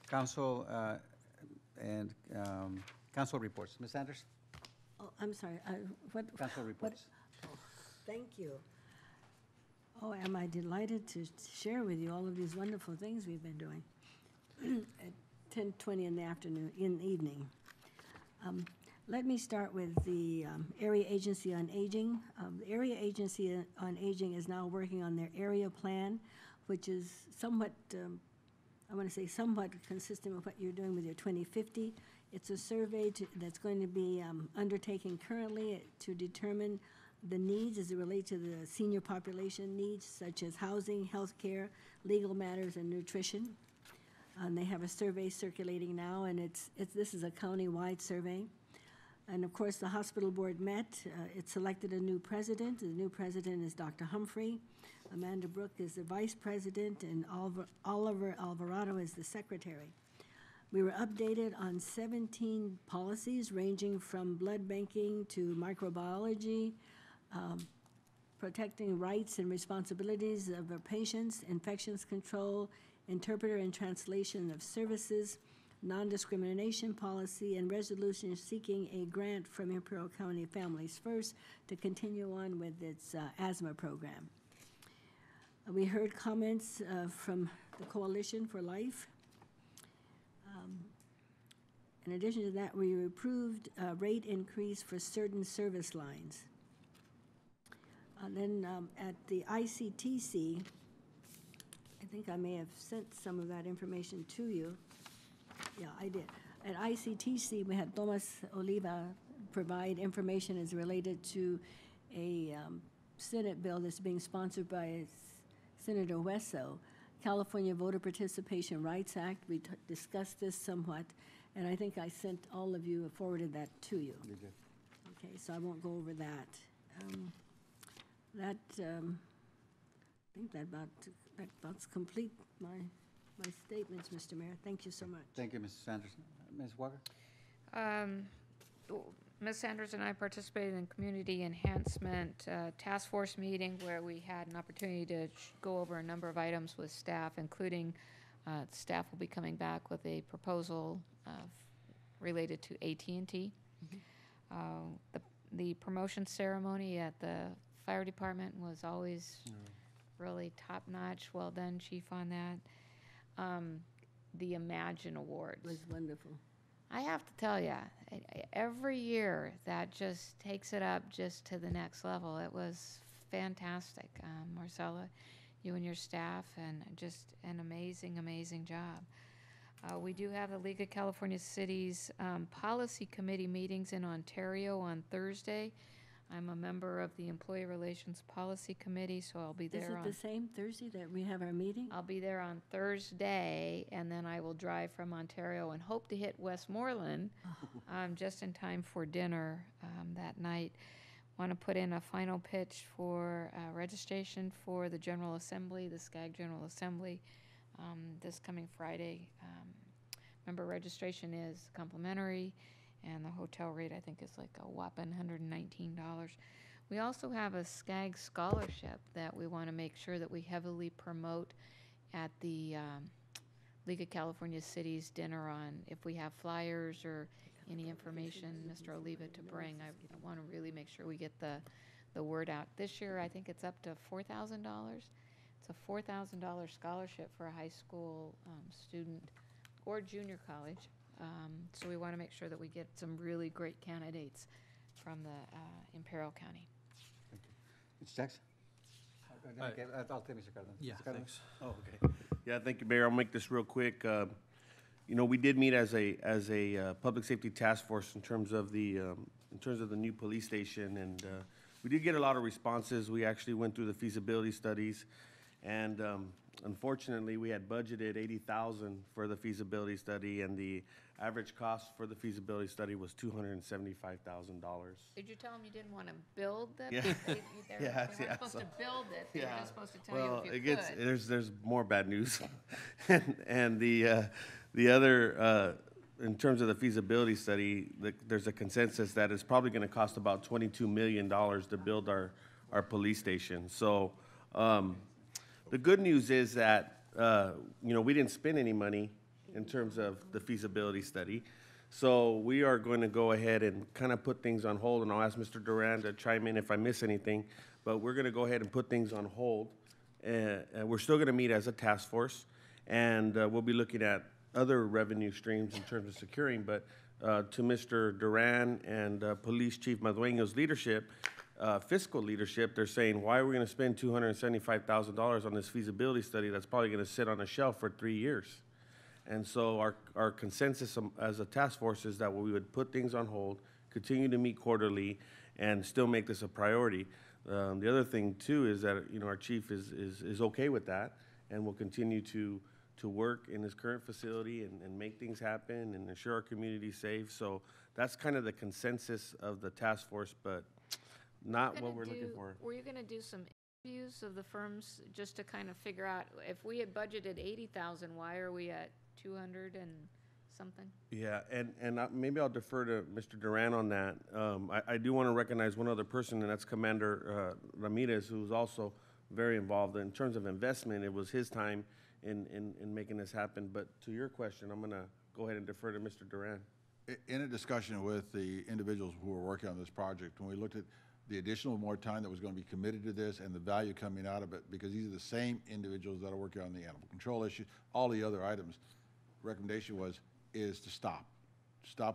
Council and council reports. Ms. Sanders? Oh, I'm sorry. What? Council reports. Thank you. Oh, am I delighted to share with you all of these wonderful things we've been doing at 10:20 in the afternoon, in the evening. Let me start with the Area Agency on Aging. The Area Agency on Aging is now working on their area plan, which is somewhat, I want to say somewhat consistent with what you're doing with your 2050. It's a survey that's going to be undertaken currently to determine the needs as it relates to the senior population needs, such as housing, health care, legal matters, and nutrition. And they have a survey circulating now, and this is a county-wide survey. And of course, the hospital board met. It selected a new president. The new president is Dr. Humphrey. Amanda Brooke is the vice president, and Oliver Alvarado is the secretary. We were updated on 17 policies ranging from blood banking to microbiology, protecting rights and responsibilities of our patients, infections control, interpreter and translation of services, non-discrimination policy, and resolution seeking a grant from Imperial County Families First to continue on with its asthma program. We heard comments from the Coalition for Life. In addition to that, we approved a rate increase for certain service lines. And then at the ICTC, think I may have sent some of that information to you. Yeah, I did. At ICTC, we had Thomas Oliva provide information as related to a Senate bill that's being sponsored by Senator Wesso, California Voter Participation Rights Act. We discussed this somewhat, and I think I sent all of you, forwarded that to you. You did. Okay, so I won't go over that. I think that about complete my statements, Mr. Mayor. Thank you so much. Thank you, Mrs. Sanders. Ms. Walker? Ms. Sanders and I participated in Community Enhancement Task Force meeting where we had an opportunity to go over a number of items with staff, including staff will be coming back with a proposal related to AT&T. The promotion ceremony at the fire department was always really top-notch. Well done, Chief, on that. The Imagine Awards was wonderful. I have to tell you, every year that just takes it up just to the next level. It was fantastic, Marcella, you and your staff, and just an amazing, amazing job. We do have the League of California Cities Policy Committee meetings in Ontario on Thursday. I'm a member of the Employee Relations Policy Committee, so I'll be there Is it the same Thursday that we have our meeting? I'll be there on Thursday, and then I will drive from Ontario and hope to hit Westmoreland just in time for dinner that night. Want to put in a final pitch for registration for the General Assembly, the SCAG General Assembly, this coming Friday. Remember, registration is complimentary, and the hotel rate, I think, is like a whopping $119. We also have a SCAG scholarship that we want to make sure that we heavily promote at the League of California Cities dinner on. If we have flyers or any information, Mr. Oliva, to bring, I want to really make sure we get the word out. This year, I think it's up to $4,000. It's a $4,000 scholarship for a high school student or junior college. So we want to make sure that we get some really great candidates from the Imperial County. Thank you. Mr. Jackson? I'll take Mr. Cardenas. Yeah, Mr. Cardenas? thanks. Oh, okay. Yeah, thank you, Mayor. I'll make this real quick. You know, we did meet as a public safety task force in terms of the new police station, and we did get a lot of responses. We actually went through the feasibility studies, and unfortunately, we had budgeted $80,000 for the feasibility study, and the average cost for the feasibility study was $275,000. Did you tell them you didn't want to build it? Yeah. They weren't supposed to build it. They were just supposed to tell you if you could. There's more bad news, and the other. In terms of the feasibility study, there's a consensus that it's probably going to cost about $22 million to build our police station. So the good news is that you know, we didn't spend any money in terms of the feasibility study. So we are going to go ahead and kind of put things on hold, and I'll ask Mr. Duran to chime in if I miss anything, but we're going to go ahead and put things on hold. We're still going to meet as a task force, and we'll be looking at other revenue streams in terms of securing, but to Mr. Duran and Police Chief Madueño's leadership, fiscal leadership, they're saying, why are we going to spend $275,000 on this feasibility study that's probably going to sit on a shelf for 3 years? And so our consensus as a task force is that we would put things on hold, continue to meet quarterly, and still make this a priority. The other thing, too, is that, you know, our chief is okay with that, and will continue to work in his current facility and make things happen and ensure our community safe. So that's kind of the consensus of the task force, but not what we're looking for. Were you going to do some interviews of the firms just to kind of figure out, if we had budgeted $80,000, why are we at 200 and something? Yeah, and maybe I'll defer to Mr. Duran on that. I do want to recognize one other person, and that's Commander Ramirez, who's also very involved. In terms of investment, it was his time in making this happen. But to your question, I'm going to go ahead and defer to Mr. Duran. In a discussion with the individuals who were working on this project, when we looked at the additional more time that was going to be committed to this and the value coming out of it, because these are the same individuals that are working on the animal control issue, all the other items, recommendation is to stop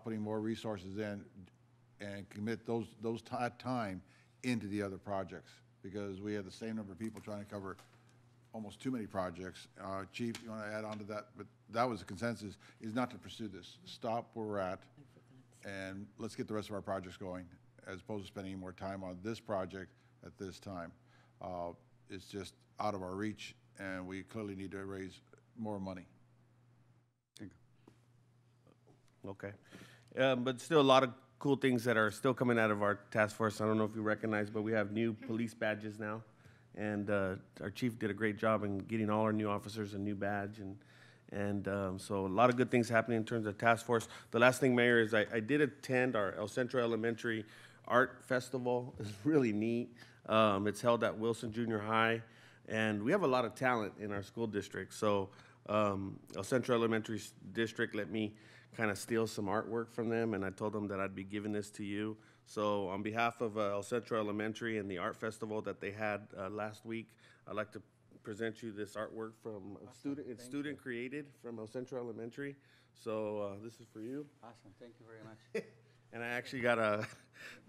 putting more resources in and commit those time into the other projects, because we have the same number of people trying to cover almost too many projects. Chief, you want to add on to that? But that was the consensus, is not to pursue this. Stop where we're at, and let's get the rest of our projects going, as opposed to spending more time on this project at this time. It's just out of our reach, and we clearly need to raise more money. Okay. But still a lot of cool things that are still coming out of our task force. I don't know if you recognize, but we have new police badges now. And our chief did a great job in getting all our new officers a new badge. And so a lot of good things happening in terms of task force. The last thing, Mayor, is I did attend our El Centro Elementary Art Festival. It's really neat. It's held at Wilson Junior High. And we have a lot of talent in our school district. So El Centro Elementary District let me kind of steal some artwork from them, and I told them that I'd be giving this to you. So on behalf of El Centro Elementary and the art festival that they had last week, I'd like to present you this artwork from a student. It's student created from El Centro Elementary. So this is for you. Awesome, thank you very much. And I actually got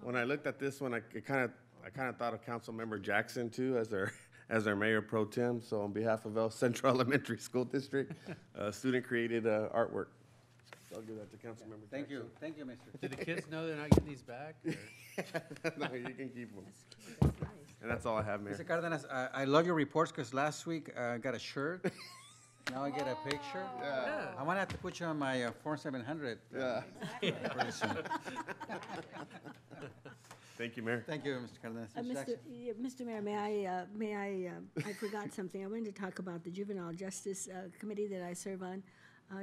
when I looked at this one, I kind of thought of Councilmember Jackson too as our mayor pro tem. So on behalf of El Centro Elementary School District, student created artwork. I'll give that to Councilmember Jackson. Thank you, Mr. Do the kids know they're not getting these back? No, you can keep them. And that's all I have, Mayor. Mr. Cardenas, I love your reports because last week I got a shirt. Now I get a picture. Yeah. I want to have to put you on my Form 700. Yeah. Pretty soon. Thank you, Mayor. Thank you, Mr. Cardenas. Mr. Mayor, I forgot something. I wanted to talk about the Juvenile Justice Committee that I serve on.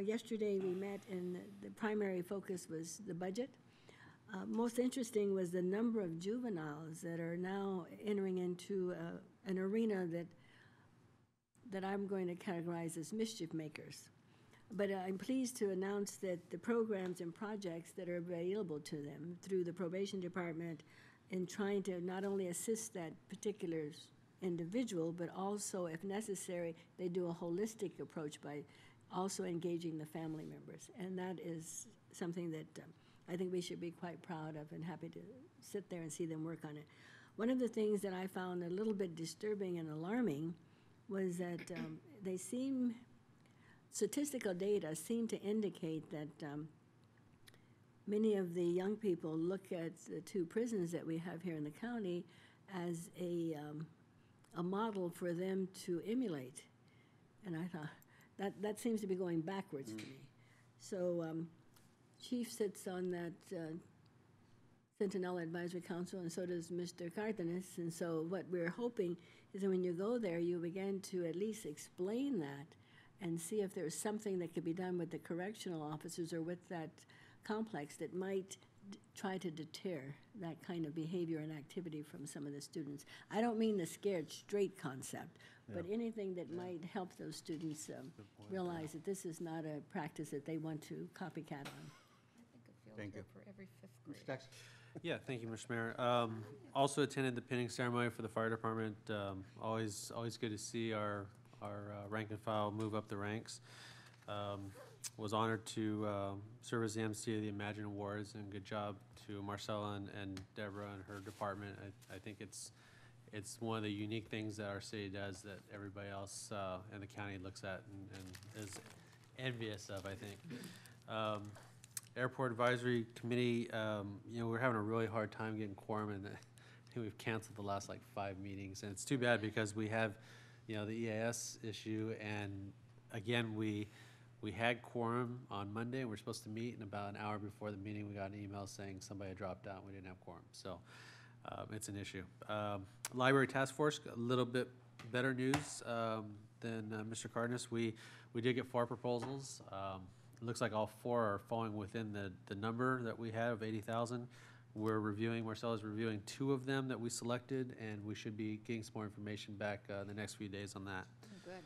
Yesterday we met and the primary focus was the budget. Most interesting was the number of juveniles that are now entering into an arena that I'm going to categorize as mischief makers. But I'm pleased to announce that the programs and projects that are available to them through the probation department in trying to not only assist that particular individual, but also, if necessary, they do a holistic approach by also engaging the family members. And that is something that I think we should be quite proud of and happy to sit there and see them work on it. One of the things that I found a little bit disturbing and alarming was that statistical data seem to indicate that many of the young people look at the two prisons that we have here in the county as a model for them to emulate. And I thought, that seems to be going backwards to me. So Chief sits on that Centinela Advisory Council, and so does Mr. Cardenas. And so what we're hoping is that when you go there, you begin to at least explain that and see if there's something that could be done with the correctional officers or with that complex that might try to deter that kind of behavior and activity from some of the students. I don't mean the scared straight concept, but anything that might help those students realize that this is not a practice that they want to copycat on. Thank you. For every fifth grade. Mr. Jackson. Yeah, thank you, Mr. Mayor. Also attended the pinning ceremony for the fire department. Always good to see our rank and file move up the ranks. Was honored to serve as the MC of the Imagine Awards, and good job to Marcella and Deborah and her department. I think it's one of the unique things that our city does that everybody else in the county looks at and is envious of, I think. Airport Advisory Committee, we're having a really hard time getting quorum, and I think we've canceled the last 5 meetings, and it's too bad because we have, the EAS issue, and again, we had quorum on Monday, and we're supposed to meet, and about an hour before the meeting, we got an email saying somebody had dropped out and we didn't have quorum, so it's an issue. Library Task Force, a little bit better news than Mr. Cardenas. We did get 4 proposals. It looks like all 4 are falling within the number that we have of 80,000. Marcella's reviewing 2 of them that we selected, and we should be getting some more information back the next few days on that. Oh, good.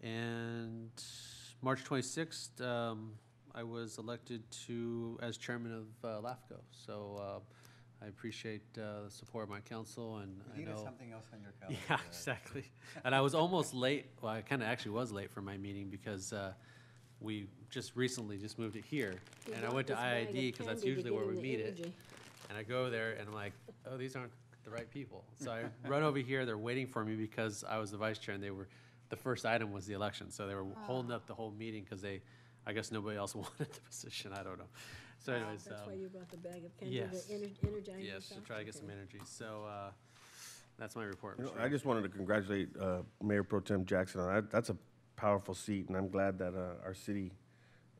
And March 26th, I was elected as chairman of LAFCO. So I appreciate the support of my council, and I know something else on your calendar. Yeah, exactly. And I was almost late. Well, I kind of actually was late for my meeting because we just recently moved it here, and I went to IID because that's usually where we meet it. And I go there and I'm like, oh, these aren't the right people. So I run over here, they're waiting for me because I was the vice chair, and the first item was the election. So they were holding up the whole meeting because I guess nobody else wanted the position, I don't know. So anyways. That's why you brought the bag of candy Yes. to energize Yes, yourself? to try to get some energy. So that's my report. You know, I just wanted to congratulate Mayor Pro Tem Jackson on that. That's a powerful seat, and I'm glad that our city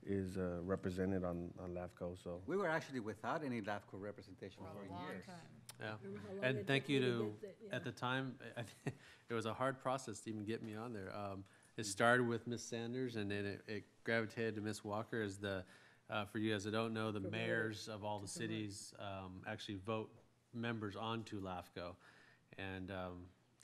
is represented on LAFCO. So We were actually without any LAFCO representation for years. Yeah, Remember how long and it thank took you me to to, get the- at the time, it was a hard process to even get me on there. It started with Ms. Sanders, and then it gravitated to Ms. Walker as for you guys that don't know, the mayors of all the cities actually vote members onto LAFCO. And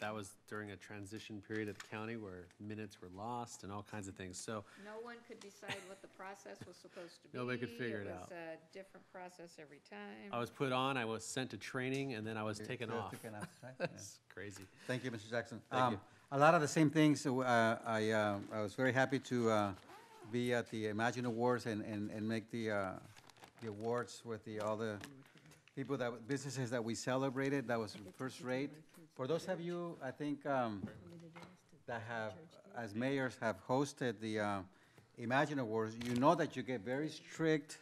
that was during a transition period at the county where minutes were lost and all kinds of things. So No one could decide what the process was supposed to be. Nobody could figure it out. It was a different process every time. I was put on, I was sent to training, and then I was taken You're off. taken off, right? That's crazy. Thank you, Mr. Jackson. Thank you. A lot of the same things, I was very happy to be at the Imagine Awards and make the awards with all the people businesses that we celebrated. That was first rate. For those of you, I think, that have, as mayors, have hosted the Imagine Awards, you know that you get very strict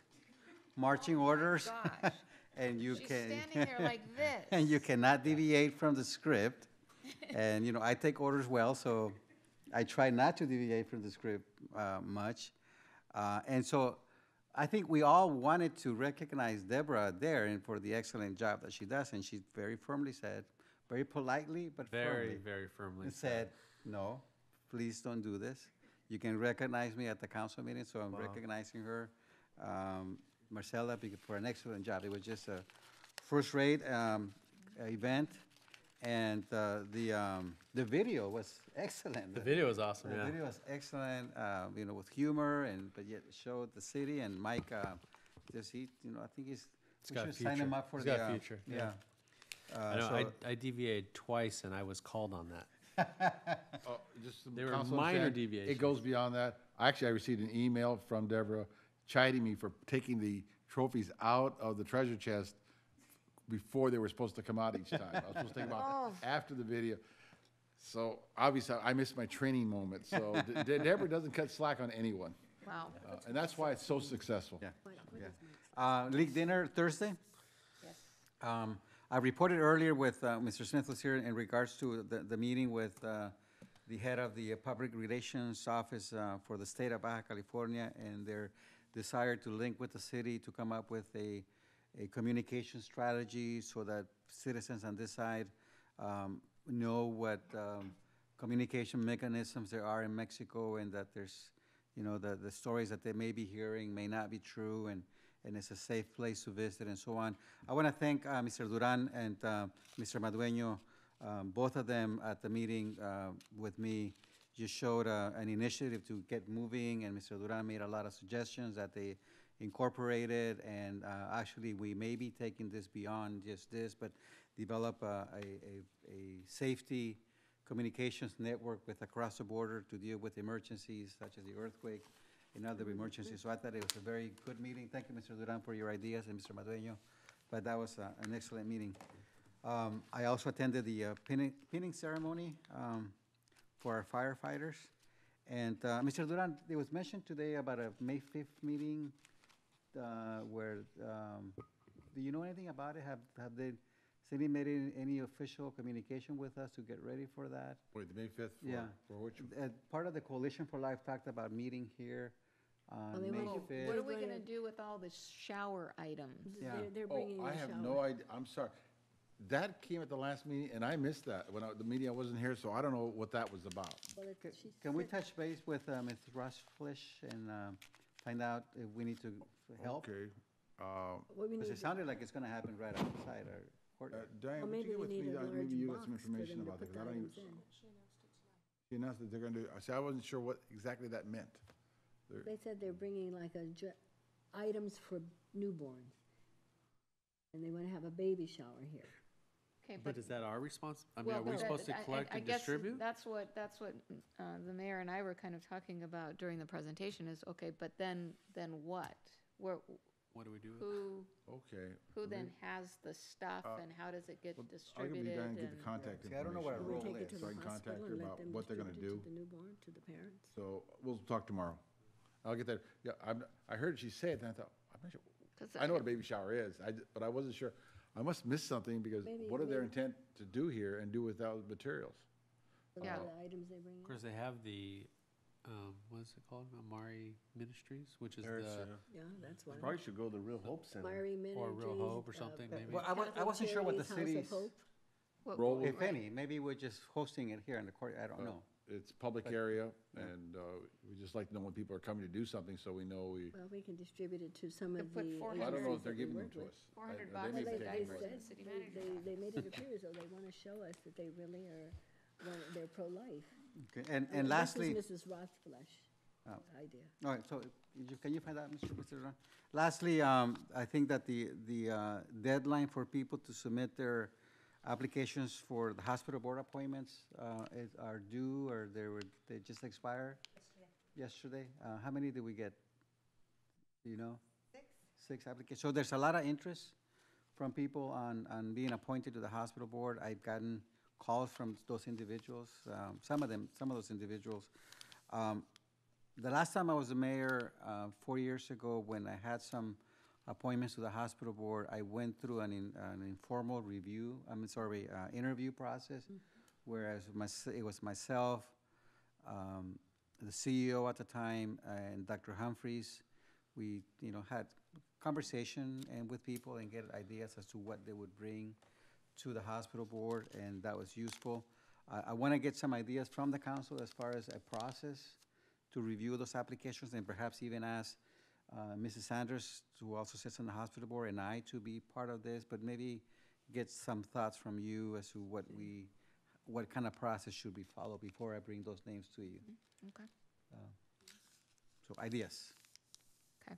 marching orders. Gosh. And you She's can. standing there like this. And you cannot deviate from the script. And, you know, I take orders well, so I try not to deviate from the script much. And so I think we all wanted to recognize Deborah there and for the excellent job that she does. And she very firmly said, very politely, but Very, firmly, very firmly and said, no, please don't do this. You can recognize me at the council meeting, so I'm recognizing her. Marcella, for an excellent job. It was just a first-rate event, and the video was excellent. The video was awesome, The yeah. video was excellent, you know, with humor, but yet showed the city. And Mike, I think we got should a sign him future. up for He's the. got a future, yeah. I know, So- I deviated twice, and I was called on that. Just some They were council minor understand, deviations. It goes beyond that. Actually, I received an email from Deborah chiding me for taking the trophies out of the treasure chest before they were supposed to come out each time. I was supposed to take them out after the video. So obviously, I missed my training moment. So Deborah doesn't cut slack on anyone. Wow. And that's why it's so successful. Yeah. League dinner Thursday? Yes. I reported earlier with, Mr. Smith was here in regards to the meeting with the head of the Public Relations Office for the state of Baja California, and their desire to link with the city to come up with a communication strategy so that citizens on this side know what communication mechanisms there are in Mexico, and that there's, you know, the stories that they may be hearing may not be true, and it's a safe place to visit and so on. I want to thank Mr. Duran and Mr. Madueño, both of them at the meeting with me just showed an initiative to get moving, and Mr. Duran made a lot of suggestions that they incorporated, and actually we may be taking this beyond just this, but develop a safety communications network with across the border to deal with emergencies such as the earthquake and other emergencies. So I thought it was a very good meeting. Thank you, Mr. Duran, for your ideas, and Mr. Madueño, but that was an excellent meeting. I also attended the pinning ceremony for our firefighters. And Mr. Duran, it was mentioned today about a May 5th meeting where, do you know anything about it? Have they, city made any official communication with us to get ready for that? Wait, the May 5th? Yeah. For which? Part of the Coalition for Life talked about meeting here on May 5th. What are we gonna do with all the shower items? Yeah. They're bringing I the have shower. no idea. I'm sorry. That came at the last meeting, and I missed that. The meeting, I wasn't here, so I don't know what that was about. Well, she Can we said- touch base with Ms. Rossflish and find out if we need to help? Okay. What we Because need it to- sounded like it's gonna happen right outside our courtyard. Diane, Well, would you maybe get we with need me? a large Maybe you got some box for information them to about put that, 'cause I the don't even. items in. She announced that they're gonna do, I said, I wasn't sure what exactly that meant. They said they're bringing like items for newborns. And they want to have a baby shower here. Okay, But is that our response? I mean, well, are we but supposed to I collect and guess distribute? That's what the mayor and I were kind of talking about during the presentation is, okay, but then what? What do we do? Okay. who then has the stuff and how does it get I'll give distributed? you Dan, get the and- contact See, I don't know what a information. role Take it to is. So I the can contact hospital her and let about them what they're gonna distribute it do. to the newborn, to the parents. So we'll talk tomorrow. I'll get that. Yeah, I heard she say it, and I thought, I'm not sure. 'Cause I know what a baby shower is, but I wasn't sure. I must miss something because what are their intent to do here and do without materials? What Yeah. are the items they bring in? Of course, they have the, what is it called? Amari Ministries, which is There's, the, Yeah, that's one. Probably should go to the Real Hope Center. Mary or Real Ministries, Hope or something, maybe. Well, I wasn't sure what the Catholic Charities, city's House of Hope. What- Role- if any, maybe we're just hosting it here in the court, I don't know. It's public area, and we just like to know when people are coming to do something, so we know we. Well, we can distribute it to some Could of put the 400 I don't know if agencies they're that we giving them work to with. us. 400 They bucks may is be the taking diapers it. in the city They manager's made it appear as though they want to show us that they really are, they're pro-life. Okay, and lastly. This is Mrs. Rothflesh idea. All right, so can you find out, Mr. Ron? Lastly, I think that the deadline for people to submit their applications for the hospital board appointments are due, or they just expired? Yesterday. How many did we get? Do you know? 6 applications. So there's a lot of interest from people on being appointed to the hospital board. I've gotten calls from those individuals, some of those individuals. The last time I was the mayor, 4 years ago, when I had some appointments to the hospital board, I went through an informal interview process, whereas it was myself, the CEO at the time, and Dr. Humphreys. We, had conversation and with people and get ideas as to what they would bring to the hospital board, and that was useful. I want to get some ideas from the council as far as a process to review those applications, and perhaps even ask Mrs. Sanders, who also sits on the hospital board, and I to be part of this, but maybe get some thoughts from you as to what kind of process should we follow before I bring those names to you. Okay, So ideas. okay.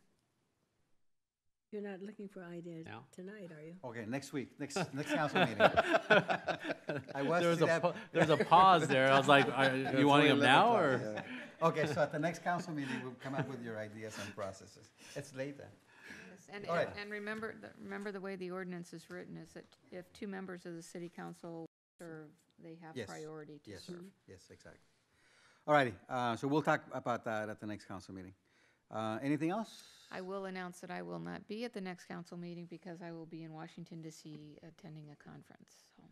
You're not looking for ideas Now? tonight, are you? Okay, next week, next council meeting. I was There's a pause there. I was like, are you wanting them now, or? Yeah. Okay, so at the next council meeting, we'll come up with your ideas and processes. It's late then. Yes, And, All right. and remember, the way the ordinance is written is that if 2 members of the city council serve, they have Yes. priority to Yes, serve. yes, exactly. All righty, so we'll talk about that at the next council meeting. Anything else? I will announce that I will not be at the next council meeting because I will be in Washington DC attending a conference, so,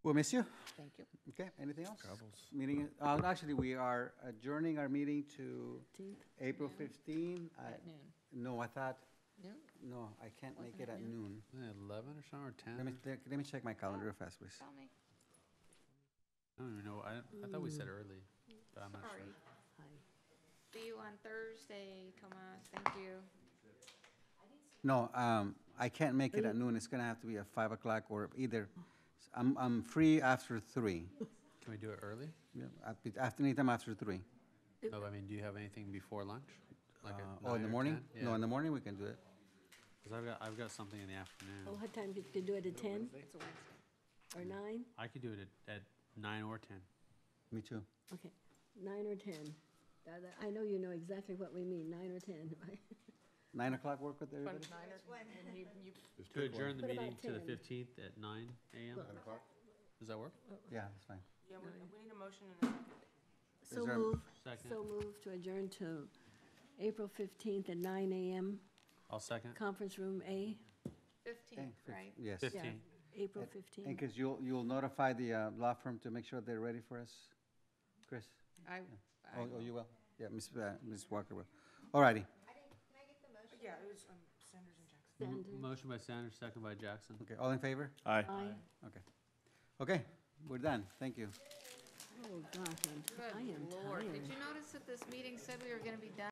We'll miss you. thank you. Okay, anything else? Travels. Meeting, actually, we are adjourning our meeting to 15th? April 15. At noon. No, I thought, Noon? no, I can't make Wasn't it it at noon. 11 or something, or 10? Let me check my calendar real fast, please. Tell me. I don't even know. I thought we said early, but I'm not Sorry. sure. Hi. See you on Thursday, Tomas. Thank you. No, I can't make it at noon. It's gonna have to be at 5 o'clock or either, I'm free after 3. Can we do it early? Yeah, anytime after 3. No, I mean, do you have anything before lunch? Like at Oh, in 9 the or morning? 10? No, Yeah. in the morning we can do it. Because I've got something in the afternoon. Oh, what time, could you do it at 10 It's a Wednesday. or 9? I could do it at 9 or 10. Me too. Okay, 9 or 10. I know you know exactly what we mean, 9 or 10, right? 9 o'clock work with everybody? Just To pick one. adjourn the What about meeting to the 10? 15th at 9 a.m.? 9 o'clock? Does that work? Yeah, that's fine. Yeah, we need a motion and a second. So there- move, Second. so move to adjourn to April 15th at 9 a.m., I'll second. conference room A. 15th, right? Yes. 15. April And 15th. because you'll notify the law firm to make sure they're ready for us, Chris? Oh, you will? Yeah, Ms. Walker will. All righty. Yeah, it was Sanders and Jackson. Sanders. Motion by Sanders, second by Jackson. Okay, all in favor? Aye. Aye. Okay. Okay, we're done. Thank you. Oh, gosh, I am Good Lord. tired. Did you notice that this meeting said we were going to be done